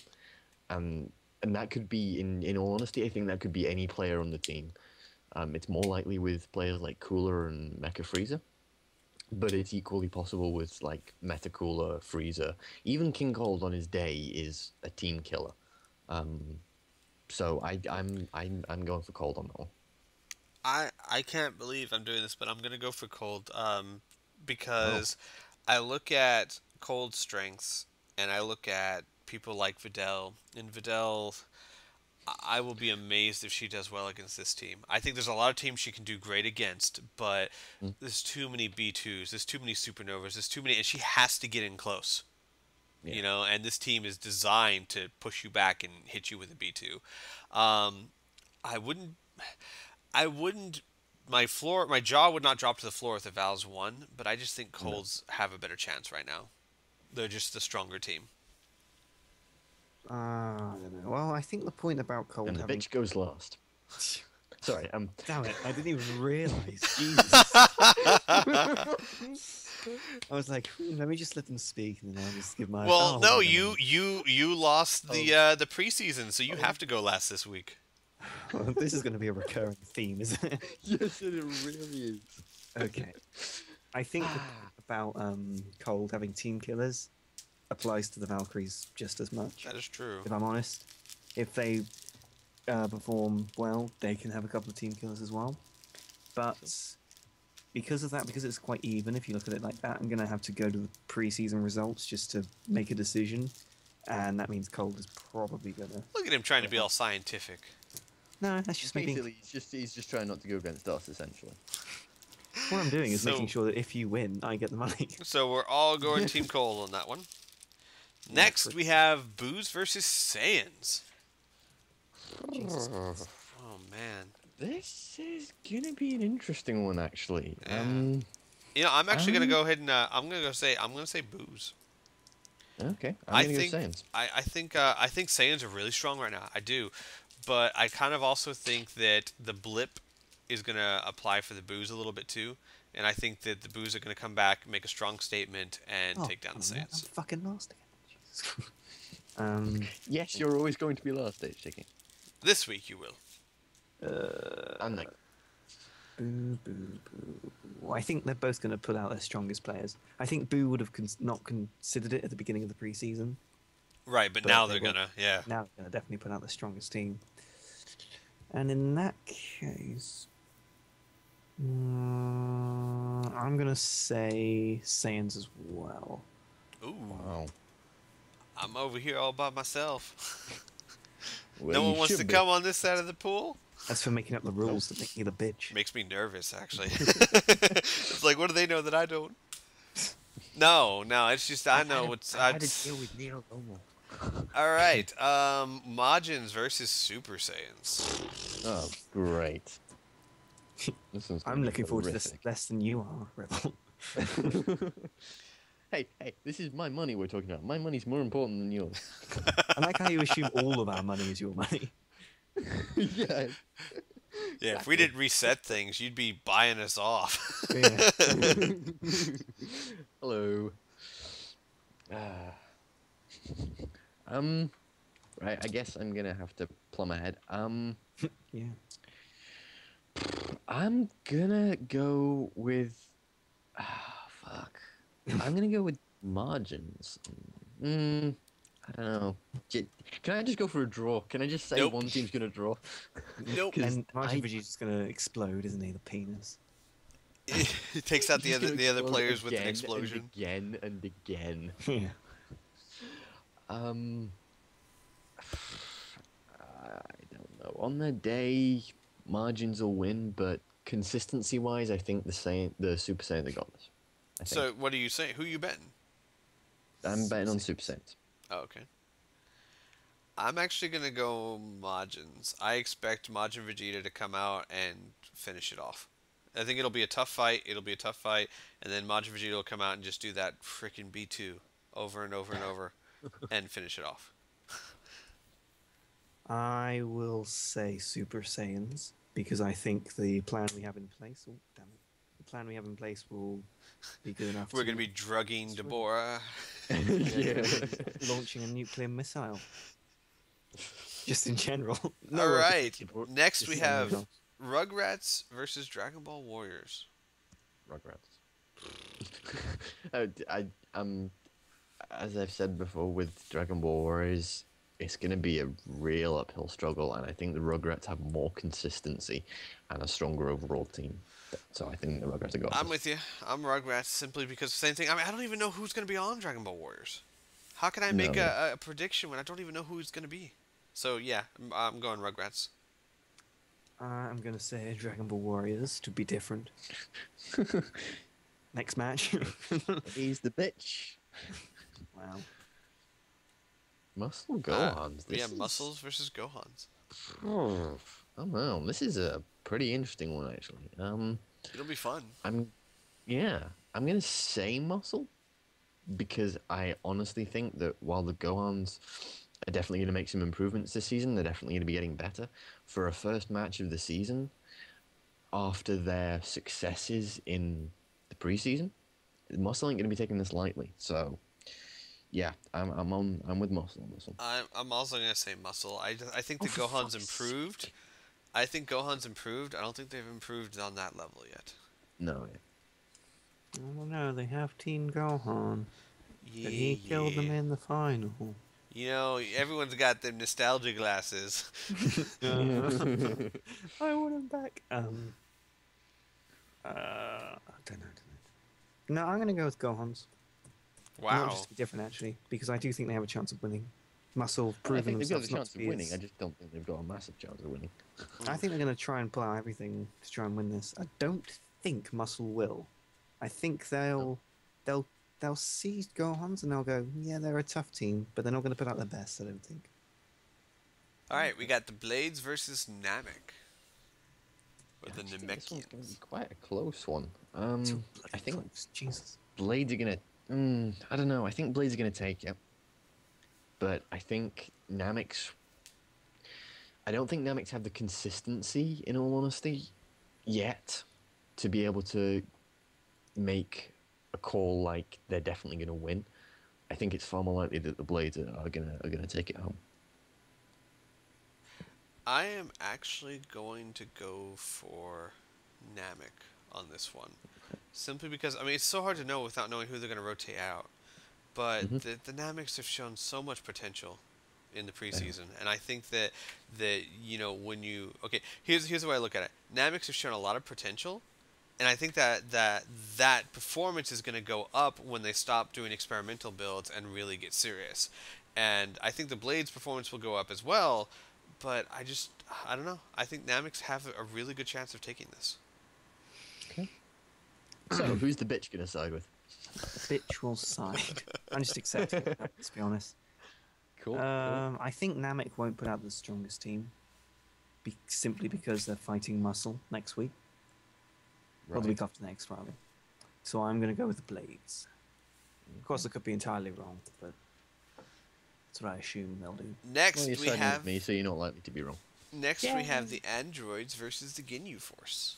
S2: And that could be, in all honesty, I think that could be any player on the team. It's more likely with players like Cooler and Mecha Freezer, but it's equally possible with like Meta Cooler, Freezer. Even King Cold on his day is a team killer. Um, so I'm going for Cold on that one.
S1: I can't believe I'm doing this, but I'm going to go for Cold
S2: Oh,
S1: because I look at Cold's strengths and I look at people like Videl, and Videl, I will be amazed if she does well against this team. I think there's a lot of teams she can do great against, but
S2: mm,
S1: there's too many B2s, there's too many Supernovas, there's too many, and she has to get in close.
S2: yeah,
S1: And this team is designed to push you back and hit you with a B2. Um, I wouldn't, I wouldn't, my jaw would not drop to the floor if the Valves won, but I just think
S2: no.
S1: Colds have a better chance right now. They're just the stronger team.
S3: I don't know. Well, I think the point about Cold
S2: And the
S3: having.
S2: bitch goes last. Sorry,
S3: Damn it! I didn't even realize. Jesus. I was like, let me just let them speak, and then I'll just give my.
S1: Well,
S3: Oh,
S1: no,
S3: wait a minute.
S1: you lost the preseason, so you have to go last this week.
S3: Well, this is going to be a recurring theme, isn't it?
S2: yes, it really is.
S3: Okay. I think the point about Cold having team killers applies to the Valkyries just as much.
S1: That is true.
S3: If I'm honest, if they perform well, they can have a couple of team killers as well. But because of that, because it's quite even, if you look at it like that, I'm going to have to go to the preseason results just to make a decision. And that means Cold is probably going to.
S1: Look at him trying to be all scientific.
S3: No, that's just me being.
S2: Basically, he's just trying not to go against us, essentially.
S3: What I'm doing is
S1: So-
S3: making sure that if you win, I get the money.
S1: So we're all going Team Cold on that one. Next, we have Booze versus Saiyans.
S3: Jesus.
S1: Oh man.
S2: This is gonna be an interesting one, actually.
S1: Yeah. I'm actually gonna
S2: Um,
S1: go ahead and I'm gonna say Booze.
S2: Okay,
S1: I
S2: I'm gonna
S1: think
S2: go Saiyans.
S1: I think Saiyans are really strong right now. I do, but I kind of also think that the blip is gonna apply for the Booze a little bit too, and I think that the Booze are gonna come back, make a strong statement, and take down the
S3: come on, I'm
S1: Saiyans.
S3: fucking lost again. Jesus.
S2: Yes, you're always going to be last, stage chicken.
S1: This week you will.
S2: I'm like,
S3: Boo, boo, boo, boo. I think they're both going to pull out their strongest players. I think Boo would have not considered it at the beginning of the preseason.
S1: Right, but
S3: But
S1: now
S3: they
S1: they're
S3: will.
S1: gonna, yeah.
S3: Now they're going to definitely put out the strongest team. And in that case, I'm going to say Saiyans as well.
S1: Ooh,
S2: wow.
S1: I'm over here all by myself.
S2: Well,
S1: No
S2: you
S1: one wants
S2: should
S1: to
S2: be.
S1: come on this side of the pool.
S3: That's for making up the rules that make me the bitch.
S1: Makes me nervous, actually. It's like, what do they know that I don't? No, it's just I know what's.
S2: I had to deal with Neo Lomo.
S1: All right, Majins versus Super Saiyans.
S2: Oh, great. This one's gonna
S3: I'm
S2: be
S3: looking forward to this
S2: horrific.
S3: less than you are, Rebel.
S2: Hey, this is my money we're talking about. My money's more important than yours.
S3: I like how you assume all of our money is your money.
S2: yeah.
S1: Yeah, if we didn't reset things, you'd be buying us off.
S3: Yeah.
S2: Hello. Uh, right, I guess I'm gonna have to plumb ahead.
S3: Yeah.
S2: I'm gonna go with. Fuck. I'm gonna go with margins. I don't know. Can I just go for a draw? Can I just say
S1: Nope.
S2: one team's gonna draw?
S1: Nope.
S2: 'Cause
S3: And Martin
S2: I-
S3: Virgini's just gonna explode, isn't he? The penis.
S1: He takes out the
S2: he's gonna
S1: other
S2: explode
S1: players with an
S2: again
S1: explosion.
S2: and again and again.
S3: Yeah.
S2: Um, I don't know. On the day, margins will win, but consistency-wise, I think the Super Saiyan got this. I think.
S1: So, what are you saying? Who you betting?
S2: I'm betting on Super Saiyans.
S1: Oh, okay. I'm actually gonna go Majins. I expect Majin Vegeta to come out and finish it off. I think it'll be a tough fight. And then Majin Vegeta will come out and just do that freaking B2 over and over and over, and finish it off.
S3: I will say Super Saiyans because I think the plan we have in place. Oh, damn it! The plan we have in place will be good enough.
S1: We're gonna be drugging Deborah.
S2: Yeah.
S3: launching a nuclear missile. Just in general.
S1: All right. Next
S3: Just
S1: we
S3: in
S1: have
S3: general.
S1: Rugrats versus Dragon Ball Warriors.
S2: Rugrats. As I've said before, with Dragon Ball Warriors, it's going to be a real uphill struggle, and I think the Rugrats have more consistency and a stronger overall team. So I think the Rugrats are going.
S1: I'm with you. I'm Rugrats simply because same thing. I mean, I don't even know who's going to be on Dragon Ball Warriors. How can I make a prediction when I don't even know who he's going to be? So yeah, I'm going Rugrats.
S3: I'm gonna say Dragon Ball Warriors to be different. Next match.
S2: He's the bitch.
S3: Wow.
S2: Muscle Gohans.
S1: Yeah, Muscles versus Gohans.
S2: Oh no, this is a pretty interesting one actually.
S1: It'll be fun.
S2: I'm gonna say Muscle because I honestly think that while the Gohans are definitely going to make some improvements this season, they're definitely going to be getting better. For a first match of the season, after their successes in the preseason, Muscle ain't going to be taking this lightly. So, yeah, I'm with Muscle on this one.
S1: I'm also gonna say Muscle. I think the
S3: for
S1: Gohan's
S3: fuck's
S1: improved. I think Gohan's improved. I don't think they've improved on that level yet.
S2: No,
S3: I don't know. They have Teen Gohan,
S1: Yeah,
S3: but he killed them in the final.
S1: You know, everyone's got them nostalgia glasses.
S3: I want him back. I don't know. No, I'm gonna go with Gohan's.
S1: Wow.
S3: Not just to be different, actually, because I do think they have a chance of winning. Muscle
S2: I
S3: proving
S2: think they've got
S3: themselves
S2: a
S3: not
S2: chance
S3: to
S2: of
S3: be
S2: winning.
S3: as-
S2: I just don't think they've got a massive chance of winning.
S3: I think they're going to try and pull out everything to try and win this. I don't think Muscle will. I think they'll see Gohan's and they'll go, yeah, they're a tough team, but they're not going to put out their best. I don't think.
S1: All right, we got the Blades versus Namek. Or the
S2: This one's going to be
S1: Namekians.
S2: quite a close one.
S3: Too bloody
S2: I think
S3: close. Jesus.
S2: Blades are gonna. I don't know. I think Blades are gonna take it, but I think Nameks. I don't think Nameks have the consistency, in all honesty, yet, to be able to make a call like they're definitely gonna win. I think it's far more likely that the Blades are gonna take it home.
S1: I am actually going to go for Namek on this one. Simply because, I mean, it's so hard to know without knowing who they're going to rotate out. But the Nameks have shown so much potential in the preseason. And I think that you know, when you... Okay, here's the way I look at it. Nameks have shown a lot of potential. And I think that performance is going to go up when they stop doing experimental builds and really get serious. And I think the Blades' performance will go up as well. But I don't know. I think Nameks have a really good chance of taking this.
S2: Okay. So who's the bitch gonna side with?
S3: Bitch will side. I'm just accepting it, to be honest.
S2: Cool.
S3: I think Namek won't put out the strongest team, simply because they're fighting Muscle next week. Or the week after next, rather. So I'm going to go with the Blades. Of course, I could be entirely wrong, but that's what I assume they'll do.
S1: Next,
S2: Well, you're
S1: we
S2: siding
S1: have...
S2: with me, so you're not likely to be wrong.
S1: Next, we have the androids versus the Ginyu Force.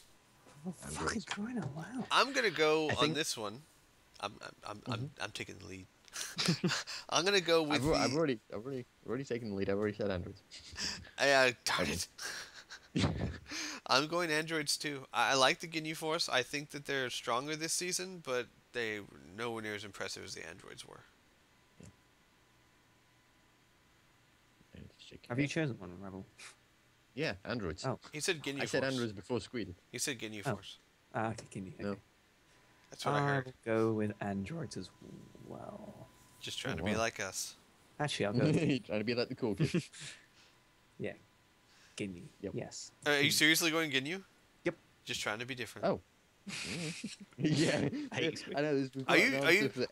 S3: Oh, fucking crying out loud.
S1: I'm gonna go on this one. I'm taking the lead. I'm gonna go with
S2: I've already taken the lead. I've already said androids.
S1: Darn it. I'm going androids too. I like the Ginyu Force. I think that they're stronger this season, but they were nowhere near as impressive as the androids were.
S3: Have you chosen one, Rebel?
S2: Yeah, androids.
S3: Oh,
S1: he said Ginyu Force.
S2: I said androids before Squeal.
S1: He said Ginyu Force.
S3: Okay, Ginyu. Okay.
S2: No.
S1: That's what I heard.
S3: I'll go with androids as well.
S1: Just trying to be like us.
S3: Actually, I'll go.
S2: Trying to be like the cool kid.
S3: Yeah, Ginyu.
S2: Yep.
S3: Yes.
S1: Are you seriously going Ginyu?
S3: Yep.
S1: Just trying to be different.
S2: Oh. Yeah. I know.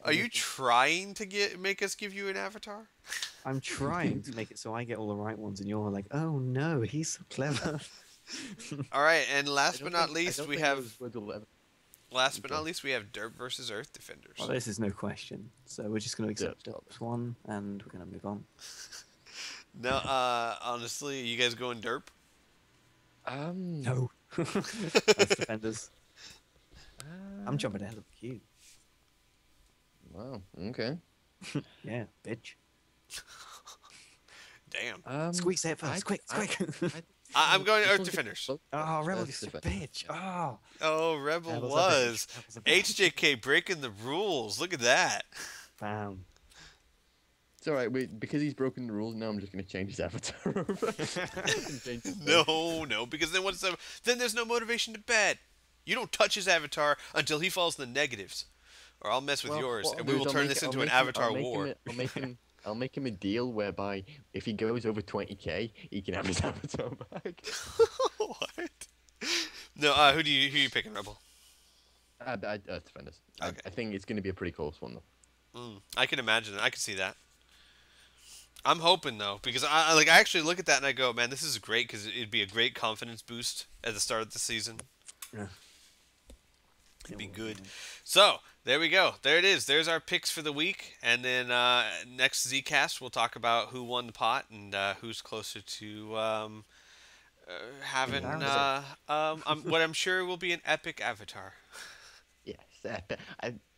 S1: Are you trying to make us give you an avatar?
S3: I'm trying to make it so I get all the right ones, and you're like, oh no, he's so clever.
S1: All right, and last but not least, we have Derp versus Earth Defenders.
S3: Well, this is no question. So we're just going to accept Derp's one, and we're going to move on.
S1: No, honestly, are you guys going Derp?
S3: No. Earth Defenders. I'm jumping ahead of the queue.
S2: Wow. Okay.
S3: Yeah, bitch.
S1: Damn.
S3: Squeak, say it first. Quick.
S1: I'm going Earth Defenders.
S3: Oh, Rebel, you bitch. Oh.
S1: Oh, Rebel was. HJK breaking the rules. Look at that.
S3: Bam.
S2: It's alright, because he's broken the rules, now I'm just going to change his avatar over.
S1: No, because then there's no motivation to bet. You don't touch his avatar until he falls in the negatives. Or I'll mess with yours, and we will turn this into an avatar war.
S2: I'll make him a deal whereby if he goes over 20k, he can have his avatar back.
S1: What? No, who are you picking, Rebel?
S2: Earth Defenders.
S1: Okay.
S2: I think it's going to be a pretty close one, though.
S1: I can imagine it. I can see that. I'm hoping, though, because I actually look at that and I go, man, this is great, because it'd be a great confidence boost at the start of the season.
S3: Yeah.
S1: It'd be good. So, there we go. There it is. There's our picks for the week. And then next Zcast, we'll talk about who won the pot and who's closer to having what I'm sure will be an epic avatar.
S2: Yes,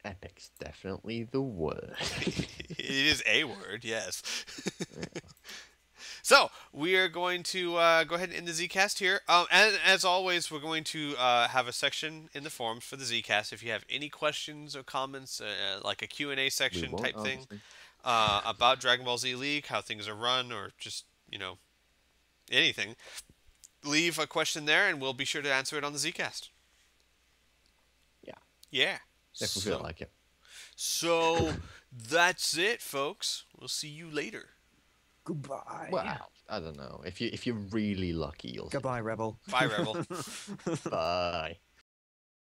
S2: epic's definitely the word.
S1: It is a word, yes. So, we are going to go ahead and end the Zcast here. And as always, we're going to have a section in the forums for the Zcast. If you have any questions or comments, like a Q&A section type thing, about Dragon Ball Z League, how things are run, or just, anything, leave a question there, and we'll be sure to answer it on the Zcast. Yeah.
S2: If we feel like it.
S1: So, that's it, folks. We'll see you later.
S3: Goodbye.
S2: Well, I don't know. If you're really lucky, you'll.
S3: Goodbye, Rebel.
S1: Bye, Rebel.
S2: Bye.